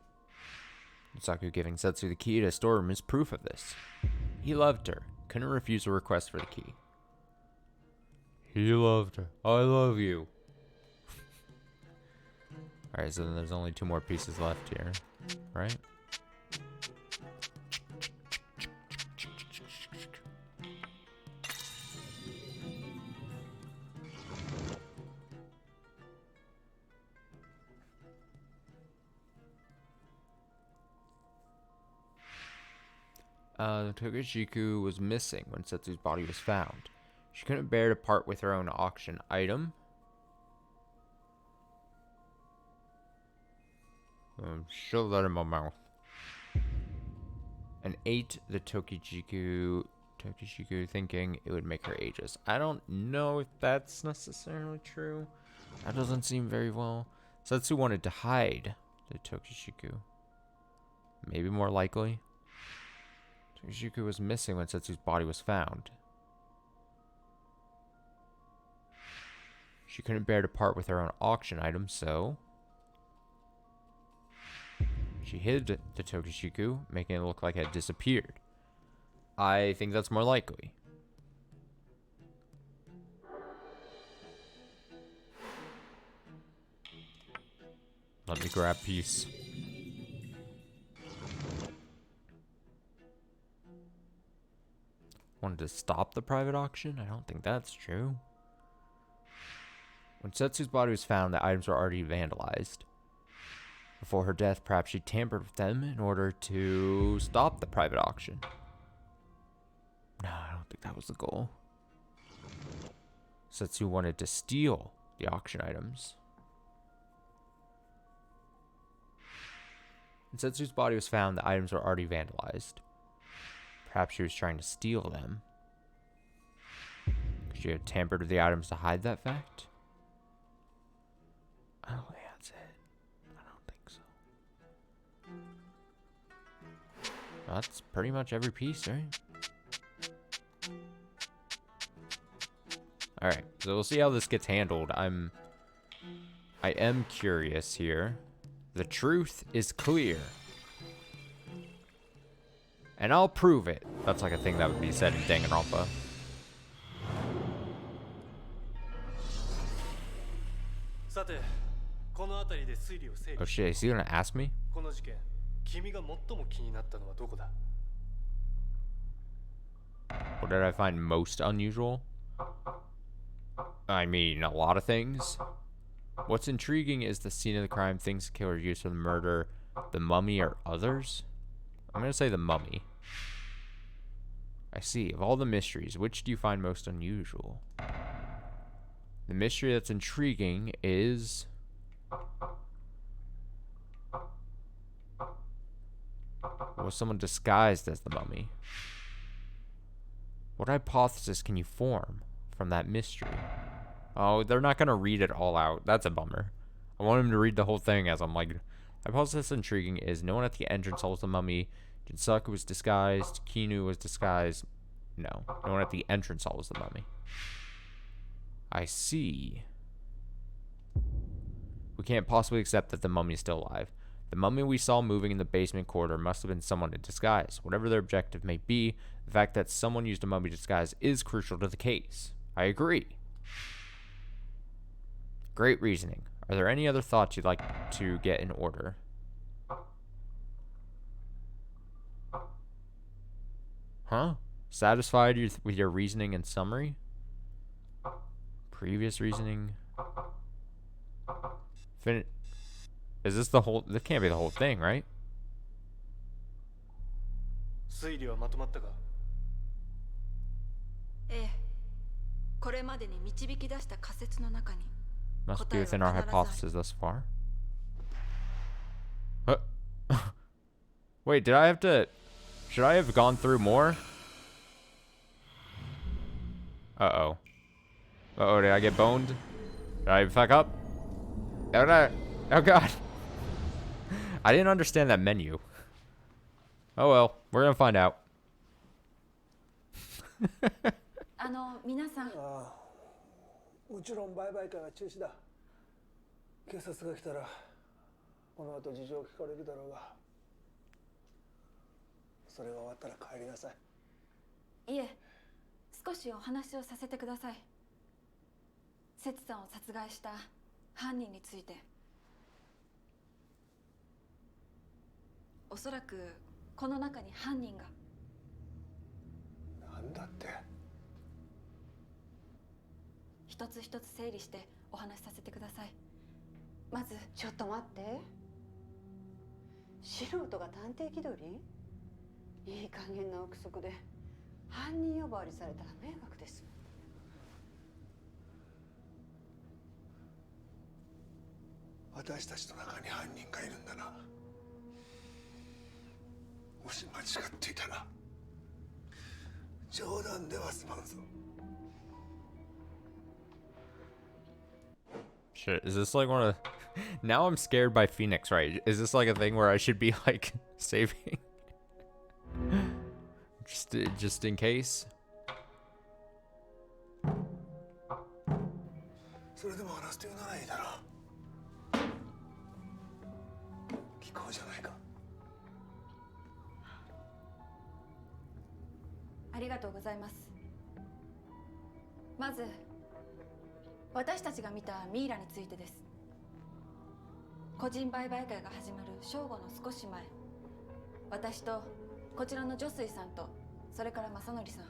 Jinsaku giving Setsu the key to his storeroom is proof of this. He loved her. Couldn't refuse a request for the key. He loved her. I love you. Alright, so then there's only 2 more pieces left here. Right? Tokishiku was missing when Setsu's body was found. She couldn't bear to part with her own auction item. Shove that in my mouth. And ate the Tokishiku, thinking it would make her ageless. I don't know if that's necessarily true. That doesn't seem very well. Setsu wanted to hide the Tokishiku. Maybe more likely. Tokishiku was missing when Setsu's body was found. She couldn't bear to part with her own auction item, so she hid the Tokishiku, making it look like it had disappeared. I think that's more likely. Let me grab peace. Wanted to stop the private auction? I don't think that's true. When Setsu's body was found, the items were already vandalized. Before her death, perhaps she tampered with them in order to stop the private auction. No, I don't think that was the goal. Setsu wanted to steal the auction items. When Setsu's body was found, the items were already vandalized. Perhaps she was trying to steal them. Could she have tampered with the items to hide that fact? I don't think that's it. I don't think so. That's pretty much every piece, right? Alright, so we'll see how this gets handled. I am curious here. The truth is clear. And I'll prove it. That's like a thing that would be said in Danganronpa. この辺りで推理を整 Oh 理し shit, is he gonna ask me? この事件君が最も気になったのはどこだ What did I find most unusual? I mean, a lot of things. What's intriguing is the scene of the crime, things the killer used for the murder, the mummy, or others. I'm gonna say the mummy. I see. Of all the mysteries, which do you find most unusual? The mystery that's intriguing is... was someone disguised as the mummy? What hypothesis can you form from that mystery? Oh, they're not gonna read it all out. That's a bummer. I want him to read the whole thing as I'm like... Hypothesis intriguing is no one at the entrance hall was the mummy. Jinsaku was disguised. Kinu was disguised. No. No one at the entrance hall was the mummy. I see. We can't possibly accept that the mummy is still alive. The mummy we saw moving in the basement corridor must have been someone in disguise. Whatever their objective may be, the fact that someone used a mummy disguise is crucial to the case. I agree. Great reasoning. Are there any other thoughts you'd like to get in order? Huh? Satisfied with your reasoning and summary? Previous reasoning? Is this the whole... This can't be the whole thing, right? 推理はまとまったかええ、これまでに導き出した仮説の中に Must be within our hypothesis thus far. Wait, did I have to... Should I have gone through more? Uh-oh. Uh-oh, did I get boned? Did I fuck up? Oh, no. Oh, God. I didn't understand that menu. Oh, well. We're gonna find out. 皆さん。もちろん売買会は中止だ。警察が来たらこの後事情を聞かれるだろうが、それが終わったら帰りなさい。いえ、少しお話をさせてください。節さんを殺害した犯人について。おそらくこの中に犯人が。なんだって。一つ一つ整理してお話しさせてください。まず、ちょっと待って。素人が探偵気取り？いい加減な憶測で犯人呼ばわりされたら迷惑です。私たちの中に犯人がいるんだな。もし間違っていたら冗談では済まんぞ。Shit, is this like one of... Now I'm scared by Phoenix, right? Is this like a thing where I should be like saving? just in case? それでも話すというならいいだろう。聞こうじゃないか。ありがとうございます。まず、私たちが見たミイラについてです。個人売買会が始まる正午の少し前、私とこちらの女水さんとそれから正則さん、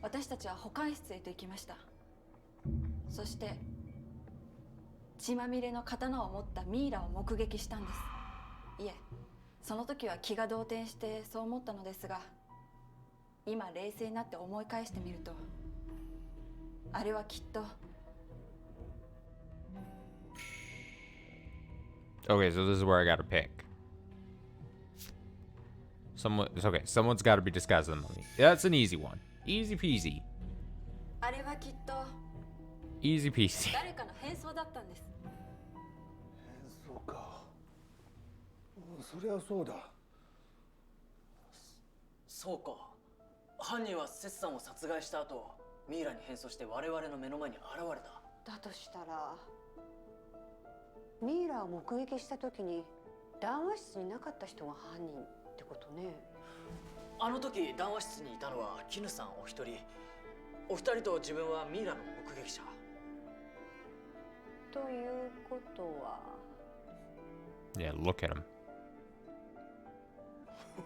私たちは保管室へと行きました。そして血まみれの刀を持ったミイラを目撃したんです。いえ、その時は気が動転してそう思ったのですが、今冷静になって思い返してみると、あれはきっと。Okay, so this is where I gotta pick. It's okay. Someone's gotta be disguised as the mummy. That's an easy one. Easy peasy. あれはきっと Easy peasy. 誰かの変装だったんです。変装か。そりゃそうだ。そうか。犯人はセツさんを殺害した後、ミイラに変装して我々の目の前に現れた。だとしたらミイラを目撃した時に談話室になかった人が犯人ってことね。あの時談話室にいたのは絹さんお一人。お二人と自分はミイラの目撃者。ということは Yeah, look at him.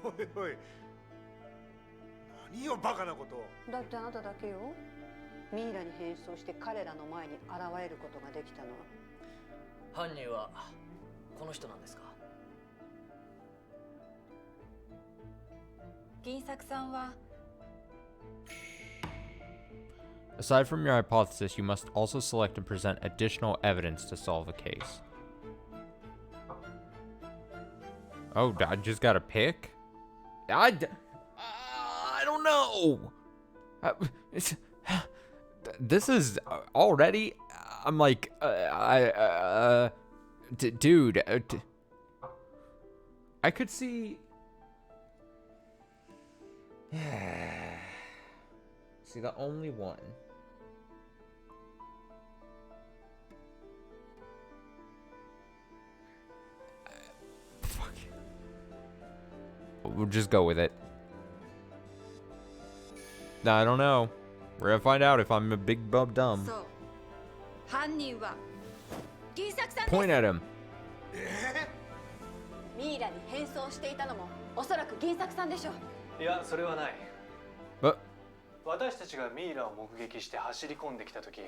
おいおい、何よバカなことを。だってあなただけよ。ミイラに変装して彼らの前に現れることができたのは。犯人はこの人なんですか？銀作さんは Aside from your hypothesis, you must also select and present additional evidence to solve a case. Oh, I just gotta pick? I don't know. This is already. I'm like, dude. I could see. See, the only one. Fuck. We'll just go with it. No, I don't know. We're gonna find out if I'm a big bub dumb. そう犯人は銀作さんです。 Point at him. ミイラに変装していたのもおそらく銀作さんでしょう。いやそれはない。 But 私たちがミイラを目撃して走り込んできた時、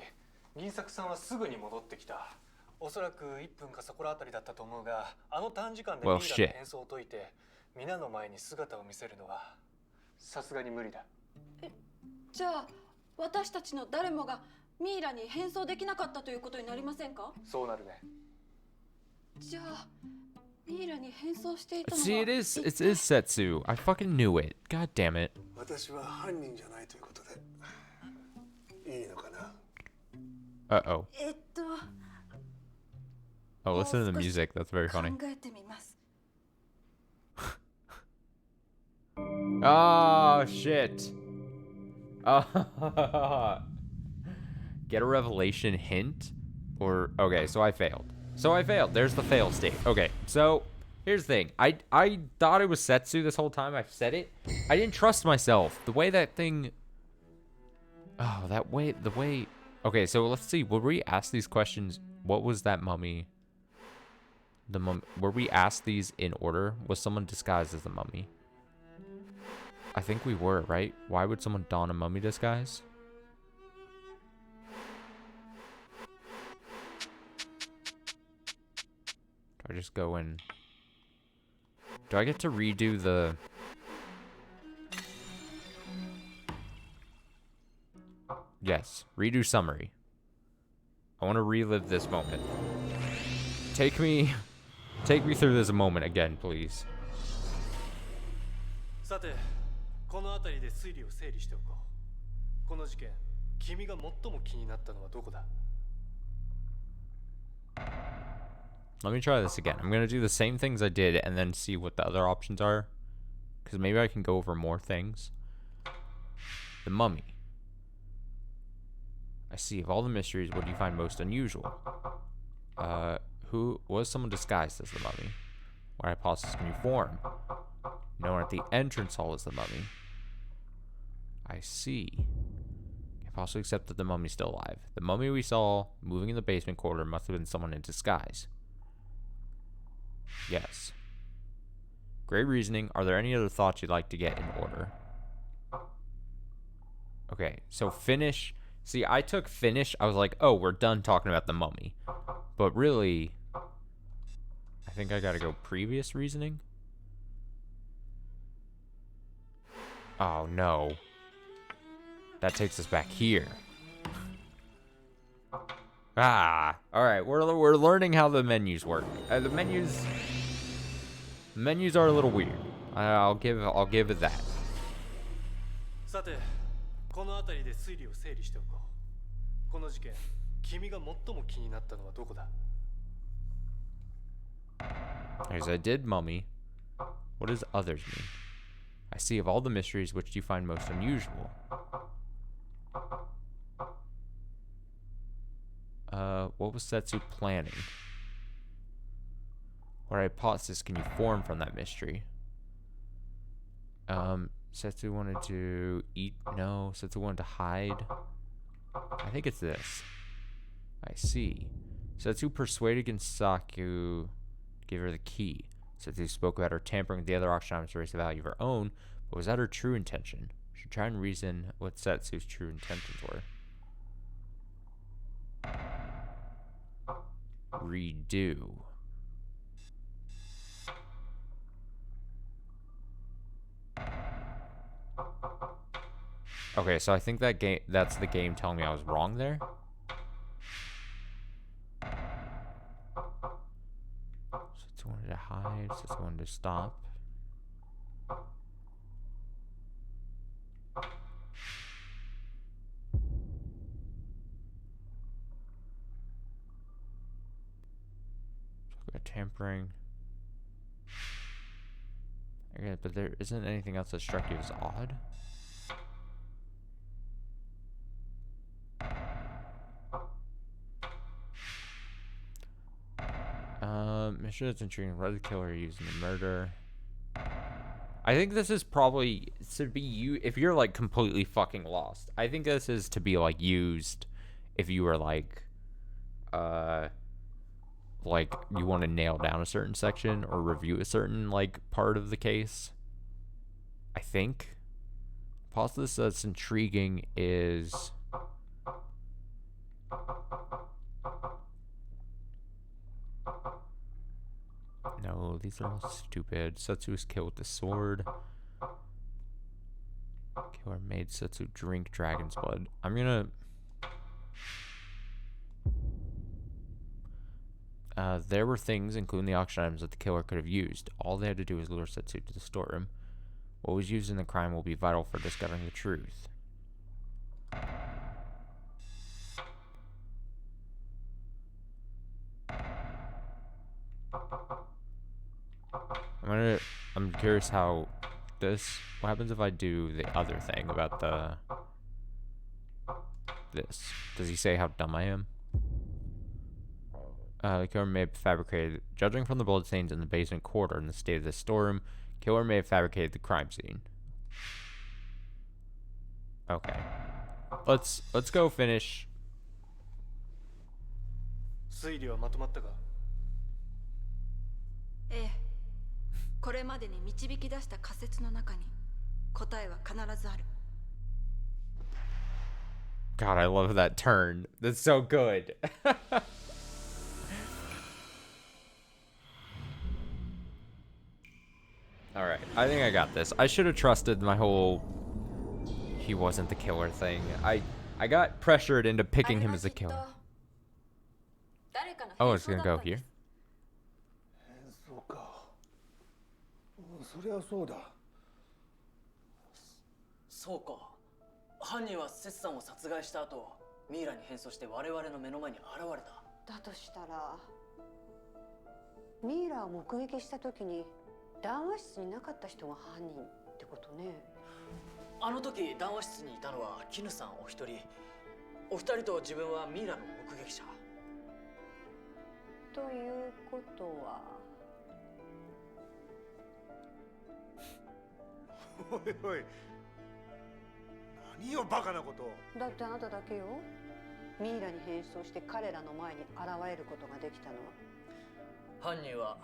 銀作さんはすぐに戻ってきた。おそらく1分かそこらあたりだったと思うが、あの短時間でミイラの変装を解いて皆の前に姿を見せるのはさすがに無理だ。じゃあ私たちの誰もがミイラに変装できなかったということになりませんか？そうなるね。じゃあミイラに変装していたのは see, it is Setsu. I fucking knew it. God damn it. 私は犯人じゃないということでいいのかな。 Uh-oh. Oh, listen to the music. That's very funny. 考えてみます。 Oh, shit. Get a revelation hint? Or, okay, so I failed. There's the fail state. Okay, so here's the thing. I thought it was Setsu this whole time. I've said it. I didn't trust myself. The way that thing... Oh, the way... Okay, so let's see. Were we asked these questions? What was that mummy? Were we asked these in order? Was someone disguised as the mummy? I think we were, right? Why would someone don a mummy disguise? Do I just go in? Do I get to redo the... Yes, redo summary. I want to relive this moment. Take me through this moment again, please. さて、この辺りで推理を整理しておこう。この事件、君が最も気になったのはどこだ？ Let me try this again. I'm going to do the same things I did and then see what the other options are. Because maybe I can go over more things. The mummy. I see. Of all the mysteries, what do you find most unusual? Who was someone disguised as the mummy? What hypothesis can you form? No one at the entrance hall is the mummy. I see. Can possibly accept that the mummy's still alive. The mummy we saw moving in the basement corridor must have been someone in disguise. Yes. Great reasoning. Are there any other thoughts you'd like to get in order? Okay, so finish. See, I took finish. I was like, oh, we're done talking about the mummy. But really, I think I gotta go previous reasoning. Oh, no. That takes us back here. Ah, all right. We're learning how the menus work. The menus are a little weird. I'll give it that. さて、この辺りで推理を整理しておこう。この事件、君が最も気になったのはどこだ？ As I did mummy. What does others mean? I see. Of all the mysteries, which do you find most unusual? What was Setsu planning? What hypothesis can you form from that mystery? Setsu wanted to eat. No, Setsu wanted to hide. I think it's this. I see. Setsu persuaded Ginsaku to give her the key. Setsu spoke about her tampering with the other auction items to raise the value of her own, but was that her true intention? She tried and reason what Setsu's true intentions were. Redo. Okay, so I think that's the game telling me I was wrong there. Setsu wanted to hide, Setsu wanted to stop. Tampering. Okay, but there isn't anything else that struck you as odd. Mission that's intriguing. What the killer used in the murder? I think this is probably to be you if you're like completely fucking lost. I think this is to be like used if you were like you want to nail down a certain section or review a certain like part of the case. I think. Possibly that's intriguing is no, these are all stupid. Setsu was killed with the sword. Killer made Setsu drink dragon's blood. I'm gonna there were things, including the auction items, that the killer could have used. All they had to do was lure Setsu to the storeroom. What was used in the crime will be vital for discovering the truth. I'm curious how what happens if I do the other thing about this? Does he say how dumb I am? The killer may have fabricated, judging from the bloodstains in the basement corridor and the state of the storeroom, killer may have fabricated the crime scene. Okay. Let's go finish. 推理はまとまったか？ええ、これまでに導き出した仮説の中に答えは必ずある。God, I love that turn. That's so good. Alright, I think I got this. I should have trusted my whole he wasn't the killer thing. I got pressured into picking him as the killer. Oh, it's gonna go here? そうか。そりゃそうだ。そうか。犯人はセツさんを殺害した後、ミイラに変装して我々の目の前に現れた。だとしたらミイラを目撃した時に談話室になかった人が犯人ってことね。あの時談話室にいたのは絹さんお一人。お二人と自分はミイラの目撃者。ということはおいおい、何よバカなことを。だってあなただけよ。ミイラに変装して彼らの前に現れることができたのは。犯人は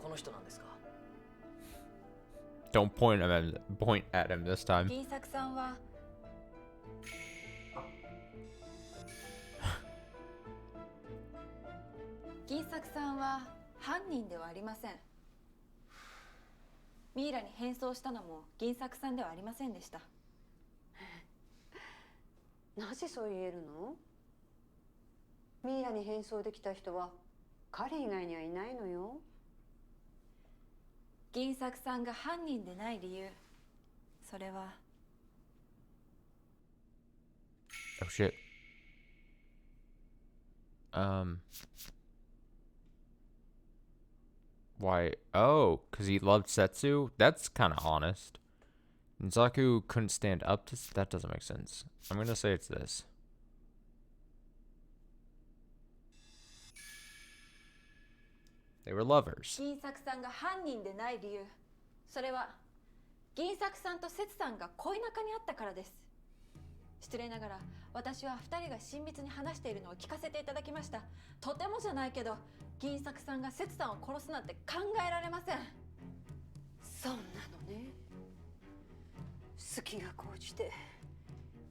この人なんですか？ Don't point at him this time. 銀作さんは銀作さんは犯人ではありません。ミイラに変装したのも銀作さんではありませんでした。なぜそう言えるの？ミイラに変装できた人は彼以外にはいないのよ。銀作さんが犯人でない理由、それは Oh shit. Why? Oh, because he loved Setsu? That's kind of honest. Nizaku couldn't stand up to... That doesn't make sense. I'm going to say it's this. They were lovers. 銀作さんが犯人でない理由、それは銀作さんと節さんが恋仲にあったからです。失礼ながら私は2人が親密に話しているのを聞かせていただきました。とてもじゃないけど銀作さんが節さんを殺すなんて考えられません。そんなのね。好きが高じて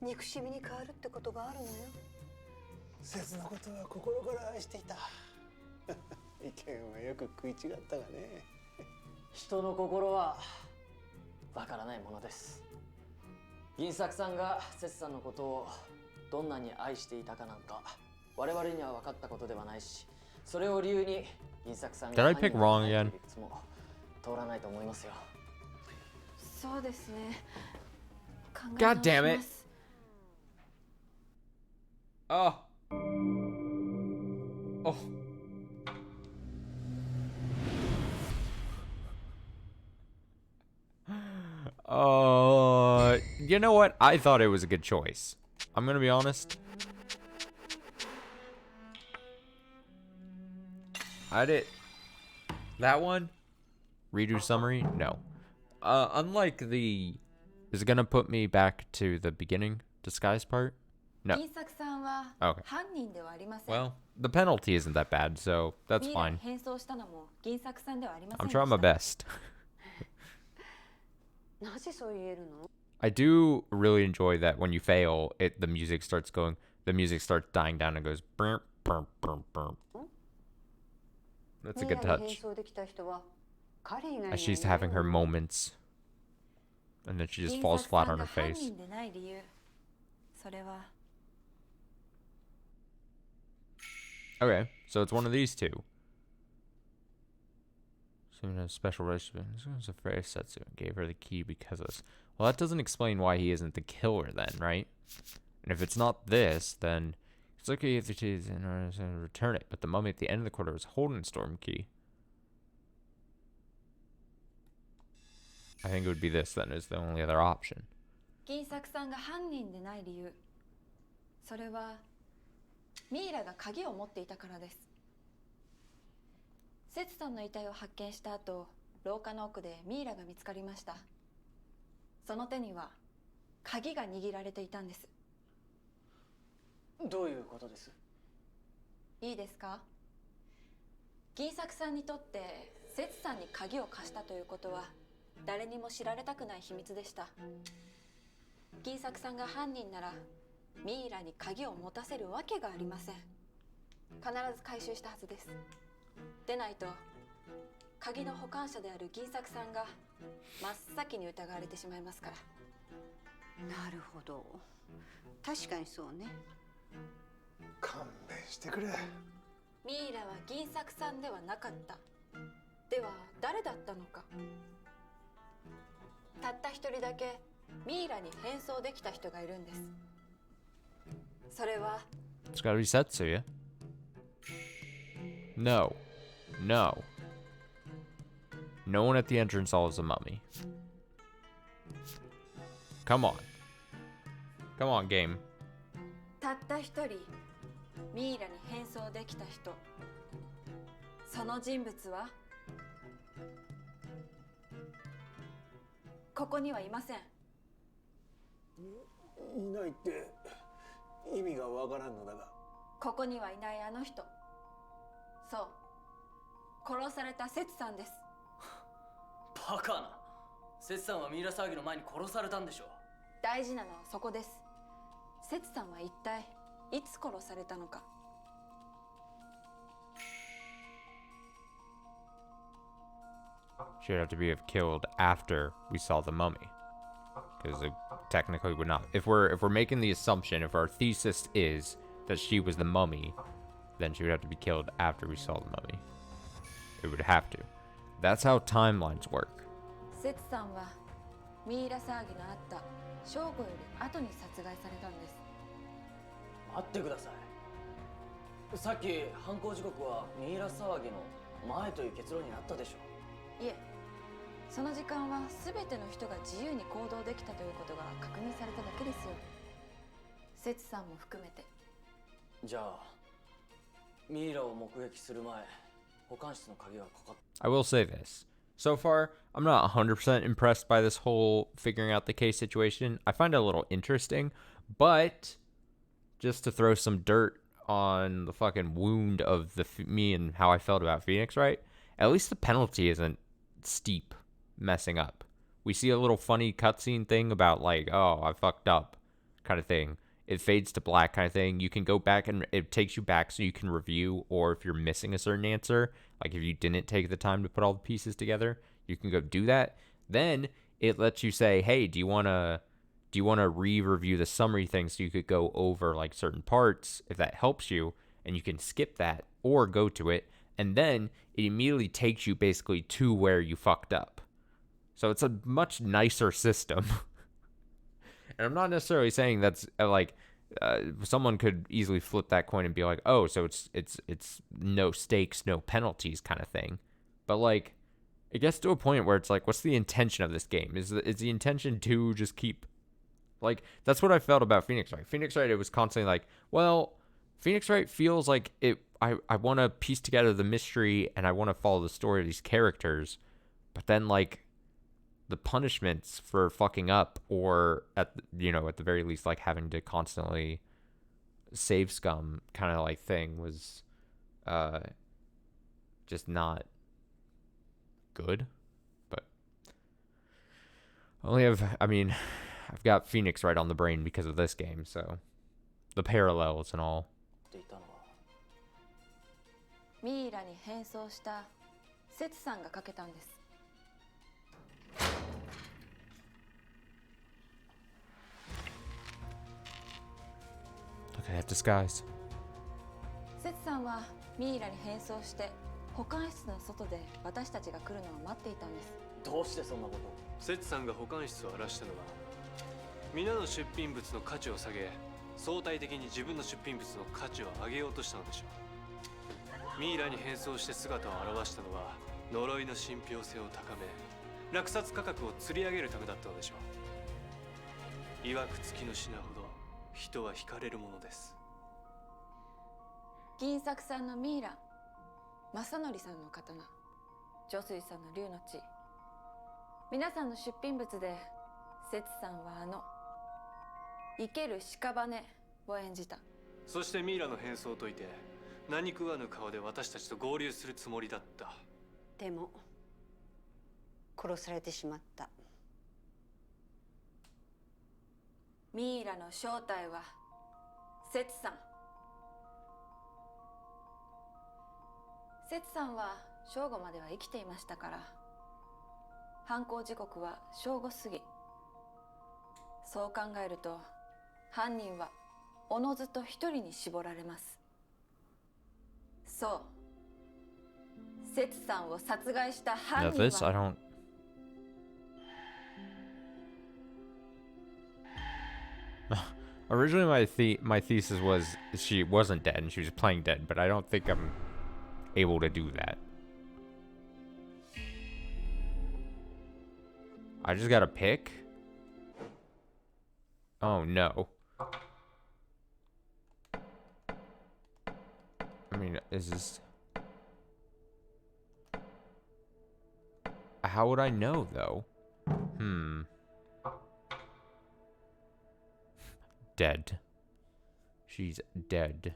憎しみに変わるってことがあるのよ。節のことは心から愛していた。意見はよく食い違ったがね。人の心はわからないものです。銀作さんが節さんのことをどんなに愛していたかなんか我々には分かったことではないし、それを理由に銀作さんが Did I pick wrong again? も通らないと思いますよ。そうですね。God damn it. Oh. Oh. You know what? I thought it was a good choice. I'm gonna be honest. I did that one. Redo summary? No. Unlike the, is it gonna put me back to the beginning disguise part? No. Okay. Well, the penalty isn't that bad, so that's fine. I'm trying my best. I do really enjoy that when you fail, the music starts dying down and goes burp, burp, burp, burp. That's a good touch. As she's having her moments. And then she just falls flat on her face. Okay, so it's one of these two. Someone has a special relationship. This one's afraid of Setsu and gave her the key because of this. Well, that doesn't explain why he isn't the killer then, right? And if it's not this, then it's okay if it is in order to return it. But the mummy at the end of the quarter was holding Storm Key. I think it would be this then, is the only other option. 銀作さんが犯人でない理由、それはミイラが鍵を持っていたからです。セツさんの遺体を発見した後、廊下の奥でミイラが見つかりました。その手には鍵が握られていたんです。どういうことです？いいですか？銀作さんにとってセツさんに鍵を貸したということは誰にも知られたくない秘密でした。銀作さんが犯人ならミイラに鍵を持たせるわけがありません。必ず回収したはずです。でないと鍵の保管者である銀作さんが真っ先に疑われてしまいますから。なるほど。確かにそうね。勘弁してくれ。ミイラは銀作さんではなかった。では誰だったのか。たった一人だけミイラに変装できた人がいるんです。それは It's gotta be Setsuya. No. No. No one at the entrance hall is a mummy. Come on. Come on, game. たった一人ミイラに変装できた人。その人物はここにはいません。いないって意味がわからんのだが。ここにはいないあの人。そう。殺されたセツさんです。バカな。セツさんはミイラ騒ぎの前に殺されたんでしょ。大事なのはそこです。セツさんは一体いつ殺されたのか。She would have to be killed after we saw the mummy, because it technically would not. If we're making the assumption, if our thesis is that she was the mummy, then she would have to be killed after we saw the mummy. It would have to. That's how timelines work. セツさんはミイラ騒ぎのあった正午より後に殺害されたんです。待ってください。さっき犯行時刻はミイラ騒ぎの前という結論になったでしょ。いえ、その時間は全ての人が自由に行動できたということが確認されただけですよ。セツさんも含めて。じゃあミイラを目撃する前、保管室の鍵がかかっ I will say this. So far, I'm not 100% impressed by this whole figuring out the case situation. I find it a little interesting, But just to throw some dirt on the fucking wound of me and how I felt about Phoenix, right? At least the penalty isn't steep messing up. We see a little funny cutscene thing about like, oh, I fucked up kind of thing. It fades to black kind of thing. You can go back and it takes you back so you can review, or if you're missing a certain answer, like if you didn't take the time to put all the pieces together, you can go do that. Then it lets you say, hey, do you want to re-review the summary thing so you could go over like certain parts if that helps you, and you can skip that or go to it, and then it immediately takes you basically to where you fucked up. So it's a much nicer system. And I'm not necessarily saying that's someone could easily flip that coin and be like, oh, so it's no stakes, no penalties kind of thing. But like, it gets to a point where it's like, what's the intention of this game? Is the intention to just keep, like, that's what I felt about Phoenix Wright. Phoenix Wright, it was constantly like, well, Phoenix Wright feels like I want to piece together the mystery and I want to follow the story of these characters, but then like the punishments for fucking up, or at the very least like having to constantly save scum kind of like thing, was just not good. But I've got Phoenix Wright on the brain because of this game, so the parallels and all. ミイラに変装したセツさんがかけたんです。 Look at that disguise. セツさんはミイラに変装して保管室の外で私たちが来るのを待っていたんです。どうしてそんなことを？セツさんが保管室を荒らしたのは、皆の出品物の価値を下げ、相対的に自分の出品物の価値を上げようとしたのでしょう。ミイラに変装して姿を現したのは、呪いの信憑性を高め、落札価格を吊り上げるためだったのでしょう。曰く付きの品ほど人は惹かれるものです。銀作さんのミイラ、正則さんの刀、女水さんの竜の血、皆さんの出品物でセツさんは生ける屍を演じた。そしてミイラの変装を解いて、何食わぬ顔で私たちと合流するつもりだった。でも殺されてしまった。ミイラの正体はセツさん。セツさんは正午までは生きていましたから、犯行時刻は正午過ぎ。そう考えると犯人はおのずと一人に絞られます。そう、セツさんを殺害した犯人 This I は don't. Originally, my thesis was she wasn't dead and she was playing dead, but I don't think I'm able to do that. I just gotta pick? Oh no. I mean, is this... How would I know, though? Dead. She's dead.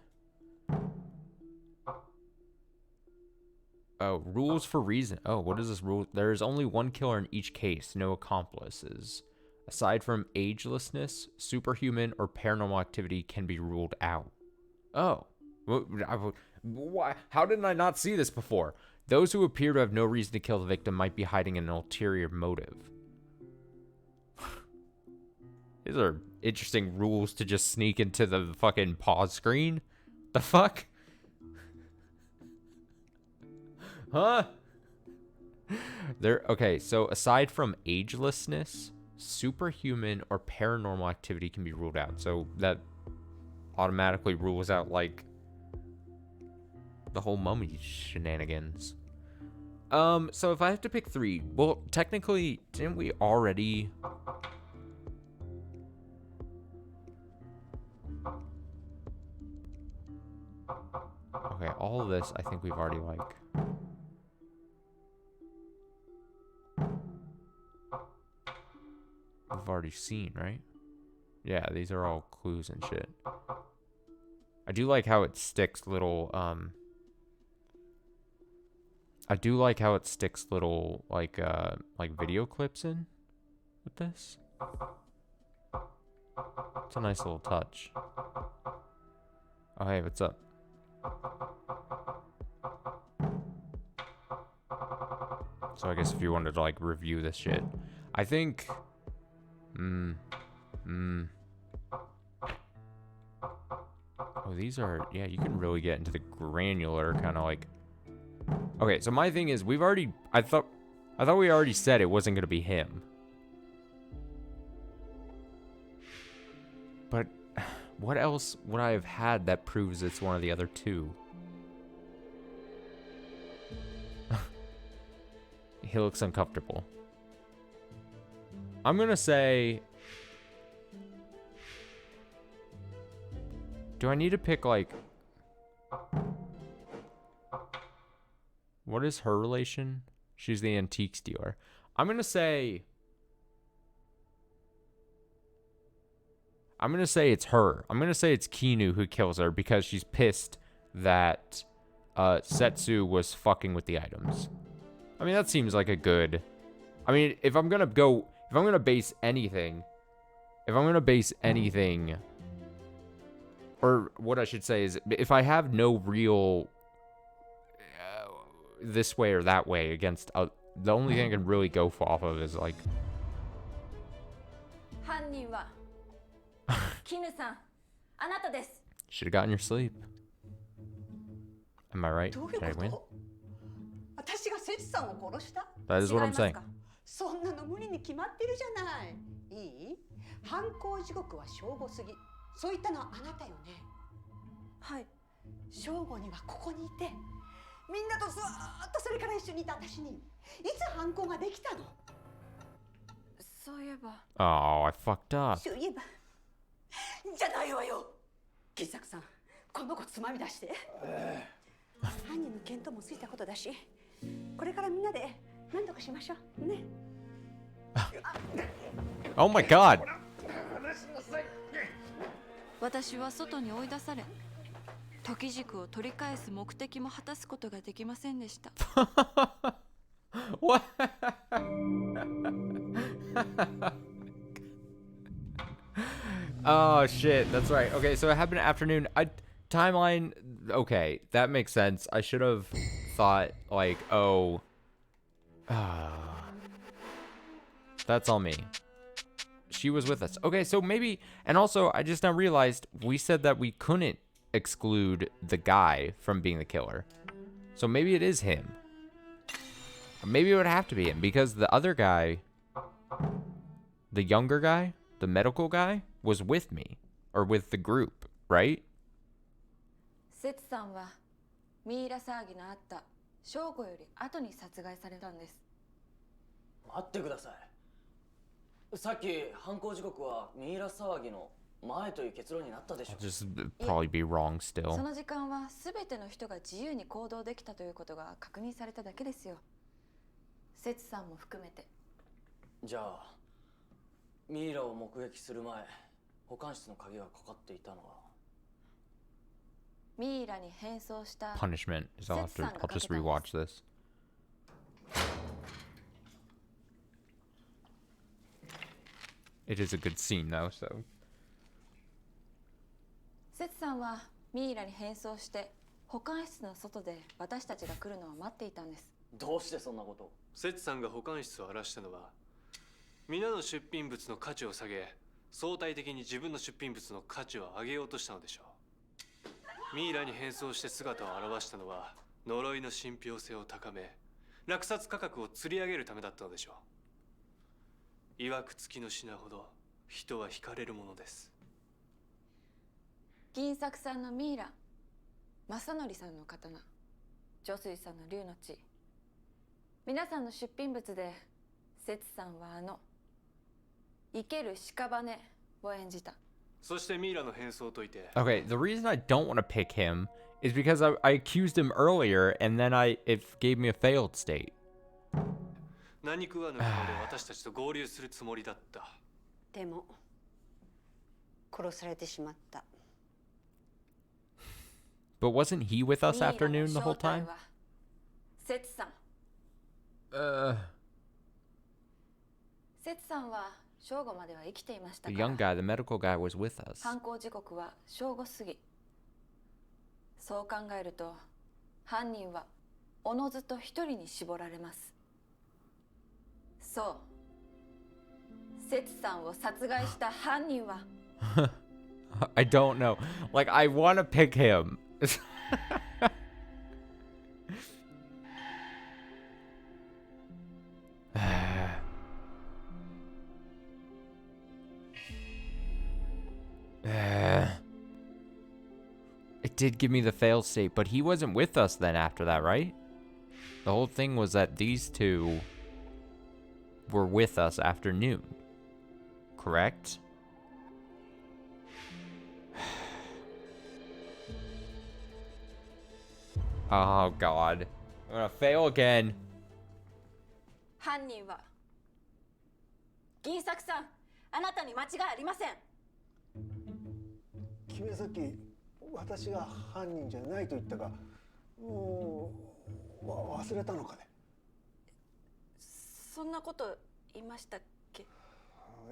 Oh, rules for reason. Oh, what is this rule? There is only one killer in each case, no accomplices. Aside from agelessness, superhuman or paranormal activity can be ruled out. Oh. Why? How didn't I not see this before? Those who appear to have no reason to kill the victim might be hiding an ulterior motive. These are interesting rules to just sneak into the fucking pause screen. The fuck? Huh? Okay, so aside from agelessness, superhuman or paranormal activity can be ruled out. So that automatically rules out, like, the whole mummy shenanigans. So if I have to pick three, well, technically, didn't we already... Okay, all of this, I think we've already, like... We've already seen, right? Yeah, these are all clues and shit. I do like how it sticks little, I do like how it sticks little, like video clips in with this. It's a nice little touch. Oh, hey, what's up? So I guess if you wanted to, like, review this shit. I think... Oh, these are... Yeah, you can really get into the granular kind of, like... Okay, so my thing is, we've already... I thought we already said it wasn't going to be him. But what else would I have had that proves it's one of the other two? He looks uncomfortable. I'm gonna say... Do I need to pick, like... What is her relation? She's the antiques dealer. I'm gonna say it's her. I'm gonna say it's Kinu who kills her because she's pissed that Setsu was fucking with the items. I mean, that seems like a good... I mean, if I'm gonna base anything... Or what I should say is, if I have no real... this way or that way against... the only thing I can really go off of is, like... Should have gotten your sleep. Am I right? Did I win? 私がセツさんを殺した？ That is what I'm saying. そんなの無理に決まってるじゃない。いい？犯行時刻は正午過ぎ。そう言ったのはあなたよね。はい。正午にはここにいて、みんなとずーっとそれから一緒にいた私に、いつ犯行ができたの？そういえば。Oh, I fucked up. そういえば。じゃないわよ。金作さん、この子つまみ出して。犯人の見当もついたことだし。これからみんなで何とかしましょうね。Oh my god. 私は外に追い出され、時軸を取り返す目的も果たすことができませんでした。What? Oh shit, that's right. Okay, so it happened afternoon. Timeline, okay, that makes sense. I should have thought, like, oh, that's all me. She was with us. Okay, so maybe, and also, I just now realized we said that we couldn't exclude the guy from being the killer. So maybe it is him. Maybe it would have to be him, because the other guy, the younger guy, the medical guy, was with me, or with the group, right? セツさんはミイラ騒ぎのあった正午より後に殺害されたんです。待ってください。さっき犯行時刻はミイラ騒ぎの前という結論になったでしょ。I'll just probably be wrong still. その時間は全ての人が自由に行動できたということが確認されただけですよ。セツさんも含めて。じゃあミイラを目撃する前、保管室の鍵がかかっていたのは。ミイラに変装した。 Punishment is I'll just rewatch this. It is a good scene though, so. セツさんはミイラに変装して保管室の外で私たちが来るのを待っていたんです。どうしてそんなことを？セツさんが保管室を荒らしたのは、皆の出品物の価値を下げ、相対的に自分の出品物の価値を上げようとしたのでしょう。ミイラに変装して姿を現したのは、呪いの信憑性を高め、落札価格を釣り上げるためだったのでしょう。曰く付きの品ほど人は惹かれるものです。銀作さんのミイラ、正則さんの刀、女水さんの竜の血、皆さんの出品物でセツさんは生ける屍を演じた。そしてミイラの変装を解いて。 Okay, the reason I don't want to pick him is because I accused him earlier and then it gave me a failed state. 何食わぬ顔で私たちと合流するつもりだった。でも殺されてしまった。 But wasn't he with us ミイラの afternoon the whole 正体 time? はセツさん。セツさんは正午までは生きていました The から young guy, the medical guy, was with us. 犯行時刻は正午過ぎ。そう考えると犯人はおのずと一人に絞られます。そう、セツさんを殺害した犯人はI don't know. Like, I want to pick him. It did give me the fail state, but he wasn't with us then after that, right? The whole thing was that these two were with us after noon. Correct? Oh god. I'm gonna fail again. 犯人は銀作さん、あなたに間違いありません。君はさっき私が犯人じゃないと言ったが、もう忘れたのかね。そんなこと言いましたっけ？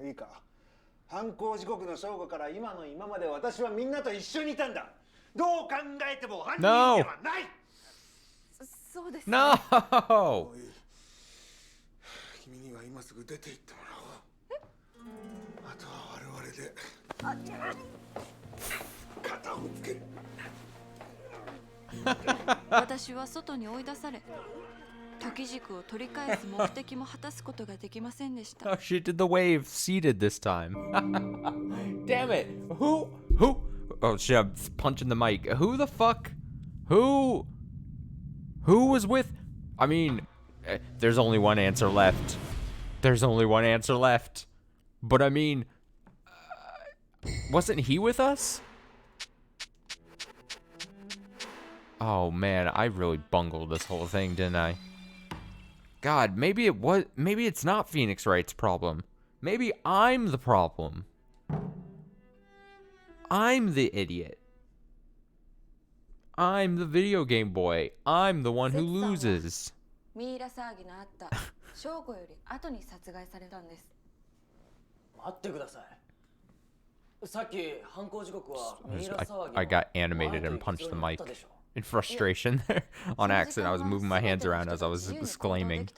いいか。犯行時刻の正午から今の今まで私はみんなと一緒にいたんだ。どう考えても犯人ではない。そうです。No! 君には今すぐ出て行ってもらおう。あとは我々で片をつける。私は外に追い出され、時軸を取り返す目的も果たすことができませんでした。Oh, she did the wave seated this time. Damn it! Who? Oh shit! I'm punching the mic. Who the fuck? Who was with? I mean, there's only one answer left. There's only one answer left. But I mean, wasn't he with us? Oh man, I really bungled this whole thing, didn't I? God, maybe it's not Phoenix Wright's problem. Maybe I'm the problem. I'm the idiot. I'm the video game boy. I'm the one who loses. ミイラ騒ぎのあった正午より後に殺害されたんです。待ってください。さっき犯行時刻はミイラ騒ぎ I got animated and punched the mic in frustration there on accident. I was moving my hands around as I was exclaiming.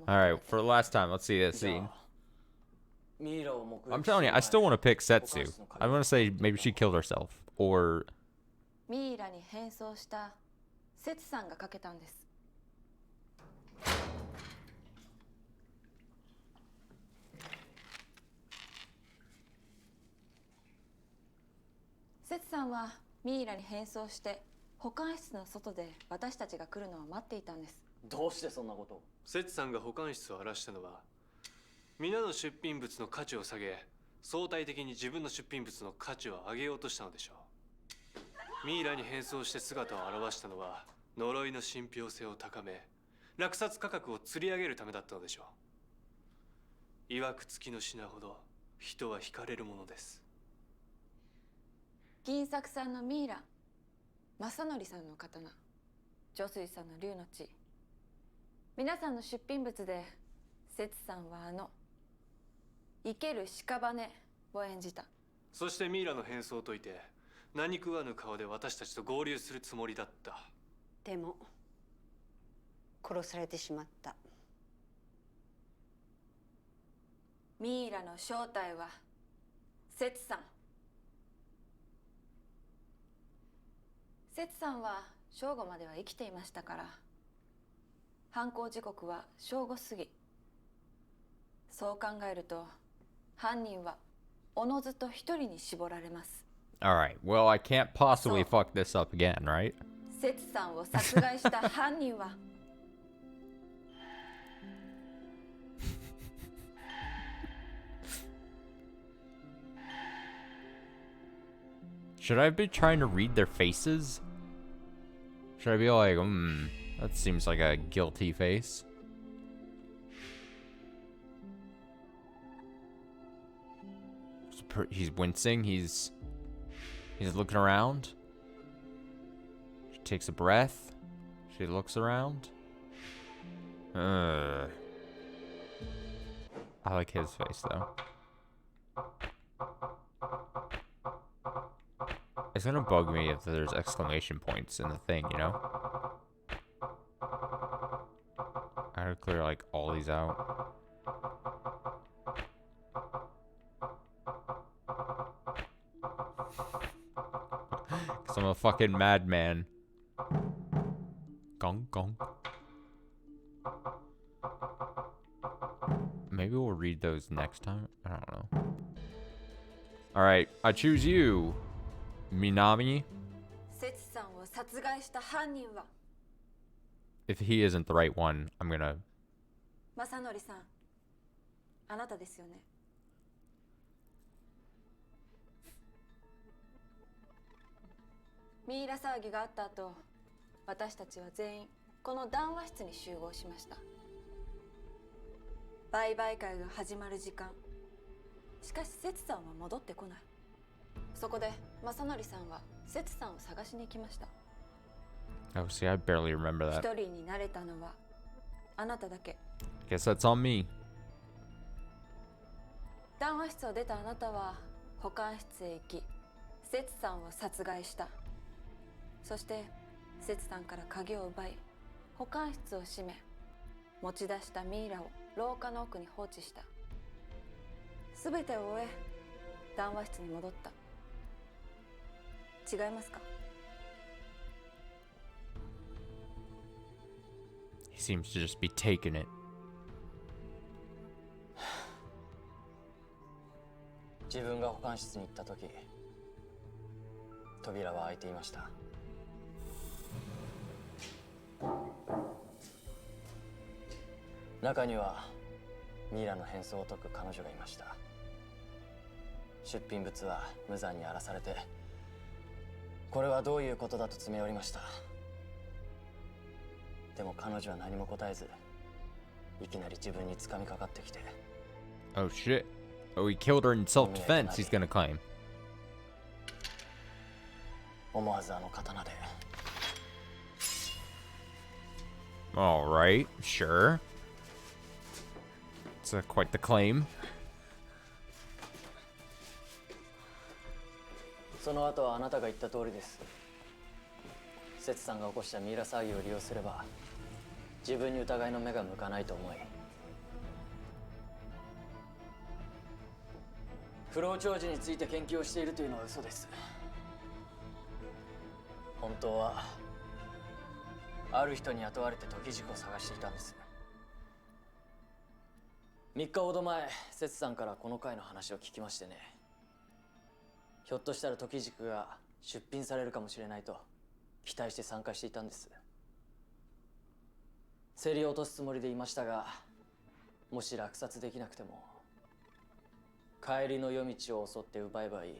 Alright, for the last time, let's see this scene. I'm telling you, I still want to pick Setsu. I want to say maybe she killed herself. Or... ミイラに変装したセツさんがかけたんです。セツさんはミイラに変装して保管室の外で私たちが来るのを待っていたんです。どうしてそんなことを？セツさんが保管室を荒らしたのは皆の出品物の価値を下げ、相対的に自分の出品物の価値を上げようとしたのでしょう。ミイラに変装して姿を現したのは呪いの信憑性を高め、落札価格を釣り上げるためだったのでしょう。曰く付きの品ほど人は惹かれるものです。銀作さんのミイラ、正則さんの刀、女水さんの竜の血、皆さんの出品物でセツさんは生ける屍を演じた。そしてミイラの変装を解いて何食わぬ顔で私たちと合流するつもりだった。でも殺されてしまった。ミイラの正体はセツさん。セツさんは正午までは生きていましたから、犯行時刻は正午過ぎ。そう考えると犯人はおのずと一人に絞られます。Alright, well, I can't possibly fuck this up again, right? セツさんを殺害した犯人はShould I be trying to read their faces? Should I be like, that seems like a guilty face? he's wincing. He's looking around. She takes a breath. She looks around. I like his face though. It's gonna bug me if there's exclamation points in the thing, you know? I gotta clear like all these out. Cause I'm a fucking madman. Gong gong. Maybe we'll read those next time. I don't know. Alright, I choose you, Minami. セツさんを殺害した犯人は If he isn't the right one, I'm gonna... 正則さん、あなたですよね。ミイラ騒ぎがあった後、私たちは全員この談話室に集合しました。売買会が始まる時間。しかしセツさんは戻ってこない。そこで正則さんはセツさんを探しに来ました。Oh, see, I barely remember 一 that. 人になれたのはあなただけ。 Guess that's on me. 談話室を出たあなたは保管室へ行き、セツさんを殺害した。そしてセツさんから鍵を奪い、保管室を閉め、持ち出したミイラを廊下の奥に放置した。すべてを終え、談話室に戻った。違いますか？ He seems to just be taking it. 自分が保管室に行った時、扉は開いていました。中にはミイラの変装を解く彼女がいました。出品物は無残に荒らされて、これはどういうことだと詰め寄りました。でも彼女は何も答えず、いきなり自分に掴みかかってきて。 Oh shit. Oh, he killed her in self-defense, he's gonna claim. 思わずあの刀で。 Alright, sure. It's quite the claim. その後はあなたが言った通りです。セツさんが起こしたミイラ騒ぎを利用すれば、自分に疑いの目が向かないと思い、不老長寿について研究をしているというのは嘘です。本当はある人に雇われて時軸を探していたんです。3日ほど前、セツさんからこの回の話を聞きましてね。ひょっとしたら時軸が出品されるかもしれないと期待して参加していたんです。競り落とすつもりでいましたが、もし落札できなくても帰りの夜道を襲って奪えばいい、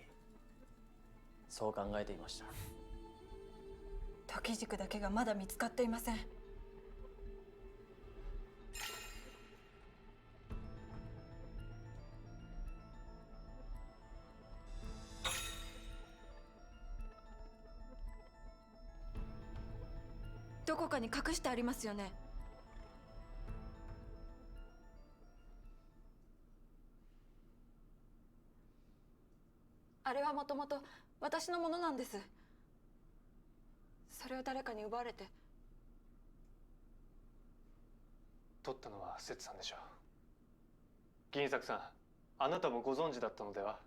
そう考えていました。時軸だけがまだ見つかっていません。どこかに隠してありますよね。あれはもともと私のものなんです。それを誰かに奪われて。取ったのはセツさんでしょう。銀作さん、あなたもご存知だったのでは？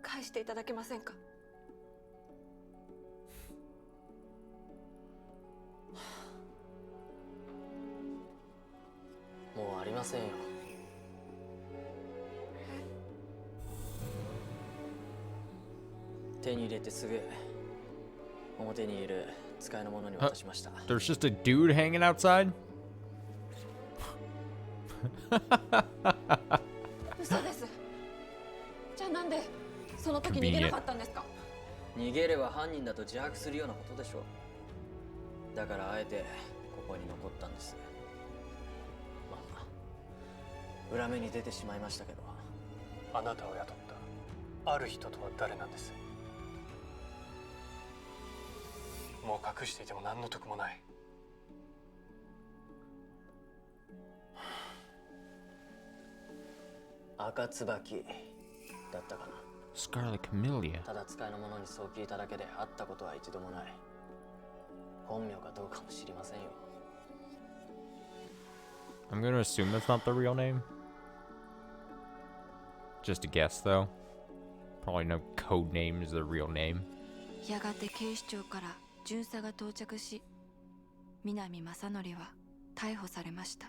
返していただけませんか？もうありませんよ。手に入れてすぐ表にいる使いの者に渡しました。There's just a dude hanging outside? 嘘です。じゃあなんでその時逃げなかったんですか？逃げれば犯人だと自白するようなことでしょう。だからあえてここに残ったんです。まあ裏目に出てしまいましたけど。あなたを雇ったある人とは誰なんです？もう隠していても何の得もない。赤椿だったかな。 Scarlet Camellia. ただ使いの者にそう聞いただけで会ったことは一度もない。本名かどうかも知りませんよ。 I'm gonna assume that's not the real name. Just a guess, though. Probably no code name is the real name. やがて警視庁から巡査が到着し、南正則は逮捕されました。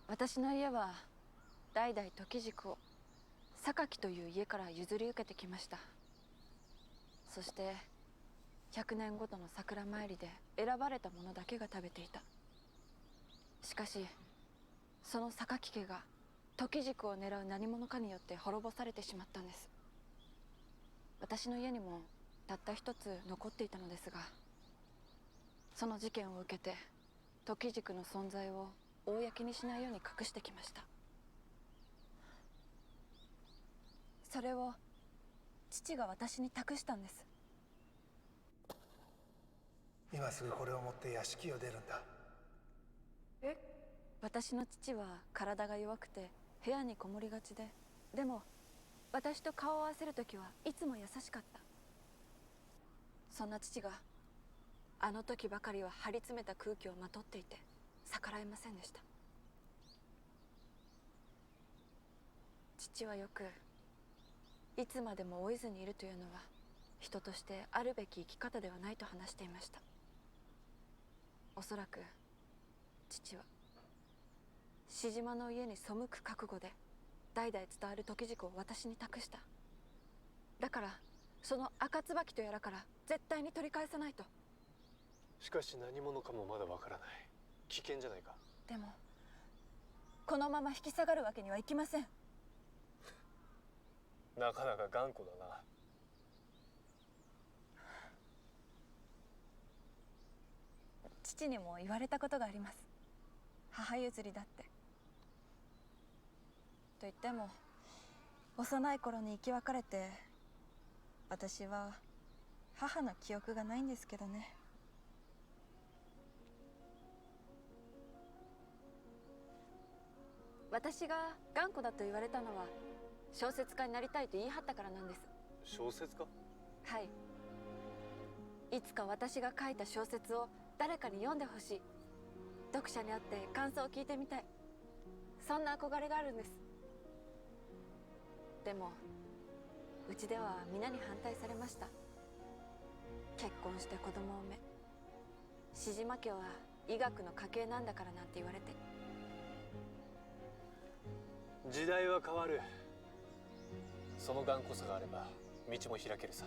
私の家は代々時軸を榊という家から譲り受けてきました。そして100年ごとの桜参りで選ばれた者だけが食べていた。しかしその榊家が時軸を狙う何者かによって滅ぼされてしまったんです。私の家にもたった一つ残っていたのですが、その事件を受けて時軸の存在を公にしないように隠してきました。それを父が私に託したんです。今すぐこれを持って屋敷を出るんだ。え？私の父は体が弱くて部屋にこもりがちで、でも私と顔を合わせるときはいつも優しかった。そんな父があの時ばかりは張り詰めた空気をまとっていて逆らえませんでした。父はよくいつまでも老いずにいるというのは人としてあるべき生き方ではないと話していました。おそらく父はシジマの家に背く覚悟で代々伝わる時軸を私に託した。だからその赤椿とやらから絶対に取り返さないと。しかし何者かもまだわからない。危険じゃないか。でもこのまま引き下がるわけにはいきません。なかなか頑固だな。父にも言われたことがあります。母譲りだって。と言っても幼い頃に生き別れて、私は母の記憶がないんですけどね。私が頑固だと言われたのは小説家になりたいと言い張ったからなんです。小説家？はい。いつか私が書いた小説を誰かに読んでほしい。読者に会って感想を聞いてみたい。そんな憧れがあるんです。でもうちでは皆に反対されました。結婚して子供を産め、シジマ家は医学の家系なんだからなんて言われて。時代は変わる。その頑固さがあれば道も開けるさ。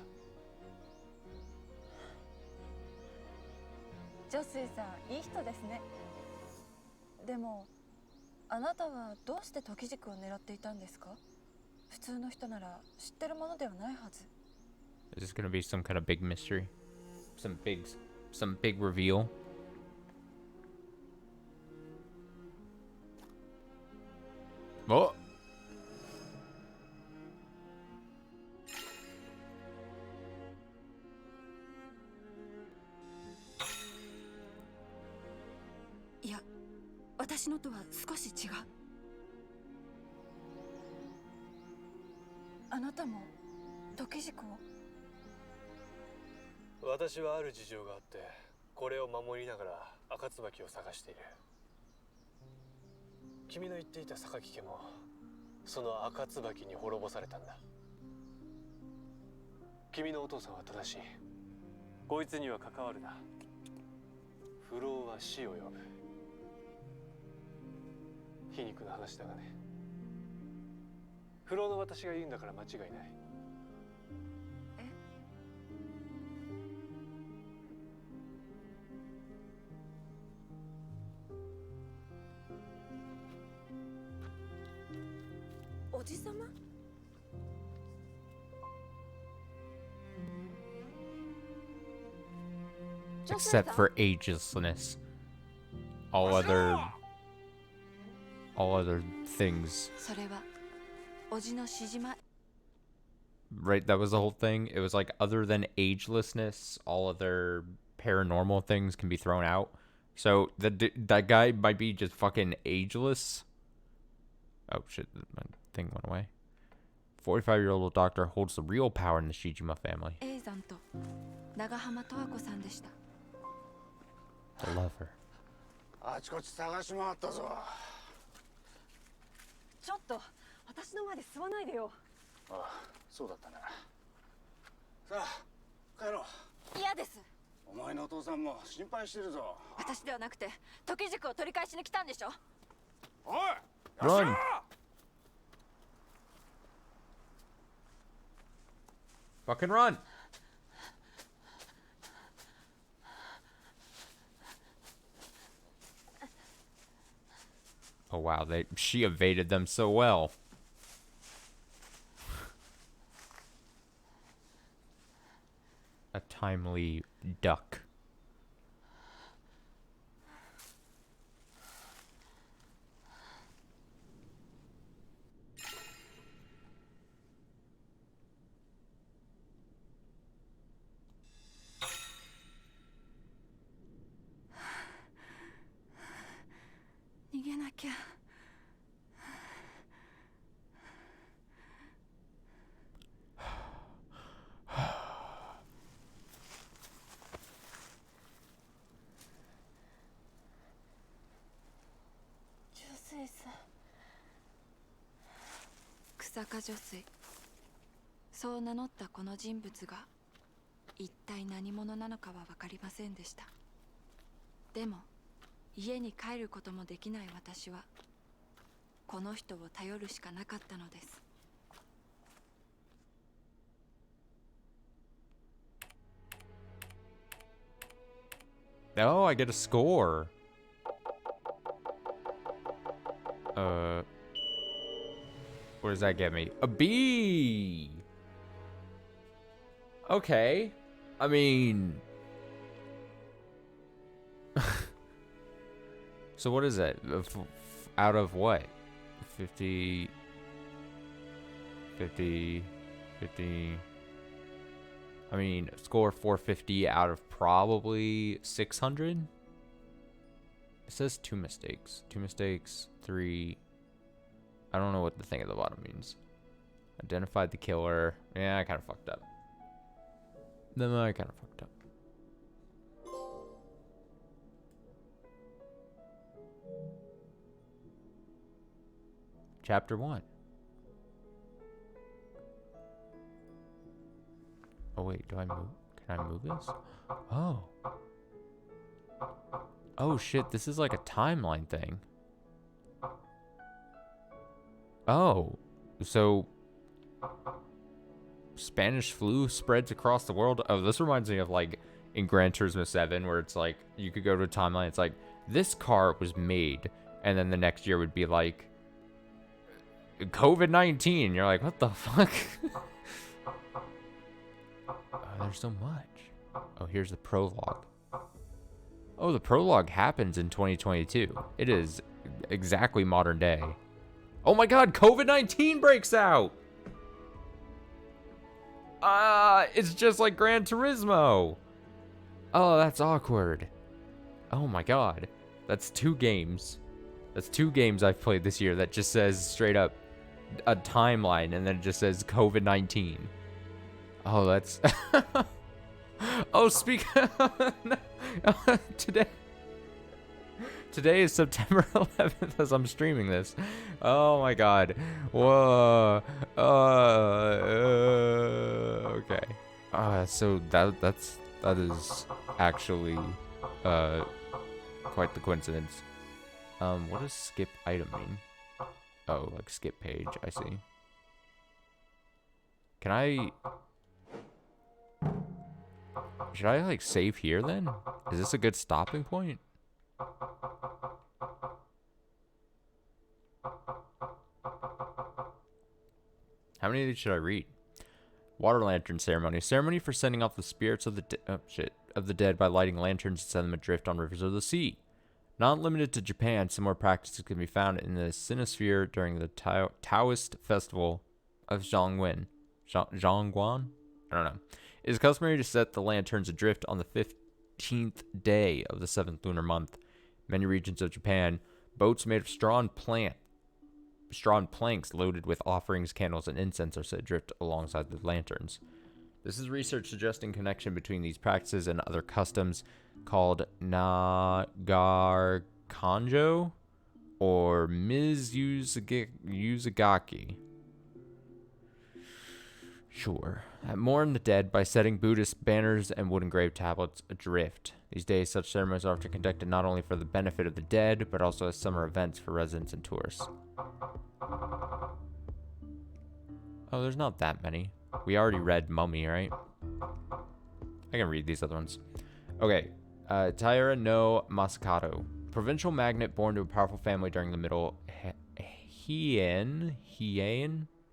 女水さん、いい人ですね。でもあなたはどうして時軸を狙っていたんですか？普通の人なら知ってるものではないはず。Is this gonna be some kind of big mystery? Some big reveal? Oh!いや、私のとは少し違う。あなたも時軸を？私はある事情があってこれを守りながら赤椿を探している。君の言っていた榊家もその赤椿に滅ぼされたんだ。君のお父さんは正しい。こいつには関わるな。不老は死を呼ぶ。皮肉な話だがね。不老の私が言うんだから間違いない。おじさま？ except for agelessness. All other things. それはおじのしじま Right, that was the whole thing. It was like other than agelessness, all other paranormal things can be thrown out. So that guy might be just fucking ageless. Oh shit, my thing went away. 45-year-old doctor holds the real power in the Shijima family. 永山と長浜十和子さんでした。 I love her. あちこち探し回ったぞ。ちょっと私の前で吸わないでよ。ああ、そうだったな。さあ、帰ろう。嫌です。お前のお父さんも心配してるぞ。私ではなくて時軸を取り返しに来たんでしょ。おい、 Run! Fucking run! Oh wow, she evaded them so well. A timely duck.水さ草加女水そう名乗ったこの人物が一体何者なのかは分かりませんでした。でも家に帰ることもできない私はこの人を頼るしかなかったのです。Oh, I get a score. What does that get me? A B! Okay. I mean... So what is that? Out of what? 50... 50... 50... I mean, score 450 out of probably 600? It says 2 mistakes. 2 mistakes, 3... I don't know what the thing at the bottom means. Identified the killer. Yeah, I kind of fucked up. Then I kind of fucked up. Chapter 1. Oh wait, do I move? Can I move this? Oh. Oh shit, this is like a timeline thing. Oh, so Spanish flu spreads across the world. Oh, this reminds me of like in Gran Turismo 7 where it's like you could go to a timeline. It's like this car was made, and then the next year would be like COVID-19. You're like, what the fuck? Oh, there's so much. Oh, here's the prologue. Oh, the prologue happens in 2022. It is exactly modern day. Oh my god, COVID-19 breaks out! It's just like Gran Turismo. Oh, that's awkward. Oh my god. That's 2 games. That's 2 games I've played this year that just says straight up a timeline and then it just says COVID-19. Oh, that's... Oh, Today is September 11th as I'm streaming this. Oh my god. Whoa. Okay. So that is actually quite the coincidence. What does skip item mean? Oh, like skip page, I see. Can I... Should I like save here then? Is this a good stopping point? How many of these should I read? Water lantern ceremony. Ceremony for sending off the spirits of the oh shit. of the dead by lighting lanterns and setting them adrift on rivers of the sea. Not limited to Japan, similar practices can be found in the Sinosphere during the Taoist festival of Zhongguan. Zhongguan? I don't know. It is customary to set the lanterns adrift on the 15th day of the 7th lunar month. In many regions of Japan, boats made of straw and planks loaded with offerings, candles, and incense are set adrift alongside the lanterns. This is research suggesting connection between these practices and other customs called Nagarkanjo or Mizuzagaki. Sure. Mourn the dead by setting Buddhist banners and wood engraved tablets adrift. These days, such ceremonies are often conducted not only for the benefit of the dead, but also as summer events for residents and tourists. Oh, there's not that many. We already read Mummy, right? I can read these other ones. Okay. Taira no Masakato. Provincial magnate born to a powerful family during the Middle Heian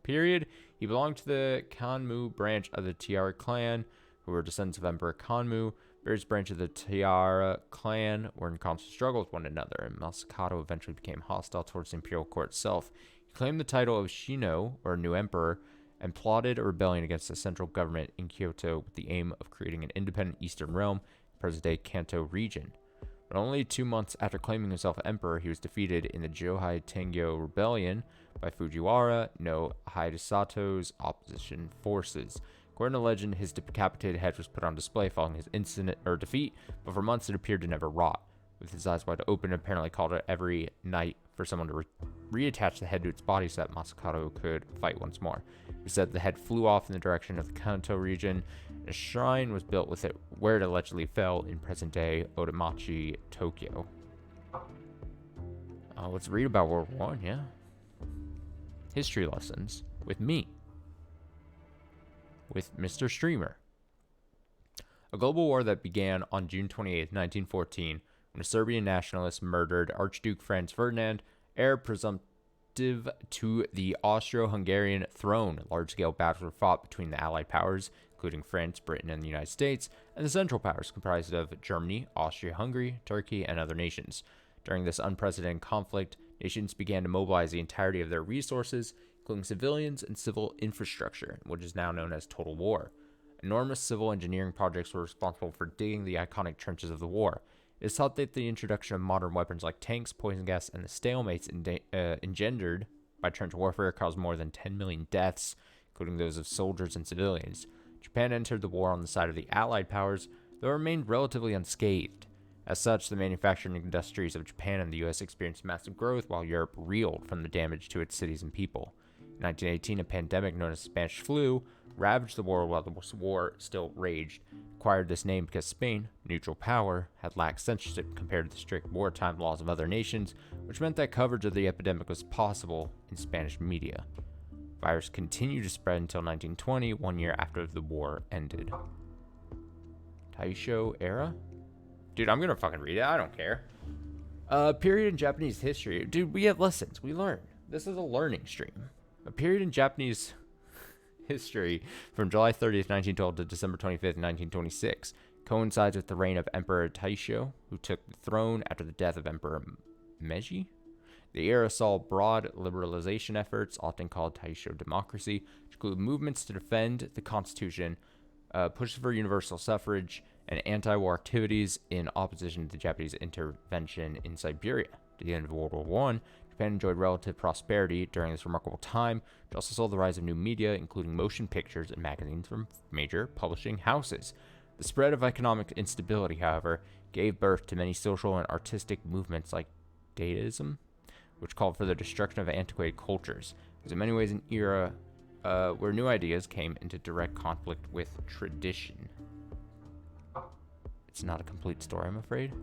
period. He belonged to the Kanmu branch of the Taira clan, who were descendants of Emperor Kanmu. Various branches of the Taira clan were in constant struggle with one another, and Masakato eventually became hostile towards the imperial court itself. He claimed the title of Shino, or new emperor, and plotted a rebellion against the central government in Kyoto with the aim of creating an independent eastern realm, present-day Kanto region. But only 2 months after claiming himself emperor, he was defeated in the Johai Tengyo rebellion by Fujiwara no Hidesato's opposition forces. According to legend, his decapitated head was put on display following his defeat, but for months it appeared to never rot. With his eyes wide open, apparently called it every night for someone to reattach the head to its body so that Masakato could fight once more. It said the head flew off in the direction of the Kanto region, and a shrine was built with it where it allegedly fell in present-day Otemachi, Tokyo. Let's read about World War I, yeah? History lessons with me. With Mr. Streamer. A global war that began on June 28, 1914, when a Serbian nationalist murdered Archduke Franz Ferdinand, heir presumptive to the Austro-Hungarian throne. Large-scale battles were fought between the Allied powers, including France, Britain, and the United States, and the Central Powers, comprised of Germany, Austria-Hungary, Turkey, and other nations. During this unprecedented conflict, nations began to mobilize the entirety of their resources, including civilians and civil infrastructure, which is now known as total war. Enormous civil engineering projects were responsible for digging the iconic trenches of the war. It is thought that the introduction of modern weapons like tanks, poison gas, and the stalemates engendered by trench warfare caused more than 10 million deaths, including those of soldiers and civilians. Japan entered the war on the side of the Allied powers, though it remained relatively unscathed. As such, the manufacturing industries of Japan and the U.S. experienced massive growth, while Europe reeled from the damage to its cities and people. In 1918, a pandemic known as Spanish flu ravaged the world while the war still raged. It acquired this name because Spain, neutral power, had lax censorship compared to the strict wartime laws of other nations, which meant that coverage of the epidemic was possible in Spanish media. The virus continued to spread until 1920, 1 year after the war ended. Taisho era? Dude, I'm gonna fucking read it. I don't care. Period in Japanese history. Dude, we have lessons. We learn. This is a learning stream. A period in Japanese history from July 30th, 1912 to December 25th, 1926 coincides with the reign of Emperor Taisho, who took the throne after the death of Emperor Meiji. The era saw broad liberalization efforts, often called Taisho democracy, which include movements to defend the constitution, pushes for universal suffrage, and anti-war activities in opposition to the Japanese intervention in Siberia. At the end of World War I, Japan enjoyed relative prosperity during this remarkable time, which also saw the rise of new media, including motion pictures and magazines from major publishing houses. The spread of economic instability, however, gave birth to many social and artistic movements like Dadaism, which called for the destruction of antiquated cultures. It was in many ways an era where new ideas came into direct conflict with tradition. It's not a complete story, I'm afraid.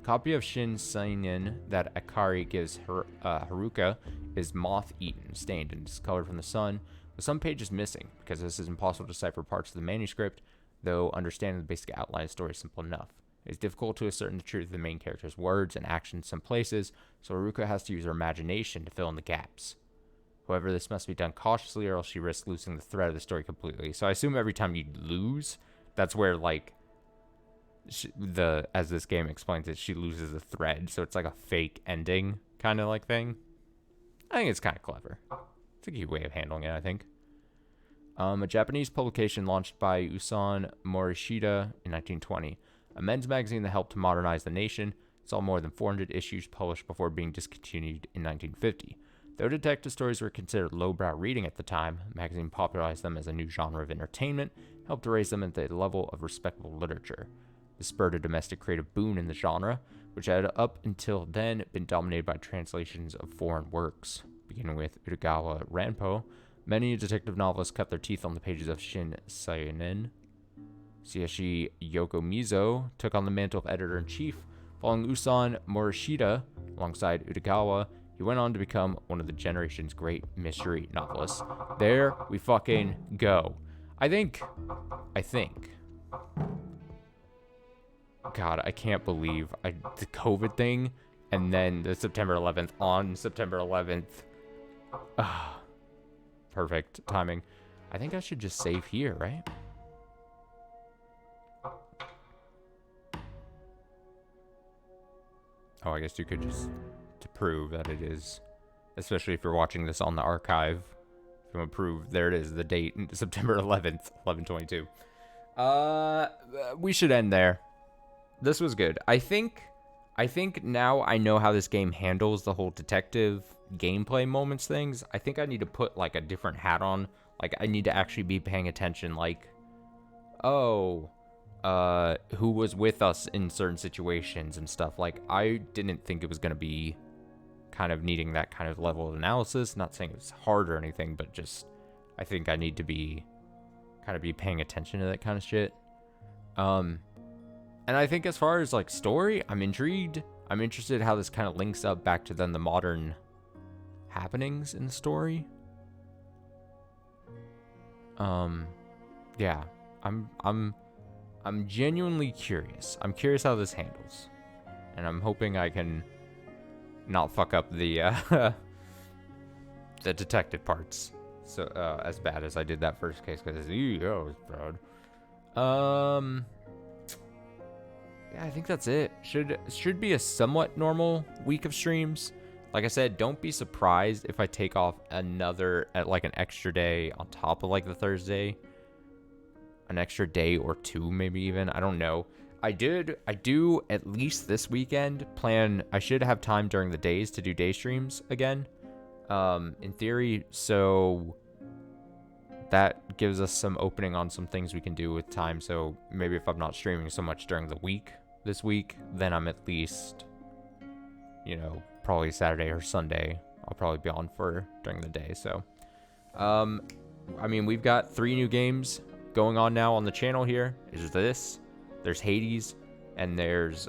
Copy of Shin Seinen that Akari gives Haruka is moth-eaten, stained, and discolored from the sun, with some pages missing, because this is impossible to decipher parts of the manuscript, though understanding the basic outline of the story is simple enough. It is difficult to ascertain the truth of the main character's words and actions in some places, so Haruka has to use her imagination to fill in the gaps. However, this must be done cautiously, or else she risks losing the thread of the story completely. So I assume every time you lose, that's where, like, as this game explains it, she loses the thread, so it's like a fake ending kind of like thing. I think it's kind of clever. It's a cute way of handling it, I think. A Japanese publication launched by Usan Morishida in 1920, a men's magazine that helped to modernize the nation, saw more than 400 issues published before being discontinued in 1950. Though detective stories were considered lowbrow reading at the time, the magazine popularized them as a new genre of entertainment, helped to raise them at the level of respectable literature. This spurred a domestic creative boom in the genre, which had up until then been dominated by translations of foreign works. Beginning with Utagawa Ranpo, many detective novelists cut their teeth on the pages of Shin Seinen. Seishi Yokomizo took on the mantle of editor-in-chief. Following Usan Morishida, alongside Utagawa, he went on to become one of the generation's great mystery novelists. There we fucking go. I think. God, I can't believe the COVID thing, and then the September 11th, on September 11th. Perfect timing. I think I should just save here, right? Oh, I guess you could just, to prove that it is, especially if you're watching this on the archive, if you want to prove, there it is, the date, September 11th, 11/22. We should end there. This was good. I think now I know how this game handles the whole detective gameplay moments things. I think I need to put like a different hat on. Like I need to actually be paying attention, like, oh, who was with us in certain situations and stuff. Like I didn't think it was going to be kind of needing that kind of level of analysis. Not saying it was hard or anything, but just I think I need to be kind of be paying attention to that kind of shit. And I think as far as like story, I'm intrigued. I'm interested how this kind of links up back to then the modern happenings in the story. Yeah, I'm genuinely curious. I'm curious how this handles, and I'm hoping I can not fuck up the the detective parts so as bad as I did that first case, because that was bad. Yeah, I think that's it. Should be a somewhat normal week of streams. Like I said, don't be surprised if I take off another, like an extra day on top of like the Thursday. An extra day or two, maybe even. I don't know. I do at least this weekend plan. I should have time during the days to do day streams again. In theory, so that gives us some opening on some things we can do with time. So maybe if I'm not streaming so much during the week this week, then I'm at least, you know, probably Saturday or Sunday I'll probably be on for during the day. So I mean, we've got 3 new games going on now on the channel. Here is this, there's Hades, and there's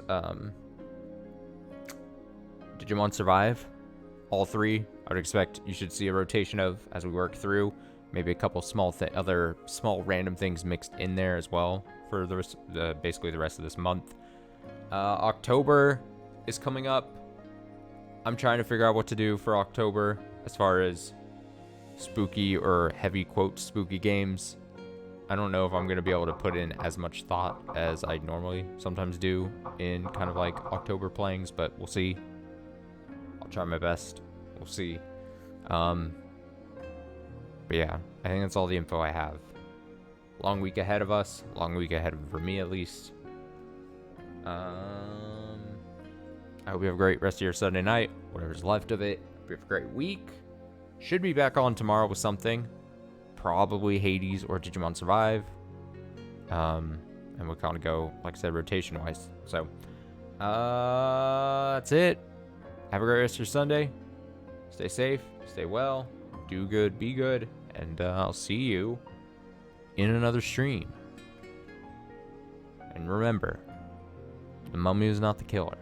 Digimon Survive. All 3 I would expect you should see a rotation of as we work through. Maybe a couple small other small random things mixed in there as well for the rest, basically the rest of this month. October is coming up. I'm trying to figure out what to do for October as far as spooky or heavy quote spooky games. I don't know if I'm going to be able to put in as much thought as I normally sometimes do in kind of like October playings, but we'll see. I'll try my best. We'll see. But yeah, I think that's all the info I have. Long week ahead of us. Long week ahead for me, at least. I hope you have a great rest of your Sunday night. Whatever's left of it. Hope you have a great week. Should be back on tomorrow with something. Probably Hades or Digimon Survive. And we'll kind of go, like I said, rotation-wise. So, that's it. Have a great rest of your Sunday. Stay safe. Stay well. Do good. Be good. And I'll see you in another stream. And remember, the mummy is not the killer.